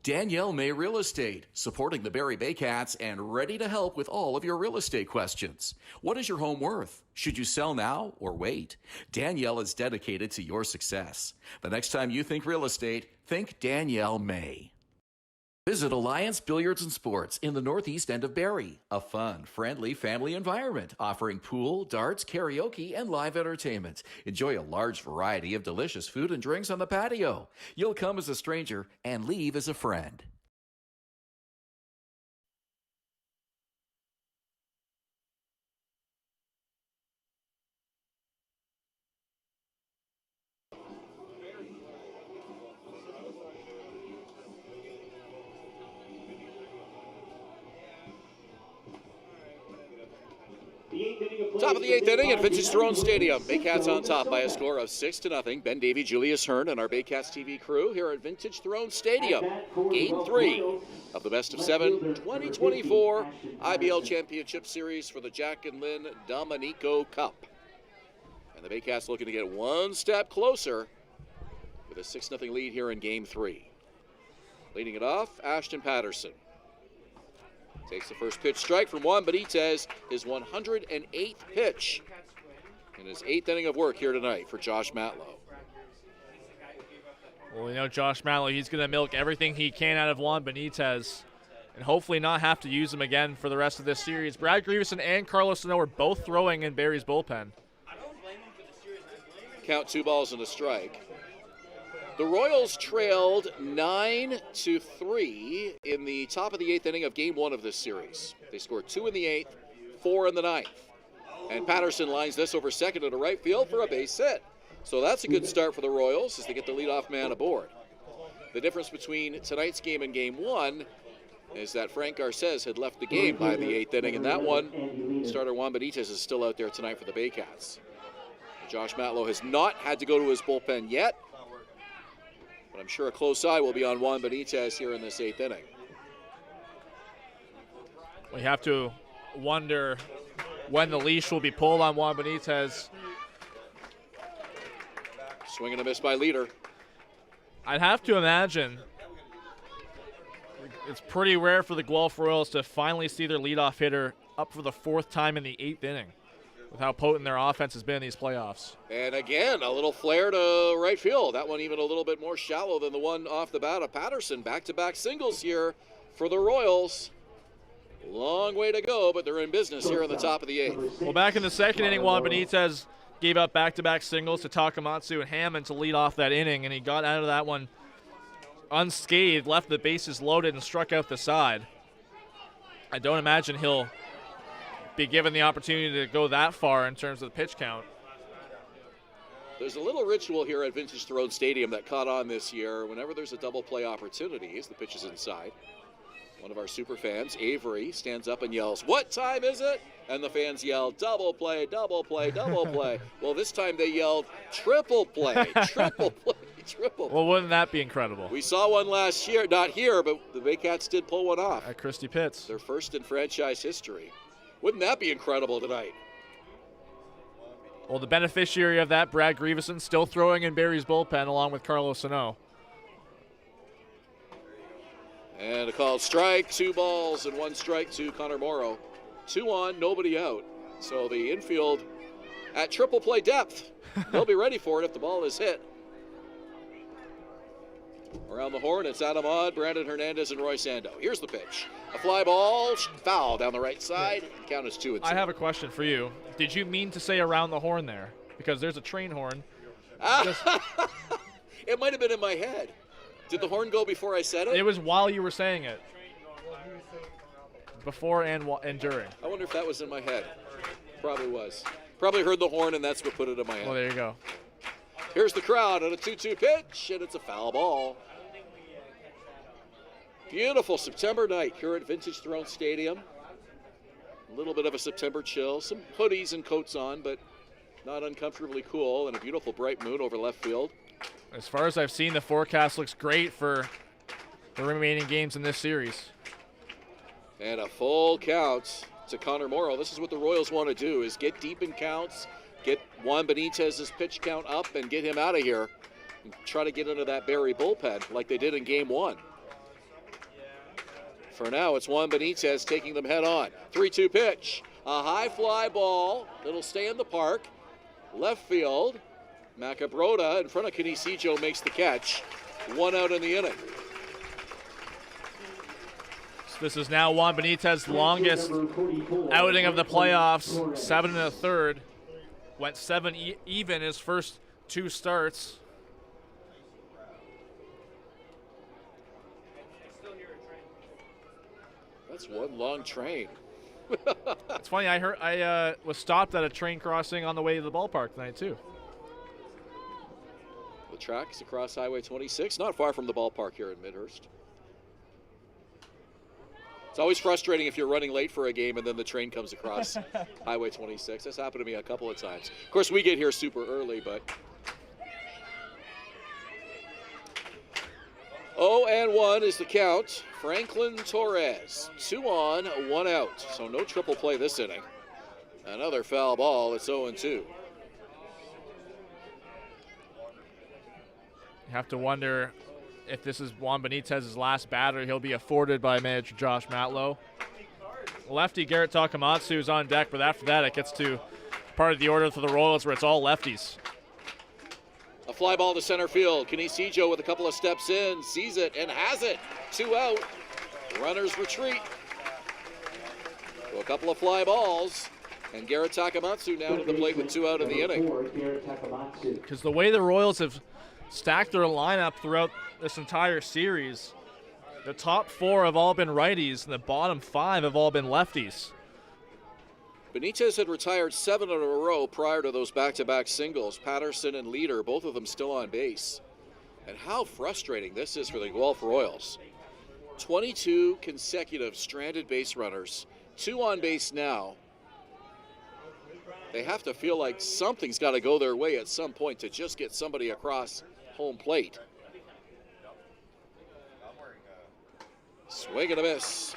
Danielle May Real Estate, supporting the Barrie Baycats and ready to help with all of your real estate questions. What is your home worth? Should you sell now or wait? Danielle is dedicated to your success. The next time you think real estate, think Danielle May. Visit Alliance Billiards and Sports in the northeast end of Barrie. A fun, friendly family environment offering pool, darts, karaoke, and live entertainment. Enjoy a large variety of delicious food and drinks on the patio. You'll come as a stranger and leave as a friend. Top of the 8th inning at Vintage Throne Stadium. Baycats on top by a score of 6-0. Ben, Davy, Julius, Hern, and our Baycats TV crew here at Vintage Throne Stadium. Game 3 of the Best of 7 2024 IBL Championship Series for the Jack and Lynn Dominico Cup. And the Baycats looking to get one step closer with a 6-0 lead here in Game 3. Leading it off, Ashton Patterson. Takes the first pitch strike from Juan Benitez, his 108th pitch in his 8th inning of work here tonight for Josh Matlow. Well, you know, Josh Matlow, he's going to milk everything he can out of Juan Benitez and hopefully not have to use him again for the rest of this series. Brad Grieveson and Carlos Sano are both throwing in Barrie's bullpen. Count 2 balls and a strike. The Royals trailed 9-3 in the top of the 8th inning of Game 1 of this series. They scored 2 in the 8th, 4 in the 9th. And Patterson lines this over second into right field for a base hit. So that's a good start for the Royals as they get the leadoff man aboard. The difference between tonight's game and Game 1 is that Frank Garces had left the game by the 8th inning. And that one, starter Juan Benitez is still out there tonight for the Baycats. Josh Matlow has not had to go to his bullpen yet. But I'm sure a close eye will be on Juan Benitez here in this 8th inning. We have to wonder when the leash will be pulled on Juan Benitez. Swing and a miss by leader. I'd have to imagine it's pretty rare for the Guelph Royals to finally see their leadoff hitter up for the 4th time in the 8th inning with how potent their offense has been in these playoffs. And again, a little flare to right field. That one even a little bit more shallow than the one off the bat of Patterson. Back-to-back singles here for the Royals. Long way to go, but they're in business here in the top of the 8th. Well, back in the 2nd inning, Juan Benitez gave up back-to-back singles to Takamatsu and Hammond to lead off that inning, and he got out of that one unscathed, left the bases loaded, and struck out the side. I don't imagine he'll be given the opportunity to go that far in terms of the pitch count. There's a little ritual here at Vintage Throne Stadium that caught on this year. Whenever there's a double play opportunity, as the pitch is inside, one of our super fans, Avery, stands up and yells, "What time is it?" And the fans yell, "Double play, double play, double play." Well, this time they yelled, "Triple play, triple play, triple play." Well, wouldn't that be incredible? We saw one last year, not here, but the Baycats did pull one off. At Christie Pitts. Their first in franchise history. Wouldn't that be incredible tonight? Well, the beneficiary of that, Brad Grieveson, still throwing in Barrie's bullpen along with Carlos Sano. And a called strike, 2 balls and 1 strike to Connor Morrow. 2 on, nobody out. So the infield at triple play depth. They'll be ready for it if the ball is hit. Around the horn, it's Adam Odd, Brandon Hernandez, and Roy Sando. Here's the pitch. A fly ball, foul down the right side. Count is 2-2. I have a question for you. Did you mean to say around the horn there? Because there's a train horn. It might have been in my head. Did the horn go before I said it? It was while you were saying it. Before and during. I wonder if that was in my head. Probably was. Probably heard the horn, and that's what put it in my head. Well, there you go. Here's the crowd on a 2-2 pitch, and it's a foul ball. Beautiful September night here at Vintage Throne Stadium. A little bit of a September chill. Some hoodies and coats on, but not uncomfortably cool, and a beautiful bright moon over left field. As far as I've seen, the forecast looks great for the remaining games in this series. And a full count to Connor Morrow. This is what the Royals want to do, is get deep in counts, get Juan Benitez's pitch count up, and get him out of here. And try to get into that Barrie bullpen like they did in Game 1. For now, it's Juan Benitez taking them head on. 3-2 pitch. A high fly ball that'll stay in the park. Left field. Macabroda in front of Canisijo makes the catch. 1 out in the inning. So this is now Juan Benitez's longest outing of the playoffs. 7 1/3. Went 7 even his first 2 starts. That's one long train. It's funny, I was stopped at a train crossing on the way to the ballpark tonight too. The track is across Highway 26, not far from the ballpark here in Midhurst. It's always frustrating if you're running late for a game and then the train comes across Highway 26. That's happened to me a couple of times. Of course, we get here super early, but 0-1 is the count. Franklin Torres, 2 on, 1 out. So no triple play this inning. Another foul ball. It's 0-2. You have to wonder if this is Juan Benitez's last batter he'll be afforded by manager Josh Matlow. Lefty Garrett Takamatsu is on deck, but after that it gets to part of the order for the Royals where it's all lefties. A fly ball to center field. Canisijo with a couple of steps in, sees it and has it. 2 out. Runners retreat. So a couple of fly balls. And Garrett Takamatsu now to the plate with 2 out in the inning. Because the way the Royals have stacked their lineup throughout this entire series, the top 4 have all been righties and the bottom 5 have all been lefties. Benitez had retired 7 in a row prior to those back-to-back singles. Patterson and Leader, both of them still on base. And how frustrating this is for the Guelph Royals. 22 consecutive stranded base runners, 2 on base now. They have to feel like something's got to go their way at some point to just get somebody across home plate. Swing and a miss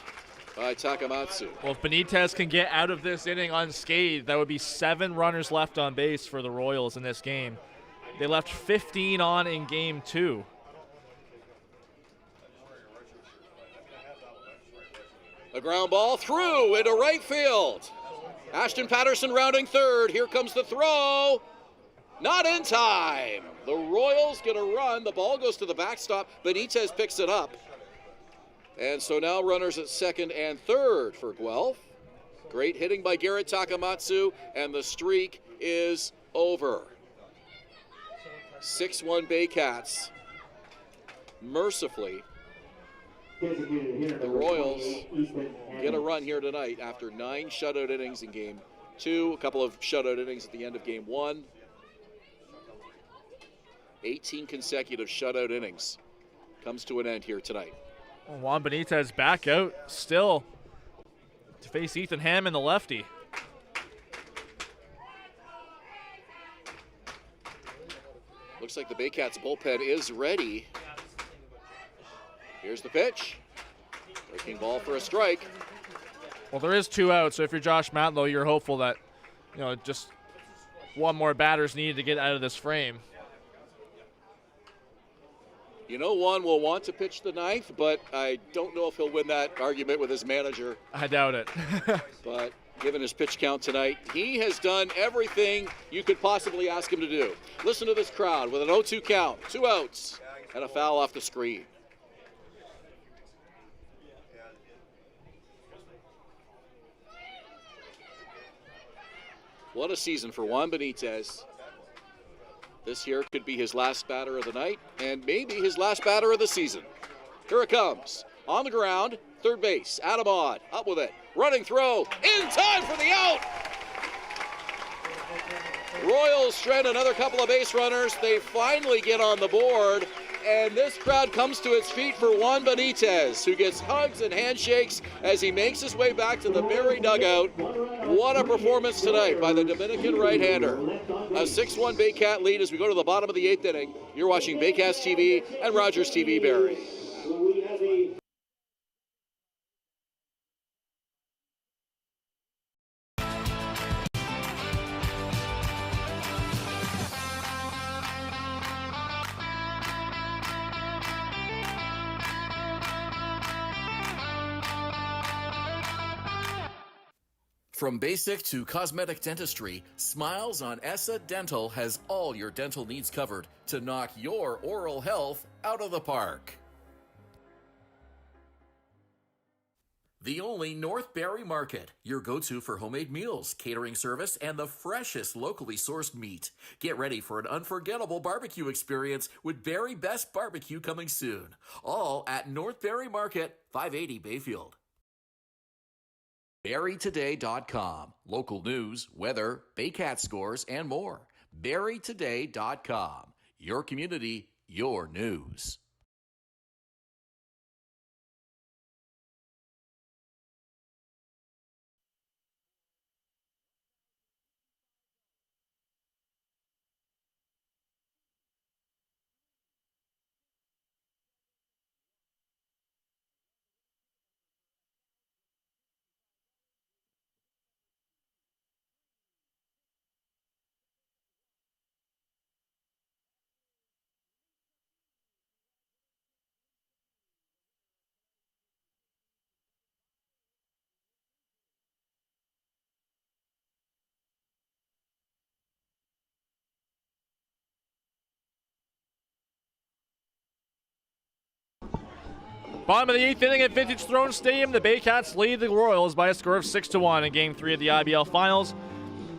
by Takamatsu. Well, if Benitez can get out of this inning unscathed, that would be 7 runners left on base for the Royals in this game. They left 15 on in game 2. A ground ball through into right field. Ashton Patterson rounding third. Here comes the throw. Not in time. The Royals get a run. The ball goes to the backstop. Benitez picks it up. And so now runners at second and third for Guelph. Great hitting by Garrett Takamatsu, and the streak is over. 6-1 Baycats. Mercifully, the Royals get a run here tonight after 9 shutout innings in game 2, a couple of shutout innings at the end of game 1. 18 consecutive shutout innings comes to an end here tonight. Juan Benitez back out still to face Ethan Hammond, the lefty. Looks like the Baycats bullpen is ready. Here's the pitch. Breaking ball for a strike. Well, there is 2 outs, so if you're Josh Matlow, you're hopeful that, just one more batter's needed to get out of this frame. Juan will want to pitch the 9th, but I don't know if he'll win that argument with his manager. I doubt it. But given his pitch count tonight, he has done everything you could possibly ask him to do. Listen to this crowd with an 0-2 count, 2 outs, and a foul off the screen. What a season for Juan Benitez. This here could be his last batter of the night and maybe his last batter of the season. Here it comes. On the ground, third base. Adam Odd, up with it. Running throw, in time for the out. Royals strand another couple of base runners. They finally get on the board. And this crowd comes to its feet for Juan Benitez, who gets hugs and handshakes as he makes his way back to the Barrie dugout. What a performance tonight by the Dominican right-hander. A 6-1 Baycat lead as we go to the bottom of the 8th inning. You're watching Baycats TV and Rogers TV Barrie. From basic to cosmetic dentistry, Smiles on Essa Dental has all your dental needs covered to knock your oral health out of the park. The only North Barrie Market, your go-to for homemade meals, catering service, and the freshest locally sourced meat. Get ready for an unforgettable barbecue experience with Barrie Best Barbecue coming soon. All at North Barrie Market, 580 Bayfield. BarrieToday.com. Local news, weather, Baycat scores, and more. BarrieToday.com. Your community, your news. Bottom of the 8th inning at Vintage Throne Stadium, the Baycats lead the Royals by a score of 6-1 in Game 3 of the IBL Finals.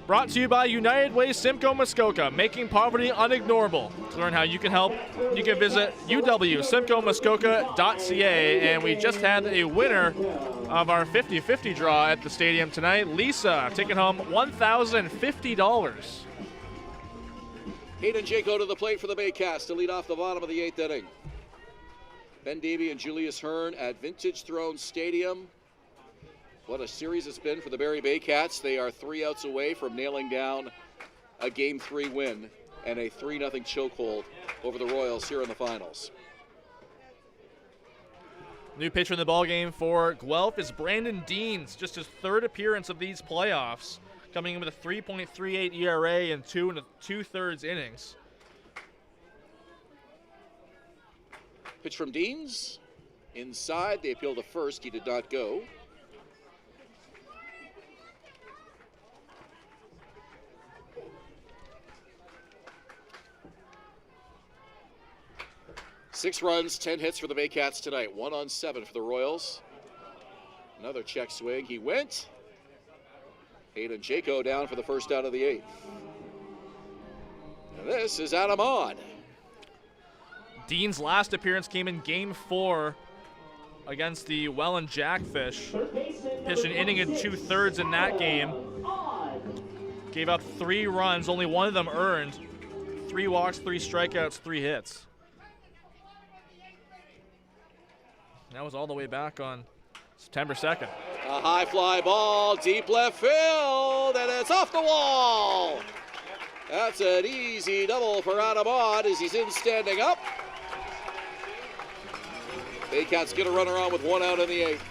Brought to you by United Way Simcoe Muskoka, making poverty unignorable. To learn how you can help, you can visit uwsimcoemuskoka.ca. And we just had a winner of our 50-50 draw at the stadium tonight. Lisa taking home $1,050. Hayden Jaco to the plate for the Baycats to lead off the bottom of the 8th inning. Ben Davy and Julius Hern at Vintage Throne Stadium. What a series it's been for the Barrie Baycats. They are 3 outs away from nailing down a Game 3 win and a 3-0 chokehold over the Royals here in the finals. New pitcher in the ballgame for Guelph is Brandon Deans, just his 3rd appearance of these playoffs, coming in with a 3.38 ERA in 2 2/3 innings. Pitch from Deans. Inside, they appeal to first. He did not go. Six runs, 10 hits for the Baycats tonight. 1 on 7 for the Royals. Another check swing. He went. Hayden Jaco down for the first out of the 8th. And this is Adam Odd. Dean's last appearance came in Game 4 against the Welland Jackfish. Pitched an inning and 2/3 in that game. Gave up 3 runs, only 1 of them earned. 3 walks, 3 strikeouts, 3 hits. That was all the way back on September 2nd. A high fly ball, deep left field, and it's off the wall. That's an easy double for Adam Odd as he's in standing up. Baycats get a runner on with 1 out in the 8th.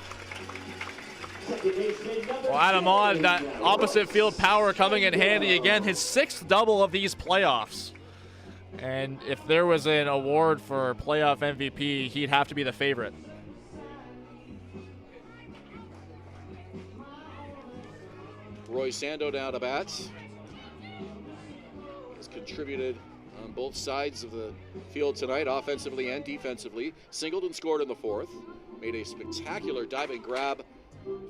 Well, Adam Odd, that opposite field power coming in handy again. His 6th double of these playoffs. And if there was an award for playoff MVP, he'd have to be the favorite. Roy Sando down to bat. Has contributed on both sides of the field tonight, offensively and defensively. Singled and scored in the 4th. Made a spectacular diving grab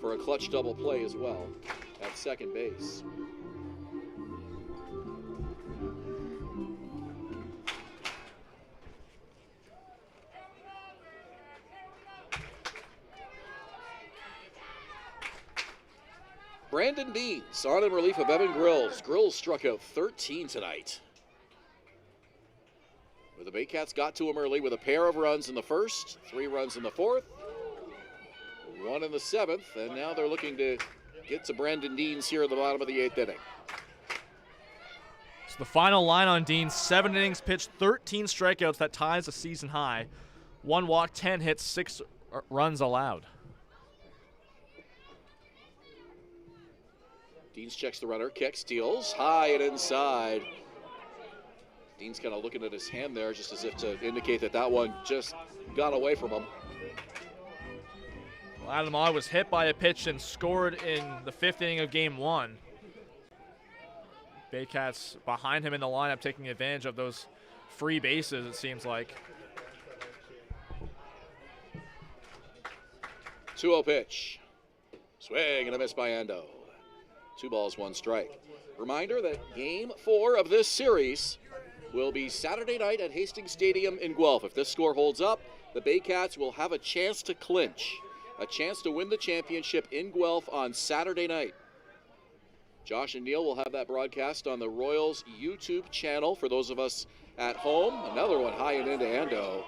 for a clutch double play as well at second base. Brandon Deans on in relief of Evan Grills. Grills struck out 13 tonight. But the Baycats got to him early with a pair of runs in the 1st, 3 runs in the 4th, 1 in the 7th, and now they're looking to get to Brandon Deans here in the bottom of the 8th inning. So the final line on Deans, 7 innings pitched, 13 strikeouts. That ties a season high. 1 walk, 10 hits, 6 runs allowed. Deans checks the runner, kicks, steals, high and inside. Dean's kind of looking at his hand there just as if to indicate that that one just got away from him. Well, Adam Odd was hit by a pitch and scored in the 5th inning of Game 1. Baycats behind him in the lineup taking advantage of those free bases, it seems like. 2-0 pitch. Swing and a miss by Ando. 2 balls, 1 strike. Reminder that Game 4 of this series will be Saturday night at Hastings Stadium in Guelph. If this score holds up, the Baycats will have a chance to clinch, a chance to win the championship in Guelph on Saturday night. Josh and Neil will have that broadcast on the Royals YouTube channel for those of us at home. Another one high and into Ando.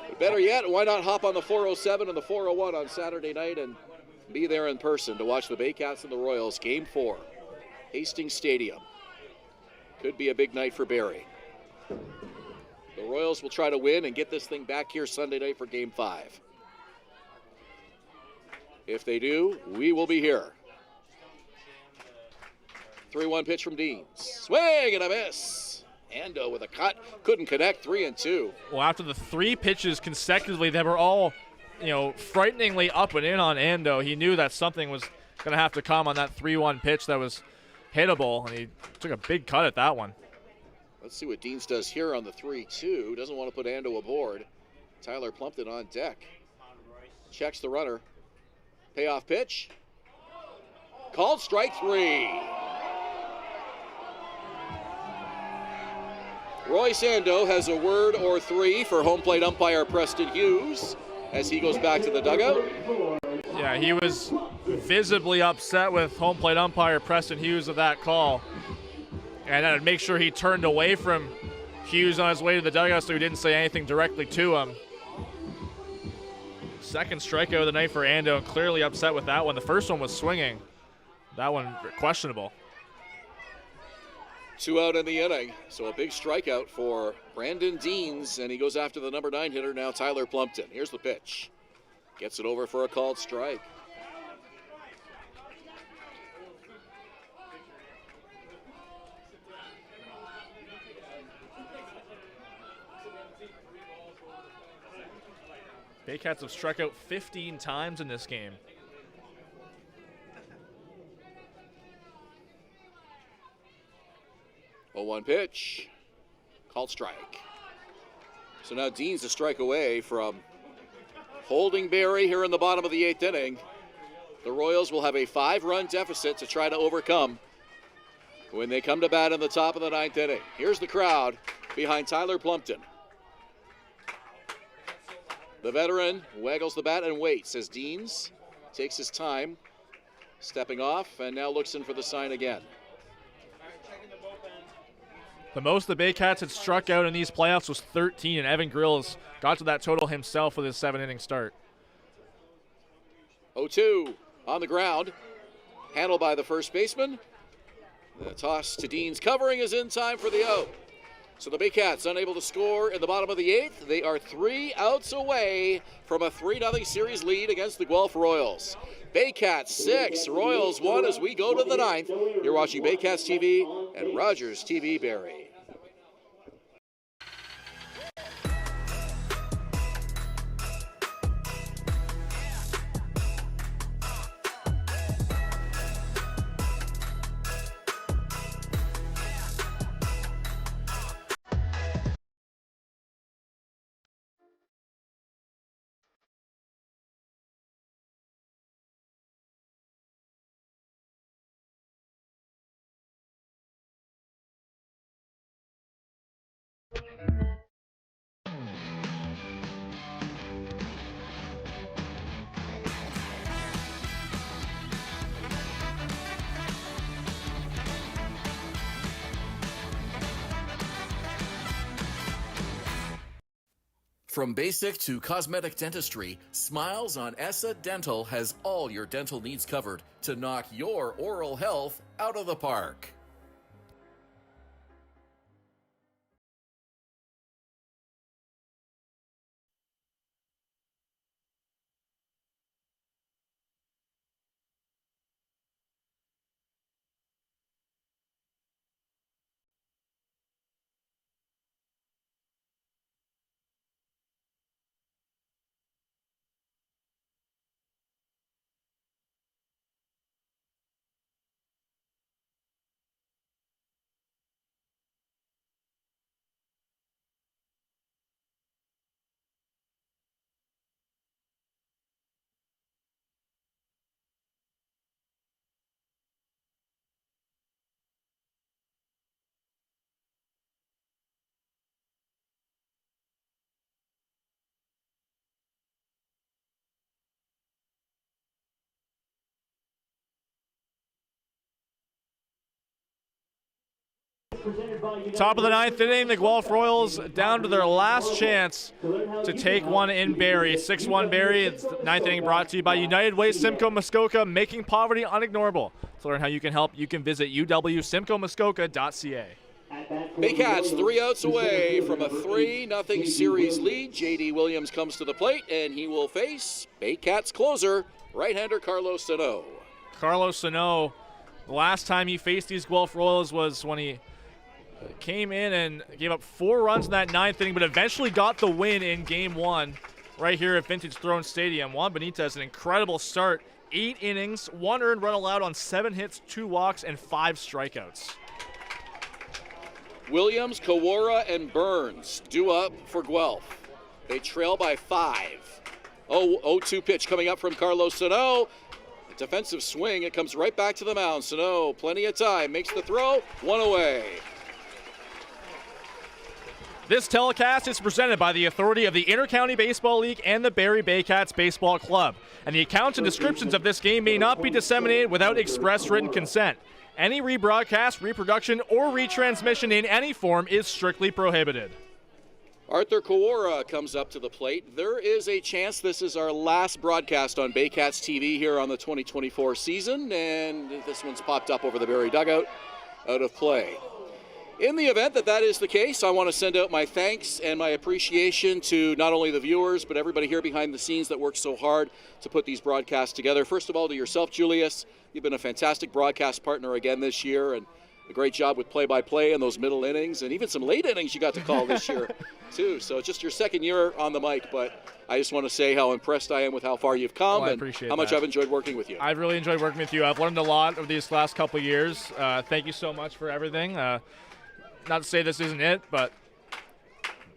But better yet, why not hop on the 407 and the 401 on Saturday night and be there in person to watch the Baycats and the Royals, Game 4, Hastings Stadium. Could be a big night for Barrie. The Royals will try to win and get this thing back here Sunday night for Game 5. If they do, we will be here. 3-1 pitch from Deans. Swing and a miss. Ando with a cut. Couldn't connect, 3-2. Well, after the 3 pitches consecutively, they were all frighteningly up and in on Ando. He knew that something was going to have to come on that 3-1 pitch that was hittable, and he took a big cut at that one. Let's see what Deans does here on the 3-2. Doesn't want to put Ando aboard. Tyler Plumpton on deck. Checks the runner. Payoff pitch. Called strike 3. Roy Sando has a word or 3 for home plate umpire Preston Hughes as he goes back to the dugout. Yeah, he was visibly upset with home plate umpire Preston Hughes of that call. And I'd make sure he turned away from Hughes on his way to the dugout so he didn't say anything directly to him. Second strikeout of the night for Ando, clearly upset with that one. The first one was swinging. That one questionable. 2 out in the inning, so a big strikeout for Brandon Deans, and he goes after the number 9 hitter now, Tyler Plumpton. Here's the pitch. Gets it over for a called strike. Baycats have struck out 15 times in this game. A 1 pitch, called strike. So now Dean's a strike away from holding Barrie here in the bottom of the 8th inning. The Royals will have a 5-run deficit to try to overcome when they come to bat in the top of the 9th inning. Here's the crowd behind Tyler Plumpton. The veteran waggles the bat and waits as Deans takes his time, stepping off, and now looks in for the sign again. The most the Baycats had struck out in these playoffs was 13, and Evan Grills got to that total himself with his 7-inning start. 0-2 on the ground, handled by the first baseman. The toss to Deans, covering is in time for the out. So the Baycats unable to score in the bottom of the 8th. They are 3 outs away from a 3-0 series lead against the Guelph Royals. Baycats 6, Royals 1 as we go to the 9th. You're watching Baycats TV and Rogers TV Barrie. From basic to cosmetic dentistry, Smiles on ESSA Dental has all your dental needs covered to knock your oral health out of the park. Top of the 9th inning, the Guelph Royals down to their last chance to take one in Barrie. 6-1 Barrie. It's the 9th inning brought to you by United Way Simcoe Muskoka, making poverty unignorable. To learn how you can help, you can visit uwsimcoemuskoka.ca. Baycats 3 outs away from a 3-0 series lead. J.D. Williams comes to the plate, and he will face Baycats closer, right-hander Carlos Sano. Carlos Sano, the last time he faced these Guelph Royals was when he came in and gave up 4 runs in that 9th inning, but eventually got the win in Game 1 right here at Vintage Throne Stadium. Juan Benitez, an incredible start. 8 innings, 1 earned run allowed on 7 hits, 2 walks, and 5 strikeouts. Williams, Kawara, and Burns due up for Guelph. They trail by 5. 0-2 pitch coming up from Carlos Sano. A defensive swing. It comes right back to the mound. Sano, plenty of time, makes the throw. 1 away. This telecast is presented by the authority of the Intercounty Baseball League and the Barrie Baycats Baseball Club, and the accounts and descriptions of this game may not be disseminated without express written consent. Any rebroadcast, reproduction, or retransmission in any form is strictly prohibited. Arthur Kawara comes up to the plate. There is a chance this is our last broadcast on Baycats TV here on the 2024 season, and this one's popped up over the Barrie dugout, out of play. In the event that that is the case, I want to send out my thanks and my appreciation to not only the viewers, but everybody here behind the scenes that worked so hard to put these broadcasts together. First of all, to yourself, Julius. You've been a fantastic broadcast partner again this year, and a great job with play-by-play and those middle innings, and even some late innings you got to call this year, too. So it's just your second year on the mic, but I just want to say how impressed I am with how far you've come and how much I've enjoyed working with you. I've really enjoyed working with you. I've learned a lot over these last couple of years. Thank you so much for everything. Not to say this isn't it, but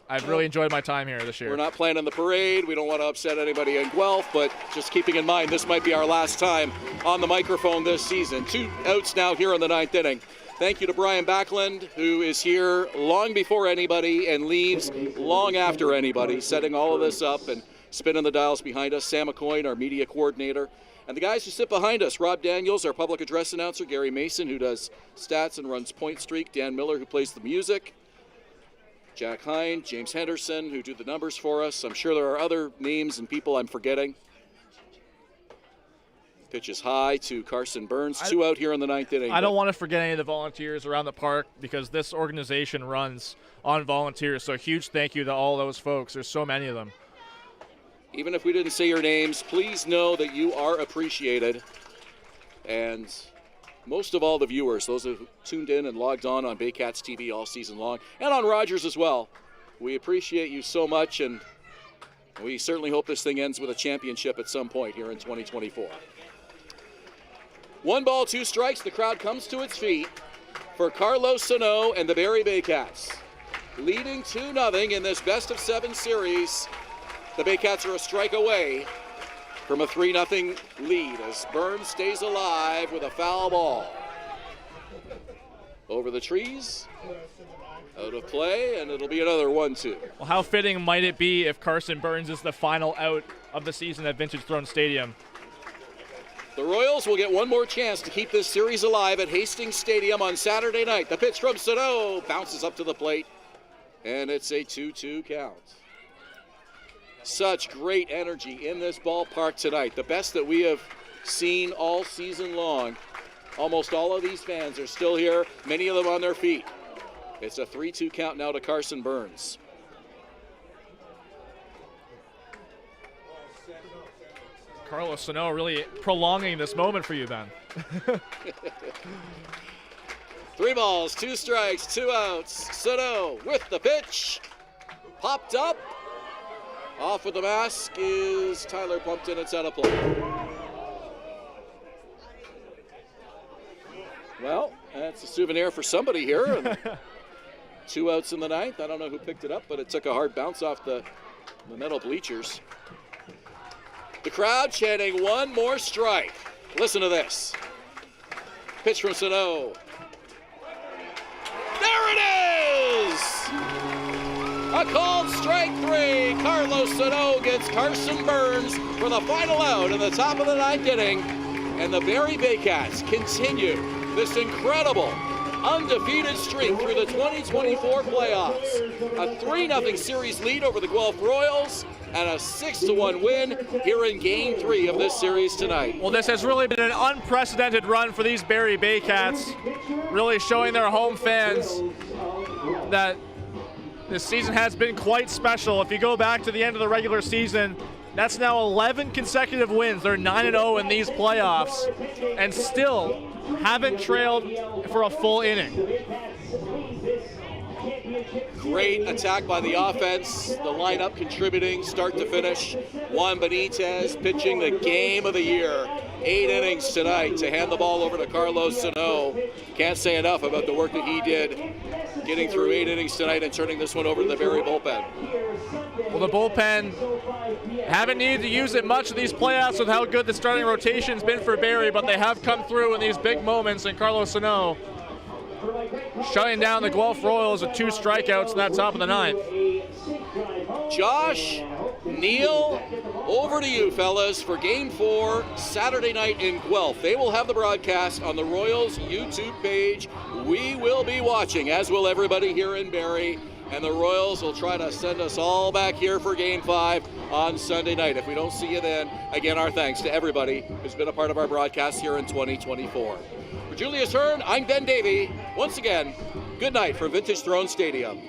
I've really enjoyed my time here this year. We're not planning the parade. We don't want to upset anybody in Guelph, but just keeping in mind this might be our last time on the microphone this season. 2 outs now here in the 9th inning. Thank you to Brian Backland, who is here long before anybody and leaves long after anybody, setting all of this up and spinning the dials behind us. Sam McCoy, our media coordinator. And the guys who sit behind us, Rob Daniels, our public address announcer, Gary Mason, who does stats and runs Point Streak, Dan Miller, who plays the music, Jack Hine, James Henderson, who do the numbers for us. I'm sure there are other names and people I'm forgetting. Pitch is high to Carson Burns, 2 out here in the 9th inning. I don't want to forget any of the volunteers around the park because this organization runs on volunteers, so a huge thank you to all those folks. There's so many of them. Even if we didn't say your names, please know that you are appreciated. And most of all, the viewers, those who tuned in and logged on Baycats TV all season long, and on Rogers as well. We appreciate you so much, and we certainly hope this thing ends with a championship at some point here in 2024. 1 ball, 2 strikes. The crowd comes to its feet for Carlos Sano and the Barrie Baycats. Leading 2-0 in this best-of-7 series. The Baycats are a strike away from a 3-0 lead as Burns stays alive with a foul ball. Over the trees, out of play, and it'll be another 1-2. Well, how fitting might it be if Carson Burns is the final out of the season at Vintage Throne Stadium? The Royals will get one more chance to keep this series alive at Hastings Stadium on Saturday night. The pitch from Sano bounces up to the plate, and it's a 2-2 count. Such great energy in this ballpark tonight. The best that we have seen all season long. Almost all of these fans are still here, many of them on their feet. It's a 3-2 count now to Carson Burns. Carlos Sano really prolonging this moment for you then. 3 balls, 2 strikes, 2 outs. Sano with the pitch. Popped up. Off with the mask is Tyler Plumpton. It's out of play. Well, that's a souvenir for somebody here. 2 outs in the 9th. I don't know who picked it up, but it took a hard bounce off the metal bleachers. The crowd chanting 1 more strike. Listen to this. Pitch from Sano. There it is! A called strike 3. Carlos Sano gets Carson Burns for the final out in the top of the 9th inning. And the Barrie Baycats continue this incredible undefeated streak through the 2024 playoffs. A 3-0 series lead over the Guelph Royals and a 6-1 win here in Game 3 of this series tonight. Well, this has really been an unprecedented run for these Barrie Baycats, really showing their home fans that this season has been quite special. If you go back to the end of the regular season, that's now 11 consecutive wins. They're 9-0 in these playoffs and still haven't trailed for a full inning. Great attack by the offense. The lineup contributing start to finish. Juan Benitez pitching the game of the year. 8 innings tonight to hand the ball over to Carlos Sano. Can't say enough about the work that he did getting through 8 innings tonight and turning this one over to the Barrie bullpen. Well, the bullpen haven't needed to use it much of these playoffs with how good the starting rotation's been for Barrie, but they have come through in these big moments, and Carlos Sano shutting down the Guelph Royals with 2 strikeouts in that top of the 9th. Josh, Neil, over to you, fellas, for Game 4, Saturday night in Guelph. They will have the broadcast on the Royals YouTube page. We will be watching, as will everybody here in Barrie, and the Royals will try to send us all back here for Game 5 on Sunday night. If we don't see you then, again, our thanks to everybody who's been a part of our broadcast here in 2024. For Julius Hern, I'm Ben Davy. Once again, good night from Vintage Throne Stadium.